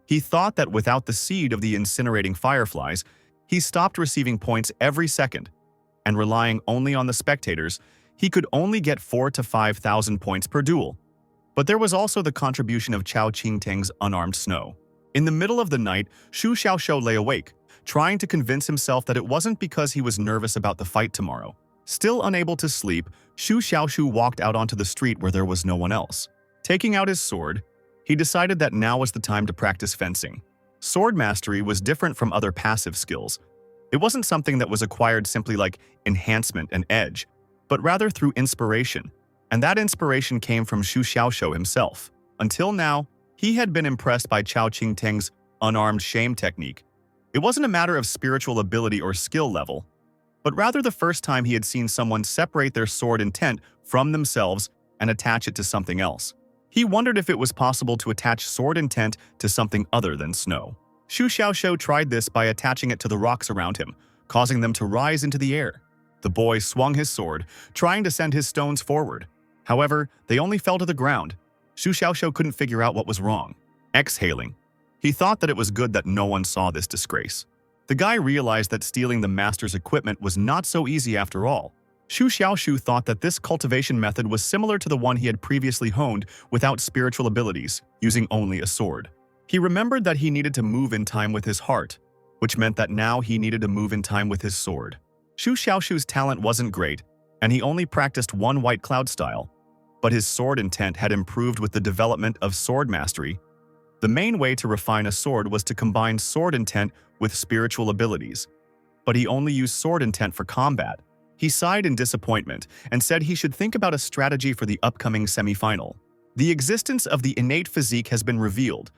[SPEAKER 1] he thought that without the seed of the incinerating fireflies, he stopped receiving points every second, and relying only on the spectators, he could only get 4,000 to 5,000 points per duel. But there was also the contribution of Chao Qingteng's unarmed snow. In the middle of the night, Shu Xiaoxiu lay awake, trying to convince himself that it wasn't because he was nervous about the fight tomorrow. Still unable to sleep, Shu Xiaoxiu walked out onto the street where there was no one else. Taking out his sword, he decided that now was the time to practice fencing. Sword mastery was different from other passive skills. It wasn't something that was acquired simply like enhancement and edge, but rather through inspiration, and that inspiration came from Shu Xiaoxiu himself. Until now, he had been impressed by Chao Qingteng's unarmed shame technique. It wasn't a matter of spiritual ability or skill level, but rather the first time he had seen someone separate their sword intent from themselves and attach it to something else. He wondered if it was possible to attach sword intent to something other than snow. Shu Xiaoxiu tried this by attaching it to the rocks around him, causing them to rise into the air. The boy swung his sword, trying to send his stones forward. However, they only fell to the ground. Shu Xiaoxiu couldn't figure out what was wrong. Exhaling, he thought that it was good that no one saw this disgrace. The guy realized that stealing the master's equipment was not so easy after all. Shu Xiaoxiu thought that this cultivation method was similar to the one he had previously honed without spiritual abilities, using only a sword. He remembered that he needed to move in time with his heart, which meant that now he needed to move in time with his sword. Shu Xiaoxiu's talent wasn't great, and he only practiced one white cloud style, but his sword intent had improved with the development of sword mastery. The main way to refine a sword was to combine sword intent with spiritual abilities, but he only used sword intent for combat. He sighed in disappointment and said he should think about a strategy for the upcoming semifinal. The existence of the innate physique has been revealed,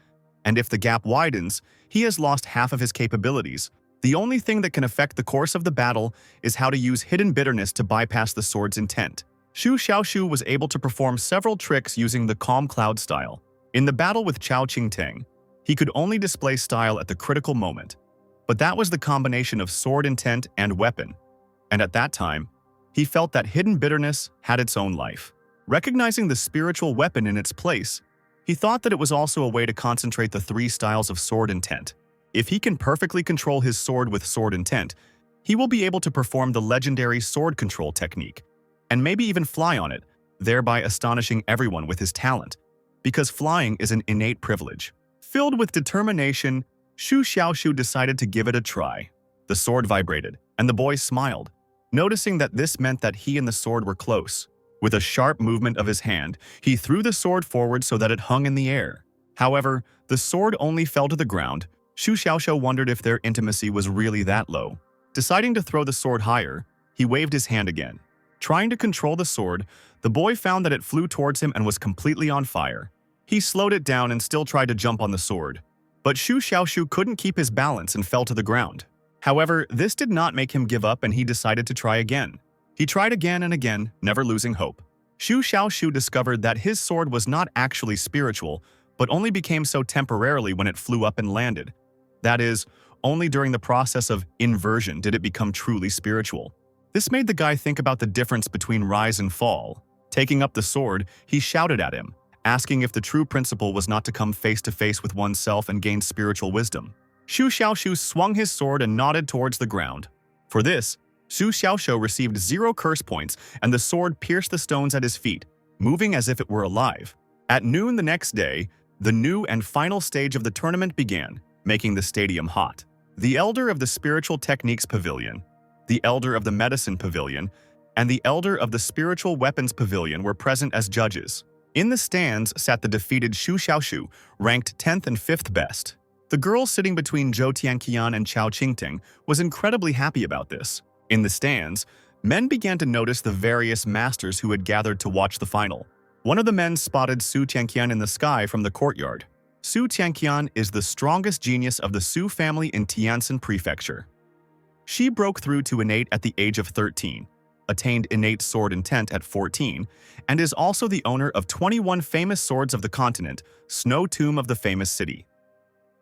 [SPEAKER 1] and if the gap widens, he has lost half of his capabilities. The only thing that can affect the course of the battle is how to use hidden bitterness to bypass the sword's intent. Shu Xiaoxiu was able to perform several tricks using the calm cloud style. In the battle with Chao Qingteng, he could only display style at the critical moment, but that was the combination of sword intent and weapon, and at that time, he felt that hidden bitterness had its own life. Recognizing the spiritual weapon in its place, he thought that it was also a way to concentrate the 3 styles of sword intent. If he can perfectly control his sword with sword intent, he will be able to perform the legendary sword control technique, and maybe even fly on it, thereby astonishing everyone with his talent, because flying is an innate privilege. Filled with determination, Shu Xiaoxiu decided to give it a try. The sword vibrated, and the boy smiled, noticing that this meant that he and the sword were close. With a sharp movement of his hand, he threw the sword forward so that it hung in the air. However, the sword only fell to the ground. Shu Xiaoxiu wondered if their intimacy was really that low. Deciding to throw the sword higher, he waved his hand again. Trying to control the sword, the boy found that it flew towards him and was completely on fire. He slowed it down and still tried to jump on the sword, but Shu Xiaoxiu couldn't keep his balance and fell to the ground. However, this did not make him give up and he decided to try again. He tried again and again, never losing hope. Shu Xiaoxiu discovered that his sword was not actually spiritual, but only became so temporarily when it flew up and landed. That is, only during the process of inversion did it become truly spiritual. This made the guy think about the difference between rise and fall. Taking up the sword, he shouted at him, asking if the true principle was not to come face to face with oneself and gain spiritual wisdom. Shu Xiaoxiu swung his sword and nodded towards the ground. For this, Shu Xiaoxiu received 0 curse points and the sword pierced the stones at his feet, moving as if it were alive. At noon the next day, the new and final stage of the tournament began, making the stadium hot. The elder of the Spiritual Techniques Pavilion, the elder of the Medicine Pavilion, and the elder of the Spiritual Weapons Pavilion were present as judges. In the stands sat the defeated Shu Xiaoxiu, ranked 10th and 5th best. The girl sitting between Zhou Tianqian and Chao Qingting was incredibly happy about this. In the stands, men began to notice the various masters who had gathered to watch the final. One of the men spotted Su Tianqian in the sky from the courtyard. Su Tianqian is the strongest genius of the Su family in Tianjin Prefecture. She broke through to innate at the age of 13, attained innate sword intent at 14, and is also the owner of 21 famous swords of the continent, Snow Tomb of the famous city.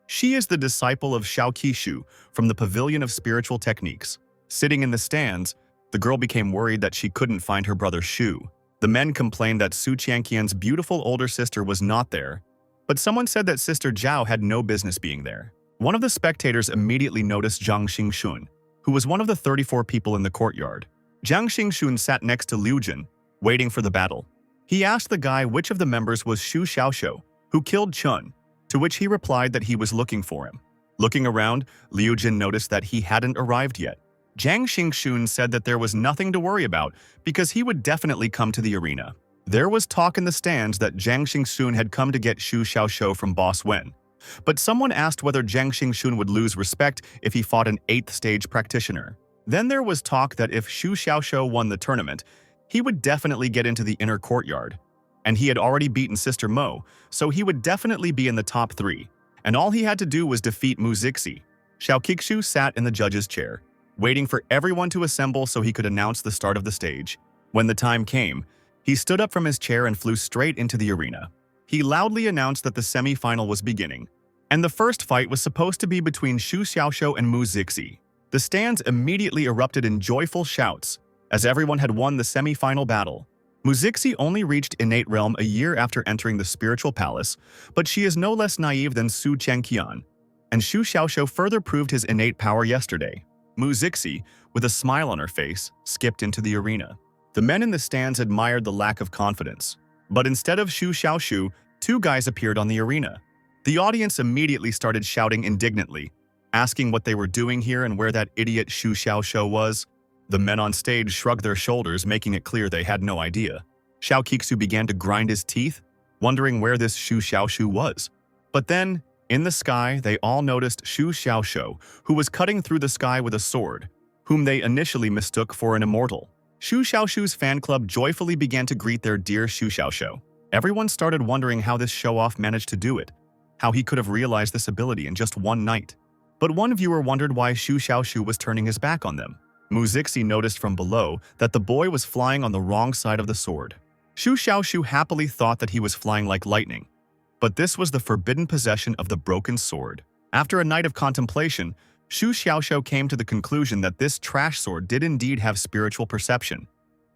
[SPEAKER 1] She is the disciple of Xiao Qishu from the Pavilion of Spiritual Techniques. Sitting in the stands, the girl became worried that she couldn't find her brother Shu. The men complained that Su Tianqian's beautiful older sister was not there, but someone said that Sister Zhao had no business being there. One of the spectators immediately noticed Zhang Xingxun, who was one of the 34 people in the courtyard. Zhang Xingxun sat next to Liu Jin, waiting for the battle. He asked the guy which of the members was Xu Xiaoxiu, who killed Chun, to which he replied that he was looking for him. Looking around, Liu Jin noticed that he hadn't arrived yet. Zhang Xingxun said that there was nothing to worry about because he would definitely come to the arena. There was talk in the stands that Zhang Xingxun had come to get Xu Xiaoxiu from Boss Wen. But someone asked whether Zhang Xingxun would lose respect if he fought an 8th stage practitioner. Then there was talk that if Xu Xiaoxiu won the tournament, he would definitely get into the inner courtyard. And he had already beaten Sister Mo, so he would definitely be in the top 3. And all he had to do was defeat Mu Zixi. Xiao Qixu sat in the judge's chair, waiting for everyone to assemble so he could announce the start of the stage. When the time came, he stood up from his chair and flew straight into the arena. He loudly announced that the semi-final was beginning, and the first fight was supposed to be between Xu Xiaoxiu and Mu Zixi. The stands immediately erupted in joyful shouts, as everyone had won the semi-final battle. Mu Zixi only reached innate realm a year after entering the spiritual palace, but she is no less naive than Su Chengqian, and Xu Xiaoxiu further proved his innate power yesterday. Mu Zixi, with a smile on her face, skipped into the arena. The men in the stands admired the lack of confidence. But instead of Xu Xiaoxiu, 2 guys appeared on the arena. The audience immediately started shouting indignantly, asking what they were doing here and where that idiot Xu Xiaoxiu was. The men on stage shrugged their shoulders, making it clear they had no idea. Xiao Qixu began to grind his teeth, wondering where this Xu Xiaoxiu was. But then, in the sky, they all noticed Xu Xiaoxiu, who was cutting through the sky with a sword, whom they initially mistook for an immortal. Xu Xiaoxiu's fan club joyfully began to greet their dear Xu Xiaoxiu. Everyone started wondering how this show-off managed to do it, how he could have realized this ability in just one night. But one viewer wondered why Xu Xiaoxiu was turning his back on them. Mu Zixi noticed from below that the boy was flying on the wrong side of the sword. Xu Xiaoxiu happily thought that he was flying like lightning, but this was the forbidden possession of the broken sword. After a night of contemplation, Xu Xiaoxiu came to the conclusion that this trash sword did indeed have spiritual perception,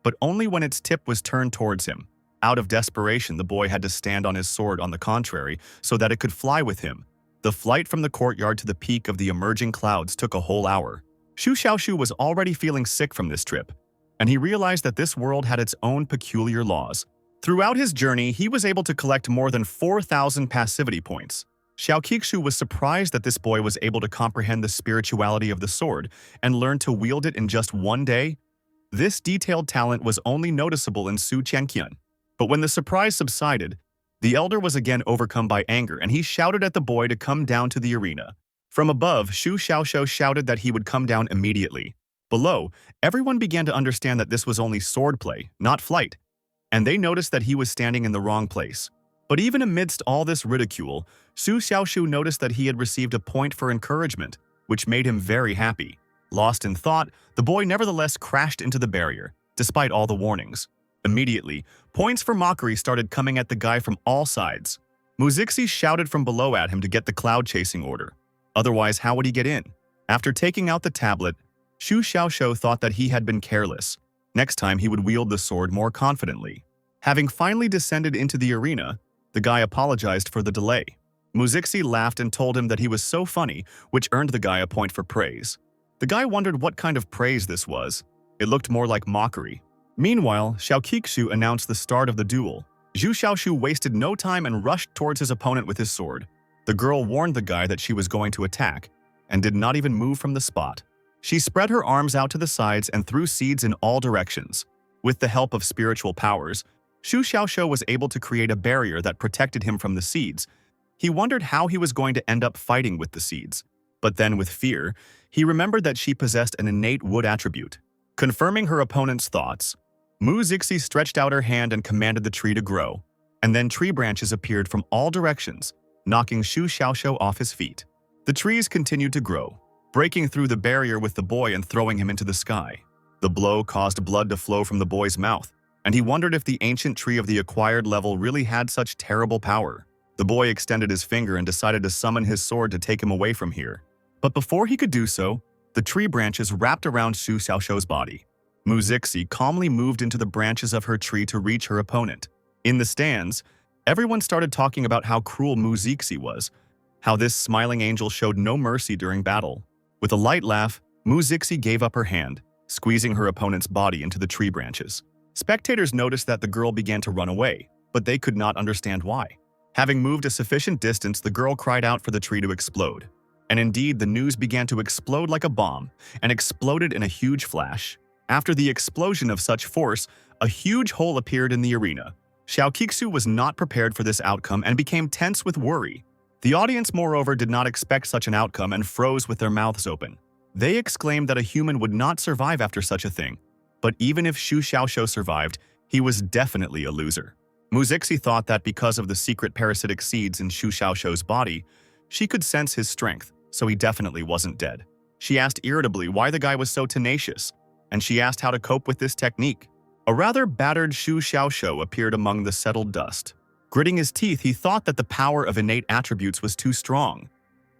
[SPEAKER 1] but only when its tip was turned towards him. Out of desperation, the boy had to stand on his sword on the contrary so that it could fly with him. The flight from the courtyard to the peak of the emerging clouds took a whole hour. Xu Xiaoxiu was already feeling sick from this trip, and he realized that this world had its own peculiar laws. Throughout his journey, he was able to collect more than 4,000 passivity points. Xiao Qixu was surprised that this boy was able to comprehend the spirituality of the sword and learn to wield it in just one day. This detailed talent was only noticeable in Su Chengqian. But when the surprise subsided, the elder was again overcome by anger, and he shouted at the boy to come down to the arena. From above, Xu Xiaoxiu shouted that he would come down immediately. Below, everyone began to understand that this was only swordplay, not flight, and they noticed that he was standing in the wrong place. But even amidst all this ridicule, Xu Xiaoxiu noticed that he had received a point for encouragement, which made him very happy. Lost in thought, the boy nevertheless crashed into the barrier, despite all the warnings. Immediately, points for mockery started coming at the guy from all sides. Mu Zixi shouted from below at him to get the cloud-chasing order. Otherwise, how would he get in? After taking out the tablet, Xu Xiaoxiu thought that he had been careless. Next time, he would wield the sword more confidently. Having finally descended into the arena, the guy apologized for the delay. Mu Zixi laughed and told him that he was so funny, which earned the guy a point for praise. The guy wondered what kind of praise this was. It looked more like mockery. Meanwhile, Xiao Qixu announced the start of the duel. Xu Xiaoxiu wasted no time and rushed towards his opponent with his sword. The girl warned the guy that she was going to attack, and did not even move from the spot. She spread her arms out to the sides and threw seeds in all directions. With the help of spiritual powers, Xu Xiaoxiu was able to create a barrier that protected him from the seeds. He wondered how he was going to end up fighting with the seeds. But then, with fear, he remembered that she possessed an innate wood attribute. Confirming her opponent's thoughts, Mu Zixi stretched out her hand and commanded the tree to grow, and then tree branches appeared from all directions, knocking Xu Xiaoxiu off his feet. The trees continued to grow, breaking through the barrier with the boy and throwing him into the sky. The blow caused blood to flow from the boy's mouth, and he wondered if the ancient tree of the acquired level really had such terrible power. The boy extended his finger and decided to summon his sword to take him away from here. But before he could do so, the tree branches wrapped around Xu Xiaoxiu's body. Mu Zixi calmly moved into the branches of her tree to reach her opponent. In the stands, everyone started talking about how cruel Mu Zixi was, how this smiling angel showed no mercy during battle. With a light laugh, Mu Zixi gave up her hand, squeezing her opponent's body into the tree branches. Spectators noticed that the girl began to run away, but they could not understand why. Having moved a sufficient distance, the girl cried out for the tree to explode. And indeed, the news began to explode like a bomb, and exploded in a huge flash. After the explosion of such force, a huge hole appeared in the arena. Xiao Kixu was not prepared for this outcome and became tense with worry. The audience, moreover, did not expect such an outcome and froze with their mouths open. They exclaimed that a human would not survive after such a thing. But even if Xu Xiaoxiu survived, he was definitely a loser. Mu Zixi thought that because of the secret parasitic seeds in Xu Xiaoxiu's body, she could sense his strength, so he definitely wasn't dead. She asked irritably why the guy was so tenacious, and she asked how to cope with this technique. A rather battered Xu Xiaoxiu appeared among the settled dust. Gritting his teeth, he thought that the power of innate attributes was too strong.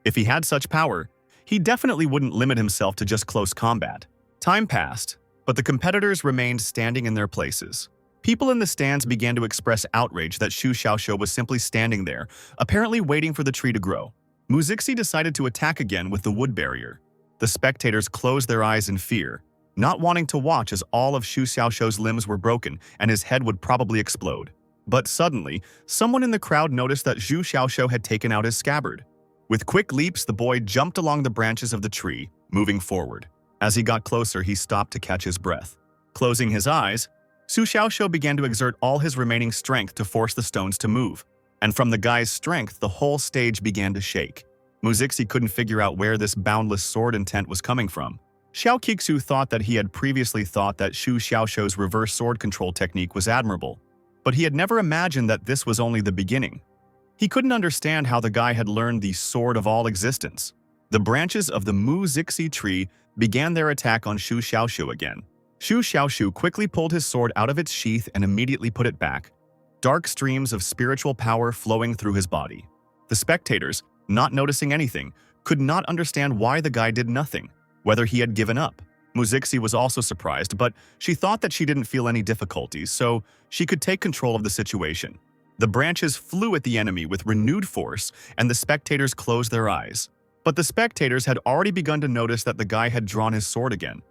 [SPEAKER 1] If he had such power, he definitely wouldn't limit himself to just close combat. Time passed, but the competitors remained standing in their places. People in the stands began to express outrage that Xu Xiaoxiu was simply standing there, apparently waiting for the tree to grow. Mu Zixi decided to attack again with the wood barrier. The spectators closed their eyes in fear, not wanting to watch as all of Xu Xiaoxiu's limbs were broken and his head would probably explode. But suddenly, someone in the crowd noticed that Xu Xiaoxiu had taken out his scabbard. With quick leaps, the boy jumped along the branches of the tree, moving forward. As he got closer, he stopped to catch his breath. Closing his eyes, Xu Xiaoxiu began to exert all his remaining strength to force the stones to move. And from the guy's strength, the whole stage began to shake. Mu Zixi couldn't figure out where this boundless sword intent was coming from. Xiao Kixu thought that he had previously thought that Xu Xiaoxiu's reverse sword control technique was admirable, but he had never imagined that this was only the beginning. He couldn't understand how the guy had learned the sword of all existence. The branches of the Mu Zixi tree began their attack on Xu Xiaoxiu again. Xu Xiaoxiu quickly pulled his sword out of its sheath and immediately put it back, dark streams of spiritual power flowing through his body. The spectators, not noticing anything, could not understand why the guy did nothing, whether he had given up. Mu Zixi was also surprised, but she thought that she didn't feel any difficulties, so she could take control of the situation. The branches flew at the enemy with renewed force, and the spectators closed their eyes. But the spectators had already begun to notice that the guy had drawn his sword again,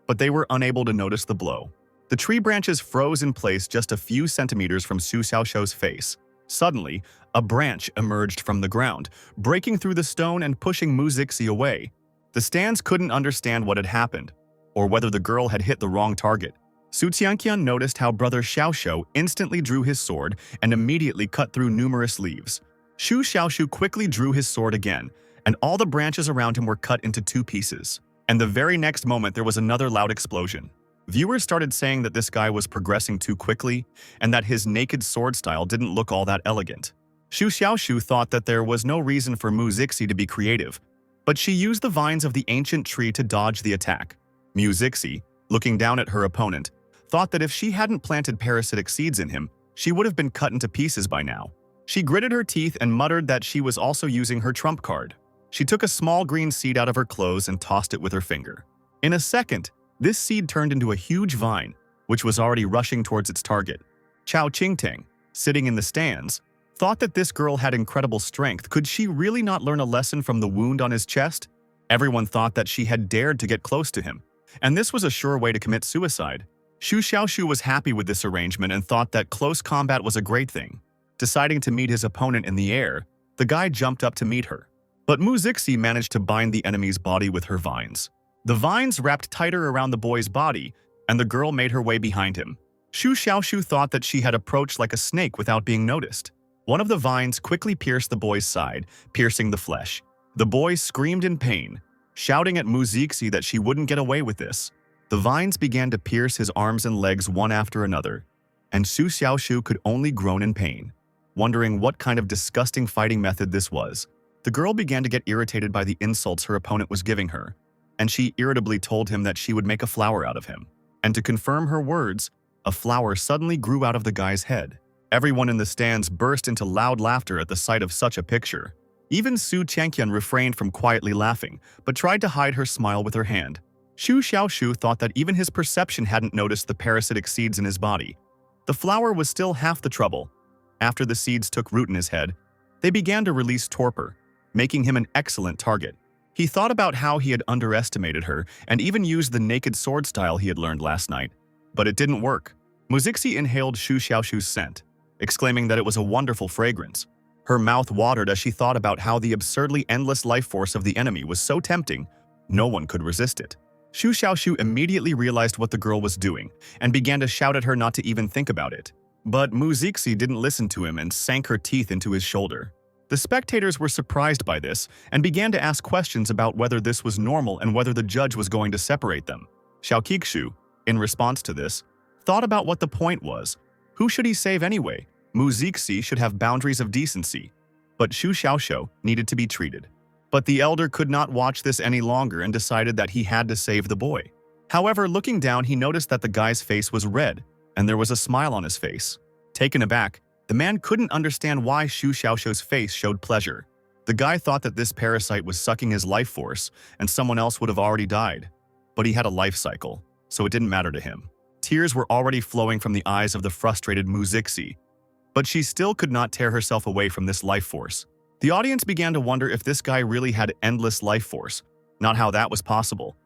[SPEAKER 1] but they were unable to notice the blow. The tree branches froze in place just a few centimeters from Xu Xiaoxiu's face. Suddenly, a branch emerged from the ground, breaking through the stone and pushing Mu Zixi away. The stands couldn't understand what had happened, or whether the girl had hit the wrong target. Su Qianqian noticed how brother Xiaoxiu instantly drew his sword and immediately cut through numerous leaves. Xu Xiaoxiu quickly drew his sword again, and all the branches around him were cut into two pieces. And the very next moment there was another loud explosion. Viewers started saying that this guy was progressing too quickly and that his naked sword style didn't look all that elegant. Xu Xiaoxiu thought that there was no reason for Mu Zixi to be creative, but she used the vines of the ancient tree to dodge the attack. Mu Zixi, looking down at her opponent, thought that if she hadn't planted parasitic seeds in him, she would have been cut into pieces by now. She gritted her teeth and muttered that she was also using her trump card. She took a small green seed out of her clothes and tossed it with her finger. In a second, this seed turned into a huge vine, which was already rushing towards its target. Chao Qingtang, sitting in the stands, thought that this girl had incredible strength. Could she really not learn a lesson from the wound on his chest? Everyone thought that she had dared to get close to him, and this was a sure way to commit suicide. Xu Xiaoxiu was happy with this arrangement and thought that close combat was a great thing. Deciding to meet his opponent in the air, the guy jumped up to meet her. But Mu Zixi managed to bind the enemy's body with her vines. The vines wrapped tighter around the boy's body, and the girl made her way behind him. Xu Xiaoxiu thought that she had approached like a snake without being noticed. One of the vines quickly pierced the boy's side, piercing the flesh. The boy screamed in pain, shouting at Muzixi that she wouldn't get away with this. The vines began to pierce his arms and legs one after another, and Su Xiaoshu could only groan in pain, wondering what kind of disgusting fighting method this was. The girl began to get irritated by the insults her opponent was giving her, and she irritably told him that she would make a flower out of him. And to confirm her words, a flower suddenly grew out of the guy's head. Everyone in the stands burst into loud laughter at the sight of such a picture. Even Su Chengqian refrained from quietly laughing, but tried to hide her smile with her hand. Xu Xiaoshu thought that even his perception hadn't noticed the parasitic seeds in his body. The flower was still half the trouble. After the seeds took root in his head, they began to release torpor, making him an excellent target. He thought about how he had underestimated her and even used the naked sword style he had learned last night. But it didn't work. Muzixi inhaled Xu Xiaoshu's scent, exclaiming that it was a wonderful fragrance. Her mouth watered as she thought about how the absurdly endless life force of the enemy was so tempting, no one could resist it. Xu Xiaoshu immediately realized what the girl was doing and began to shout at her not to even think about it. But Muzixi didn't listen to him and sank her teeth into his shoulder. The spectators were surprised by this and began to ask questions about whether this was normal and whether the judge was going to separate them. Xiao Qiqu, in response to this, thought about what the point was. Who should he save anyway? Muzixi should have boundaries of decency, but Xu Xiaoshu needed to be treated. But the elder could not watch this any longer and decided that he had to save the boy. However, looking down, he noticed that the guy's face was red, and there was a smile on his face. Taken aback, the man couldn't understand why Xu Xiaoshu's face showed pleasure. The guy thought that this parasite was sucking his life force, and someone else would have already died. But he had a life cycle, so it didn't matter to him. Tears were already flowing from the eyes of the frustrated Muzixi, but she still could not tear herself away from this life force. The audience began to wonder if this guy really had endless life force, not how that was possible.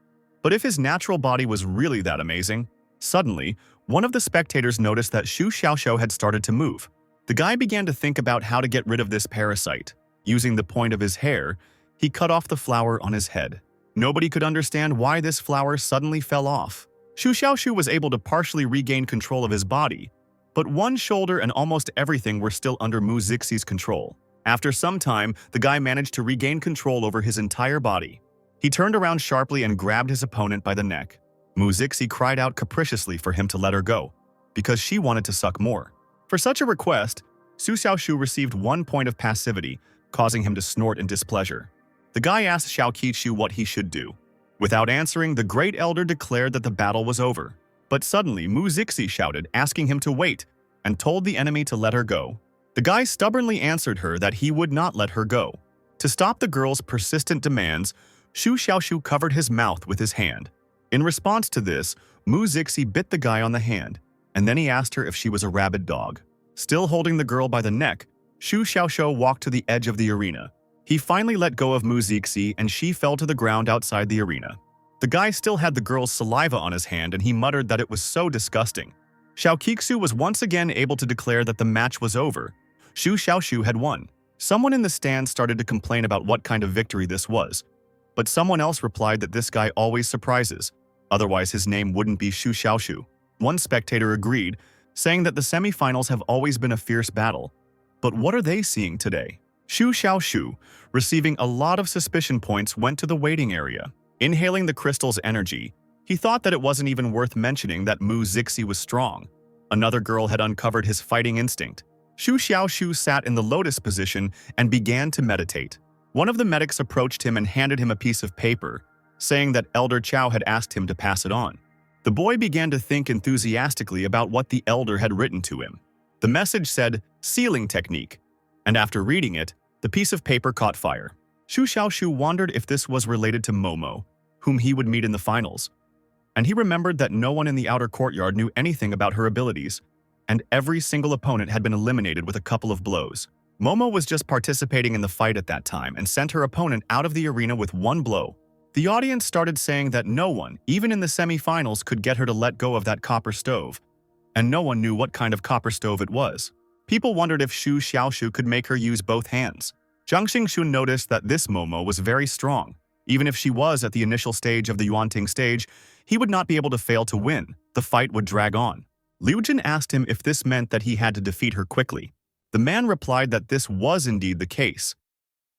[SPEAKER 1] But if his natural body was really that amazing, suddenly, one of the spectators noticed that Xu Xiaoshu had started to move. The guy began to think about how to get rid of this parasite. Using the point of his hair, he cut off the flower on his head. Nobody could understand why this flower suddenly fell off. Xu Xiaoshu was able to partially regain control of his body, but one shoulder and almost everything were still under Muzixi's control. After some time, the guy managed to regain control over his entire body. He turned around sharply and grabbed his opponent by the neck. Muzixi cried out capriciously for him to let her go, because she wanted to suck more. For such a request, Su Xiaoshu received 1 point of passivity, causing him to snort in displeasure. The guy asked Xiao Qiqu what he should do. Without answering, the great elder declared that the battle was over. But suddenly, Muzixi shouted, asking him to wait, and told the enemy to let her go. The guy stubbornly answered her that he would not let her go. To stop the girl's persistent demands, Xu Xiaoshu covered his mouth with his hand. In response to this, Muzixi bit the guy on the hand, and then he asked her if she was a rabid dog. Still holding the girl by the neck, Xu Xiaoshu walked to the edge of the arena. He finally let go of Muzixi and she fell to the ground outside the arena. The guy still had the girl's saliva on his hand and he muttered that it was so disgusting. Xiao Qiqu was once again able to declare that the match was over. Xu Xiaoshu had won. Someone in the stand started to complain about what kind of victory this was, but someone else replied that this guy always surprises, otherwise his name wouldn't be Xu Xiaoshu. One spectator agreed, saying that the semifinals have always been a fierce battle. But what are they seeing today? Xu Xiaoshu, receiving a lot of suspicion points, went to the waiting area. Inhaling the crystal's energy, he thought that it wasn't even worth mentioning that Muzixi was strong. Another girl had uncovered his fighting instinct. Xu Xiaoshu sat in the lotus position and began to meditate. One of the medics approached him and handed him a piece of paper, saying that Elder Chao had asked him to pass it on. The boy began to think enthusiastically about what the elder had written to him. The message said, "Sealing technique," and after reading it, the piece of paper caught fire. Xu Xiaoshu wondered if this was related to Momo, whom he would meet in the finals. And he remembered that no one in the outer courtyard knew anything about her abilities, and every single opponent had been eliminated with a couple of blows. Momo was just participating in the fight at that time and sent her opponent out of the arena with 1 blow. The audience started saying that no one, even in the semi-finals, could get her to let go of that copper stove, and no one knew what kind of copper stove it was. People wondered if Xu Xiaoshu could make her use both hands. Zhang Xingxun noticed that this Momo was very strong. Even if she was at the initial stage of the Yuanting stage, he would not be able to fail to win. The fight would drag on. Liu Jin asked him if this meant that he had to defeat her quickly. The man replied that this was indeed the case.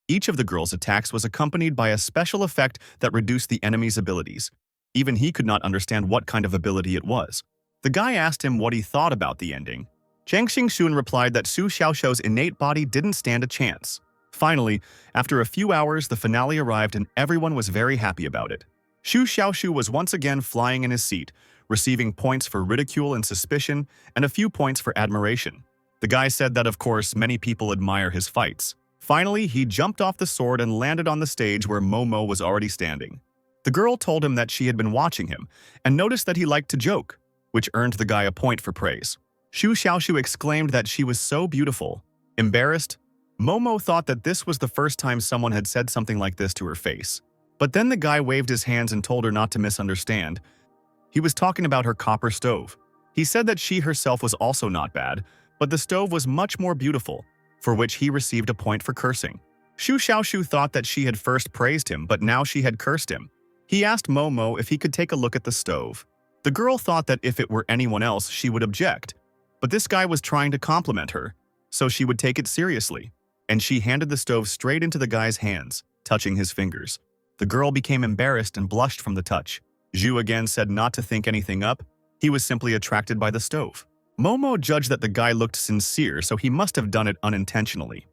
[SPEAKER 1] Each of the girl's attacks was accompanied by a special effect that reduced the enemy's abilities. Even he could not understand what kind of ability it was. The guy asked him what he thought about the ending. Zhang Xingxun replied that Su Xiaoshu's innate body didn't stand a chance. Finally, after a few hours, the finale arrived and everyone was very happy about it. Su Xiaoshu was once again flying in his seat, receiving points for ridicule and suspicion and a few points for admiration. The guy said that, of course, many people admire his fights. Finally, he jumped off the sword and landed on the stage where Momo was already standing. The girl told him that she had been watching him and noticed that he liked to joke, which earned the guy a point for praise. Su Xiaoshu exclaimed that she was so beautiful. Embarrassed, Momo thought that this was the first time someone had said something like this to her face. But then the guy waved his hands and told her not to misunderstand. He was talking about her copper stove. He said that she herself was also not bad, but the stove was much more beautiful, for which he received a point for cursing. Su Xiaoshu thought that she had first praised him, but now she had cursed him. He asked Momo if he could take a look at the stove. The girl thought that if it were anyone else, she would object. But this guy was trying to compliment her, so she would take it seriously. And she handed the stove straight into the guy's hands, touching his fingers. The girl became embarrassed and blushed from the touch. Zhu again said not to think anything up. He was simply attracted by the stove. Momo judged that the guy looked sincere, so he must have done it unintentionally.